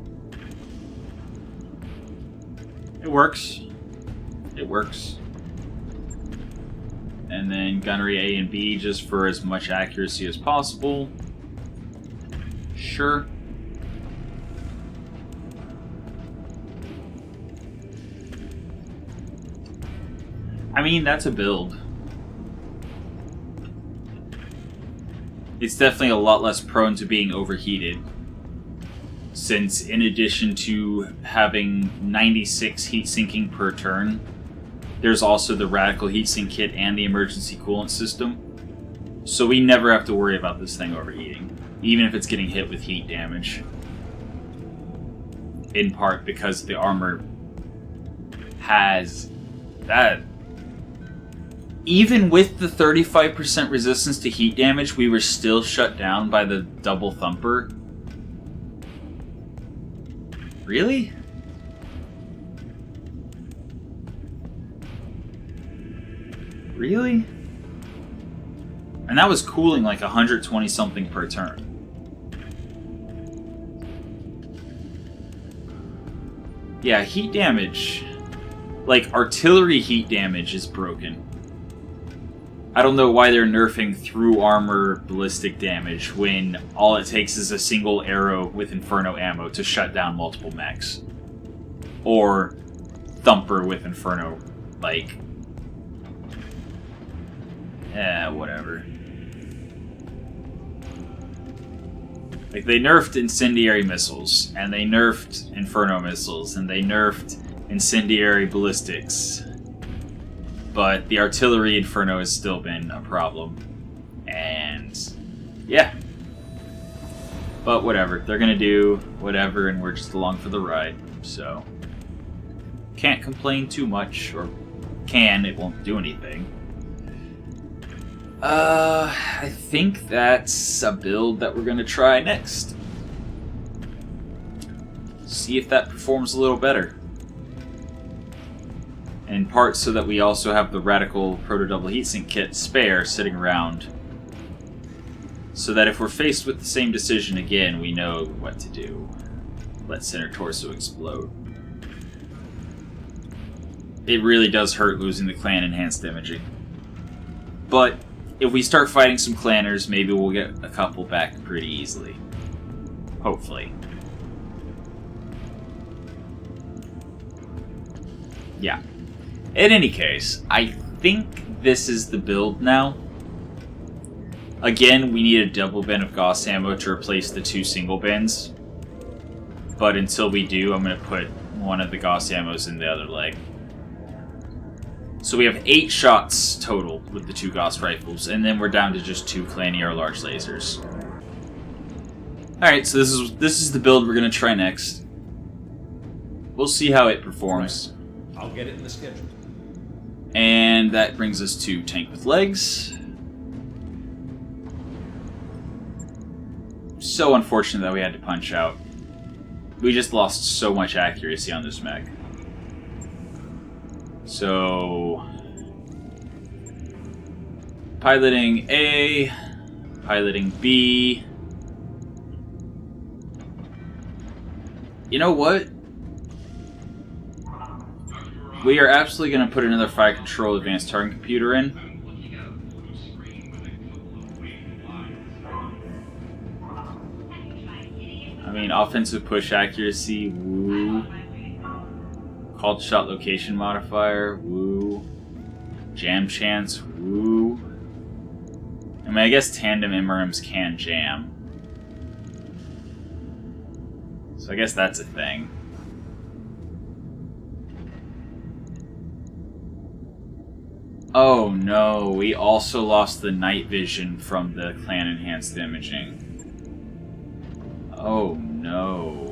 It works. It works. And then gunnery A and B just for as much accuracy as possible. Sure. I mean, that's a build. It's definitely a lot less prone to being overheated, since in addition to having 96 heat sinking per turn, there's also the radical heatsink kit and the emergency coolant system. So we never have to worry about this thing overheating, even if it's getting hit with heat damage. In part because the armor has that. Even with the 35% resistance to heat damage, we were still shut down by the double thumper. Really? Really? And that was cooling like 120 something per turn. Yeah, heat damage. Like, artillery heat damage is broken. I don't know why they're nerfing through armor ballistic damage when all it takes is a single arrow with Inferno ammo to shut down multiple mechs. Or Thumper with Inferno, like... whatever. Like, they nerfed incendiary missiles, and they nerfed Inferno missiles, and they nerfed incendiary ballistics. But the artillery Inferno has still been a problem. And yeah. But whatever. They're gonna do whatever and we're just along for the ride. So can't complain too much. Or can, it won't do anything. I think that's a build that we're gonna try next. See if that performs a little better. In part so that we also have the radical proto-double heatsink kit spare sitting around. So that if we're faced with the same decision again, we know what to do. Let center torso explode. It really does hurt losing the clan enhanced imaging. But if we start fighting some clanners, maybe we'll get a couple back pretty easily. Hopefully. Yeah. In any case, I think this is the build now. Again, we need a double bin of Gauss ammo to replace the 2 single bins. But until we do, I'm going to put one of the Gauss ammos in the other leg. So we have 8 shots total with the 2 Gauss rifles, and then we're down to just 2 Clanier large lasers. Alright, so this is the build we're going to try next. We'll see how it performs. Right. I'll get it in the schedule. And that brings us to Tank with Legs. So unfortunate that we had to punch out. We just lost so much accuracy on this mech. So... piloting A, piloting B. You know what? We are absolutely going to put another fire control advanced target computer in. mean, offensive push accuracy, woo. Called shot location modifier, woo. Jam chance, woo. I mean, I guess tandem MRMs can jam. So I guess that's a thing. Oh no, we also lost the night vision from the clan enhanced imaging. Oh no.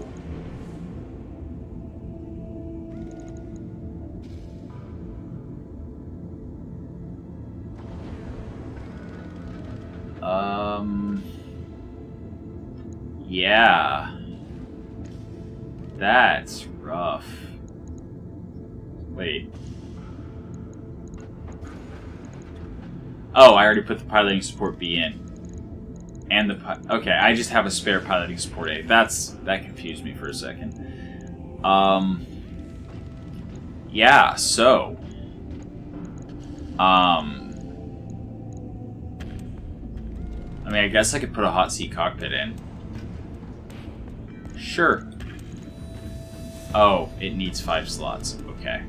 Yeah. That's rough. Wait. Oh, I already put the piloting support B in. And the okay, I just have a spare piloting support A. That confused me for a second. Yeah, so I mean, I guess I could put a hot seat cockpit in. Sure. Oh, it needs 5 slots. Okay.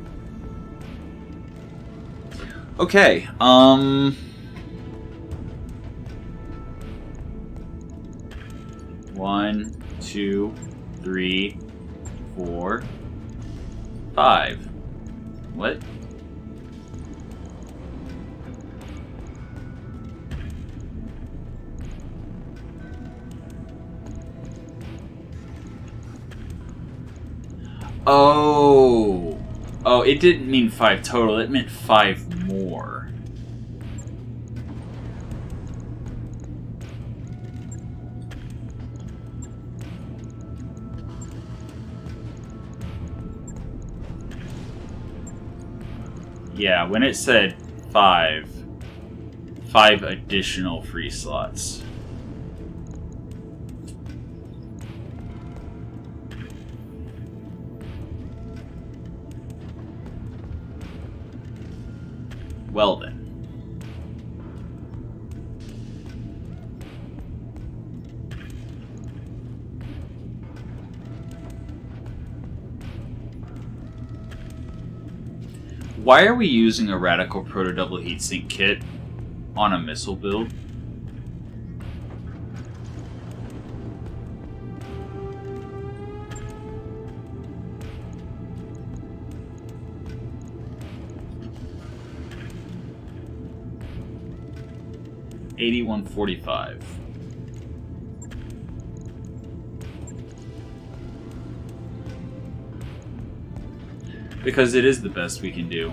Okay, 1, 2, 3, 4, 5. What? Oh. Oh, it didn't mean 5 total, it meant 5 more. Yeah, when it said 5 additional free slots. Well then. Why are we using a radical proto double heatsink kit on a missile build? $81.45. Because it is the best we can do.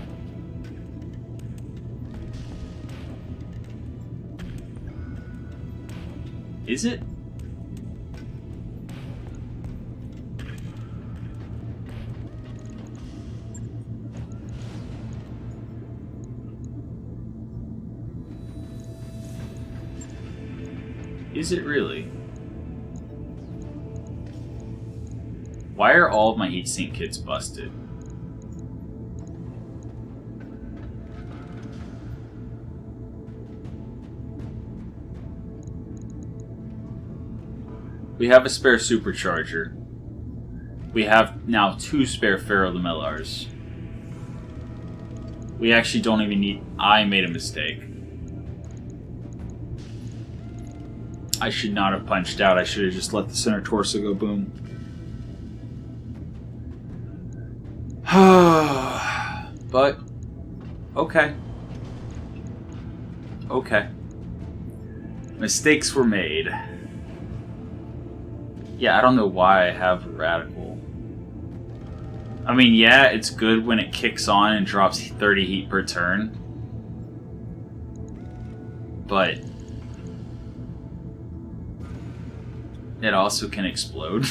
Is it? Is it really? Why are all of my heatsink kits busted? We have a spare supercharger. We have now 2 spare ferrolamellars. We actually don't even need... I made a mistake. I should not have punched out. I should have just let the center torso go boom. But, okay. Okay. Mistakes were made. Yeah, I don't know why I have radical. I mean, yeah, it's good when it kicks on and drops 30 heat per turn. But it also can explode.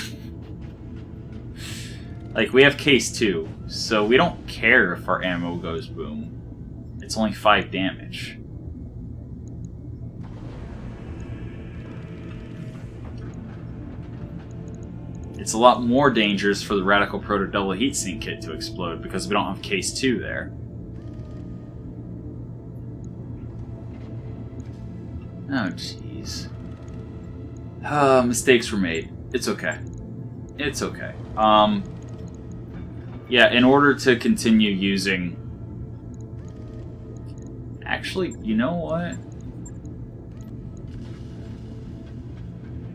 Like, we have case 2, so we don't care if our ammo goes boom. It's only 5 damage. It's a lot more dangerous for the Radical Proto Double Heatsink kit to explode because we don't have case 2 there. Oh, jeez. Mistakes were made. It's okay. It's okay. Yeah, in order to continue using... Actually, you know what?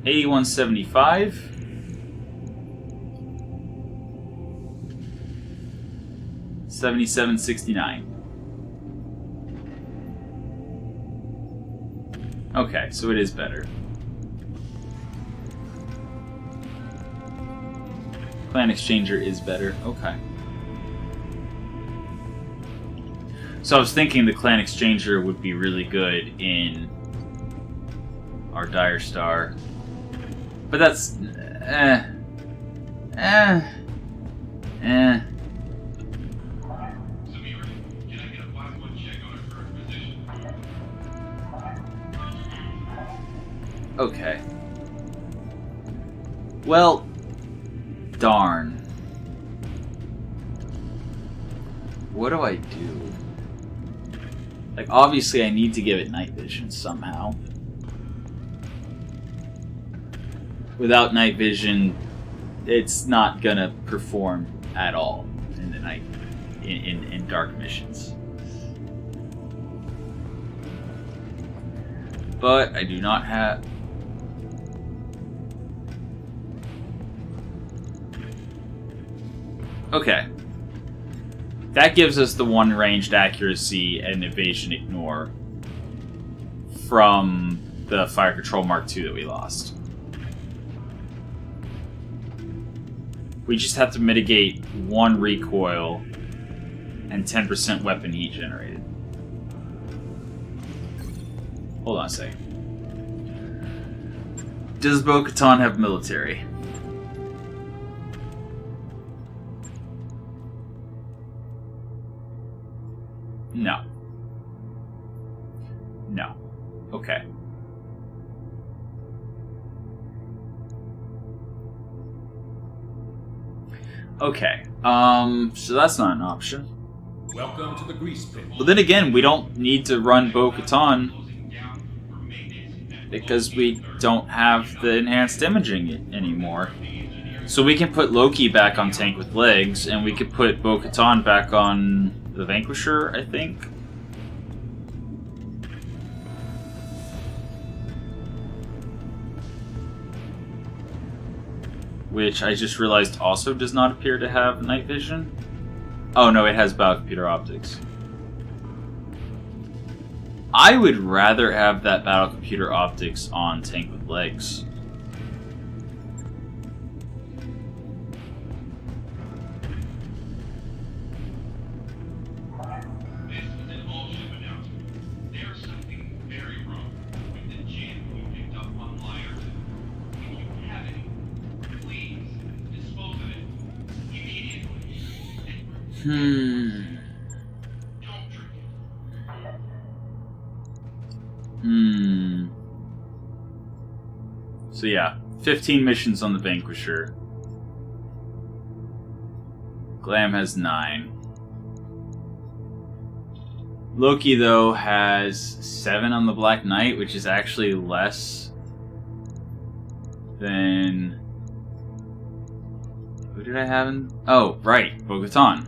8175. $77.69. Okay, so it is better. Clan Exchanger is better. Okay. So I was thinking the Clan Exchanger would be really good in our Dire Star. But that's... Okay. Well, darn. What do I do? Like, obviously I need to give it night vision somehow. Without night vision, it's not gonna perform at all in the night, in dark missions. But I do not have... Okay. That gives us the one ranged accuracy and evasion ignore from the Fire Control Mark II that we lost. We just have to mitigate 1 recoil and 10% weapon heat generated. Hold on a second. Does Bo-Katan have military? No. No. Okay. Okay. So that's not an option. Welcome to the grease pit. But then again, we don't need to run Bo-Katan because we don't have the enhanced imaging anymore. So we can put Loki back on tank with legs, and we could put Bo-Katan back on the Vanquisher, I think. Which I just realized also does not appear to have night vision. Oh no, it has battle-computer optics. I would rather have that battle-computer optics on tank with legs. So yeah, 15 missions on the Vanquisher. Glam has 9. Loki, though, has 7 on the Black Knight, which is actually less than... Who did I have in... Oh, right, Bo-Katan.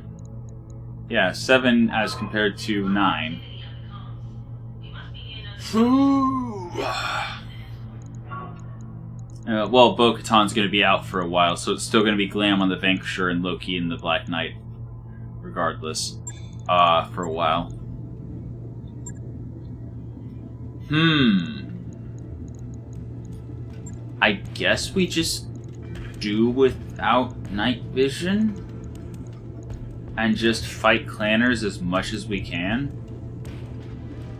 Yeah, 7 as compared to 9. Well, Bo-Katan's going to be out for a while, so it's still going to be Glam on the Vanquisher and Loki in the Black Knight, regardless, for a while. I guess we just do without night vision and just fight clanners as much as we can.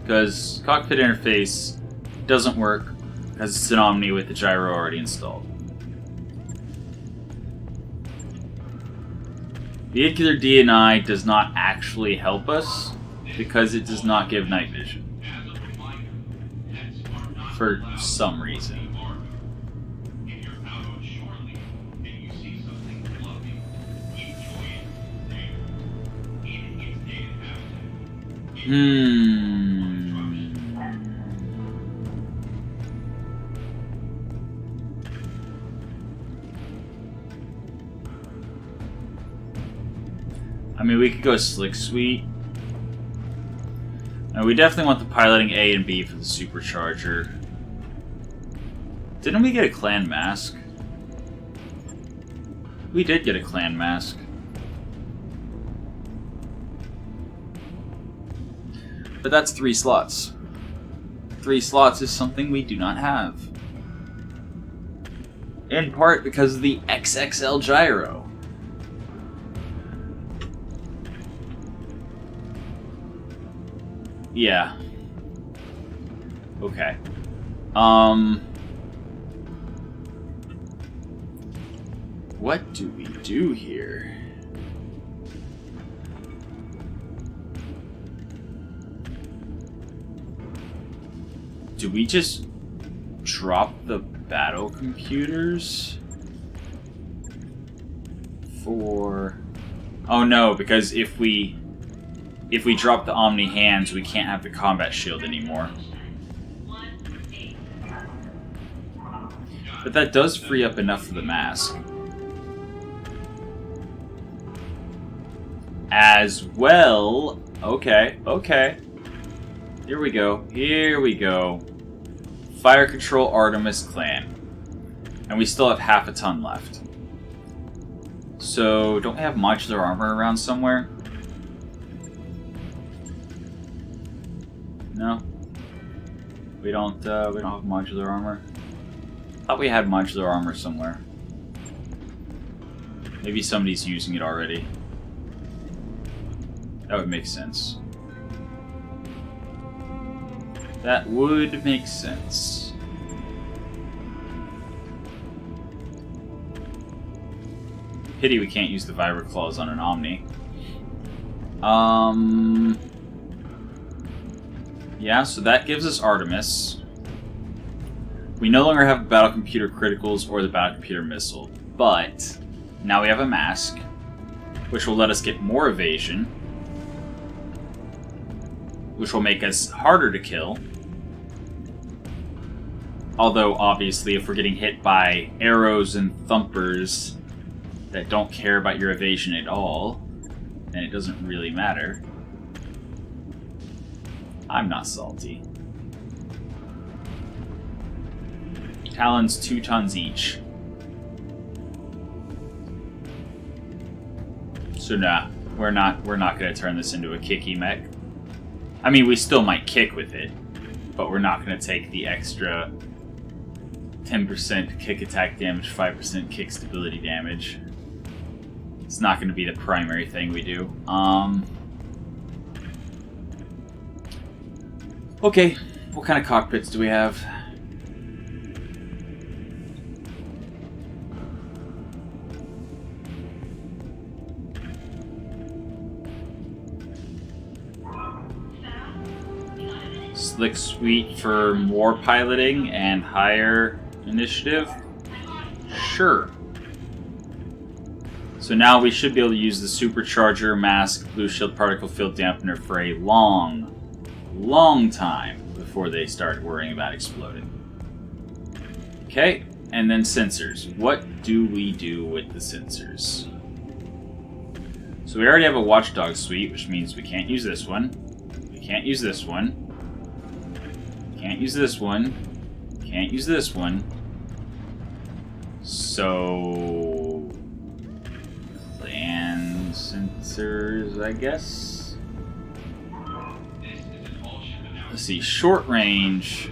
Because cockpit interface doesn't work because it's an Omni with the gyro already installed. Vehicular DNI does not actually help us because it does not give night vision. For some reason. I mean, we could go Slick Suite. And we definitely want the piloting A and B for the supercharger. Didn't we get a clan mask? We did get a clan mask. But that's 3 slots. 3 slots is something we do not have. In part because of the XXL gyro. Yeah. Okay. What do we do here? Do we just drop the battle computers? For... Oh no, because if we drop the Omni hands, we can't have the combat shield anymore. But that does free up enough for the mask. As well... Okay, okay. Here we go, here we go. Fire Control Artemis Clan. And we still have half a ton left. So, don't we have modular armor around somewhere? No? We don't have modular armor? Thought we had modular armor somewhere. Maybe somebody's using it already. That would make sense. That would make sense. Pity we can't use the Vibra Claws on an Omni. Yeah, so that gives us Artemis. We no longer have battle computer criticals or the battle computer missile, but now we have a mask, which will let us get more evasion, which will make us harder to kill. Although, obviously, if we're getting hit by arrows and thumpers that don't care about your evasion at all, then it doesn't really matter. I'm not salty. Talons 2 tons each. So nah, we're not gonna turn this into a kicky mech. I mean, we still might kick with it, but we're not gonna take the extra 10% kick attack damage, 5% kick stability damage. It's not gonna be the primary thing we do. Okay, what kind of cockpits do we have? Slick Suite for more piloting and higher initiative? Sure. So now we should be able to use the supercharger, mask, blue shield particle field dampener for a long time before they start worrying about exploding. Okay, and then sensors. What do we do with the sensors? So we already have a watchdog suite, which means we can't use this one. We can't use this one. Can't use this one. Can't use this one. So... clan sensors, I guess? Let's see, short range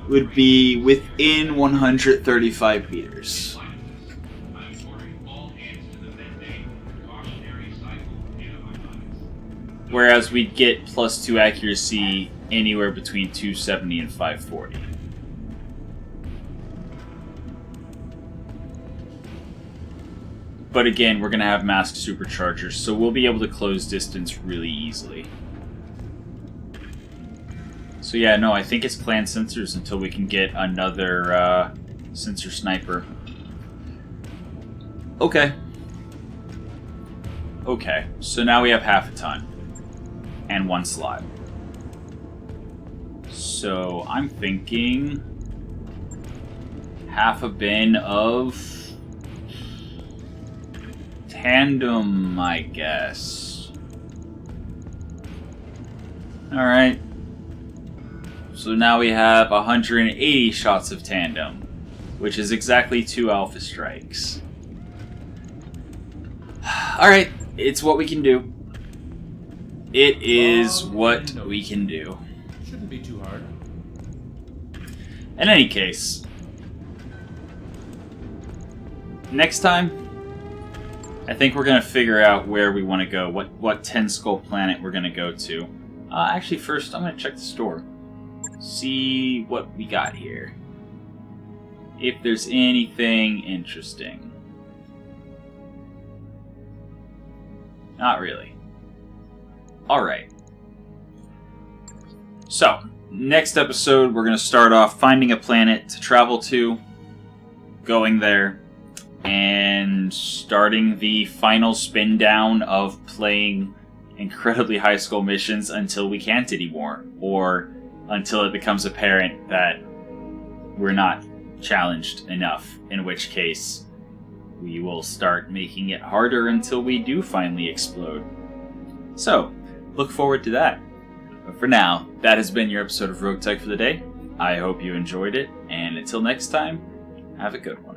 would be within 135 meters. Whereas we'd get +2 accuracy anywhere between 270 and 540. But again, we're going to have masked superchargers, so we'll be able to close distance really easily. So yeah, no, I think it's clan sensors until we can get another sensor sniper. Okay. Okay, so now we have half a ton. And 1 slot. So I'm thinking half a bin of tandem, I guess. Alright. So now we have 180 shots of tandem, which is exactly 2 alpha strikes. Alright, it's what we can do. It is what we can do. Shouldn't be too hard. In any case, next time, I think we're going to figure out where we want to go, what 10 skull planet we're going to go to. Actually, first, I'm going to check the store. See what we got here. If there's anything interesting. Not really. Alright. So, next episode, we're going to start off finding a planet to travel to, going there, and starting the final spin down of playing incredibly high skull missions until we can't anymore, or until it becomes apparent that we're not challenged enough, in which case we will start making it harder until we do finally explode. So, look forward to that. But for now, that has been your episode of Roguetech for the day. I hope you enjoyed it, and until next time, have a good one.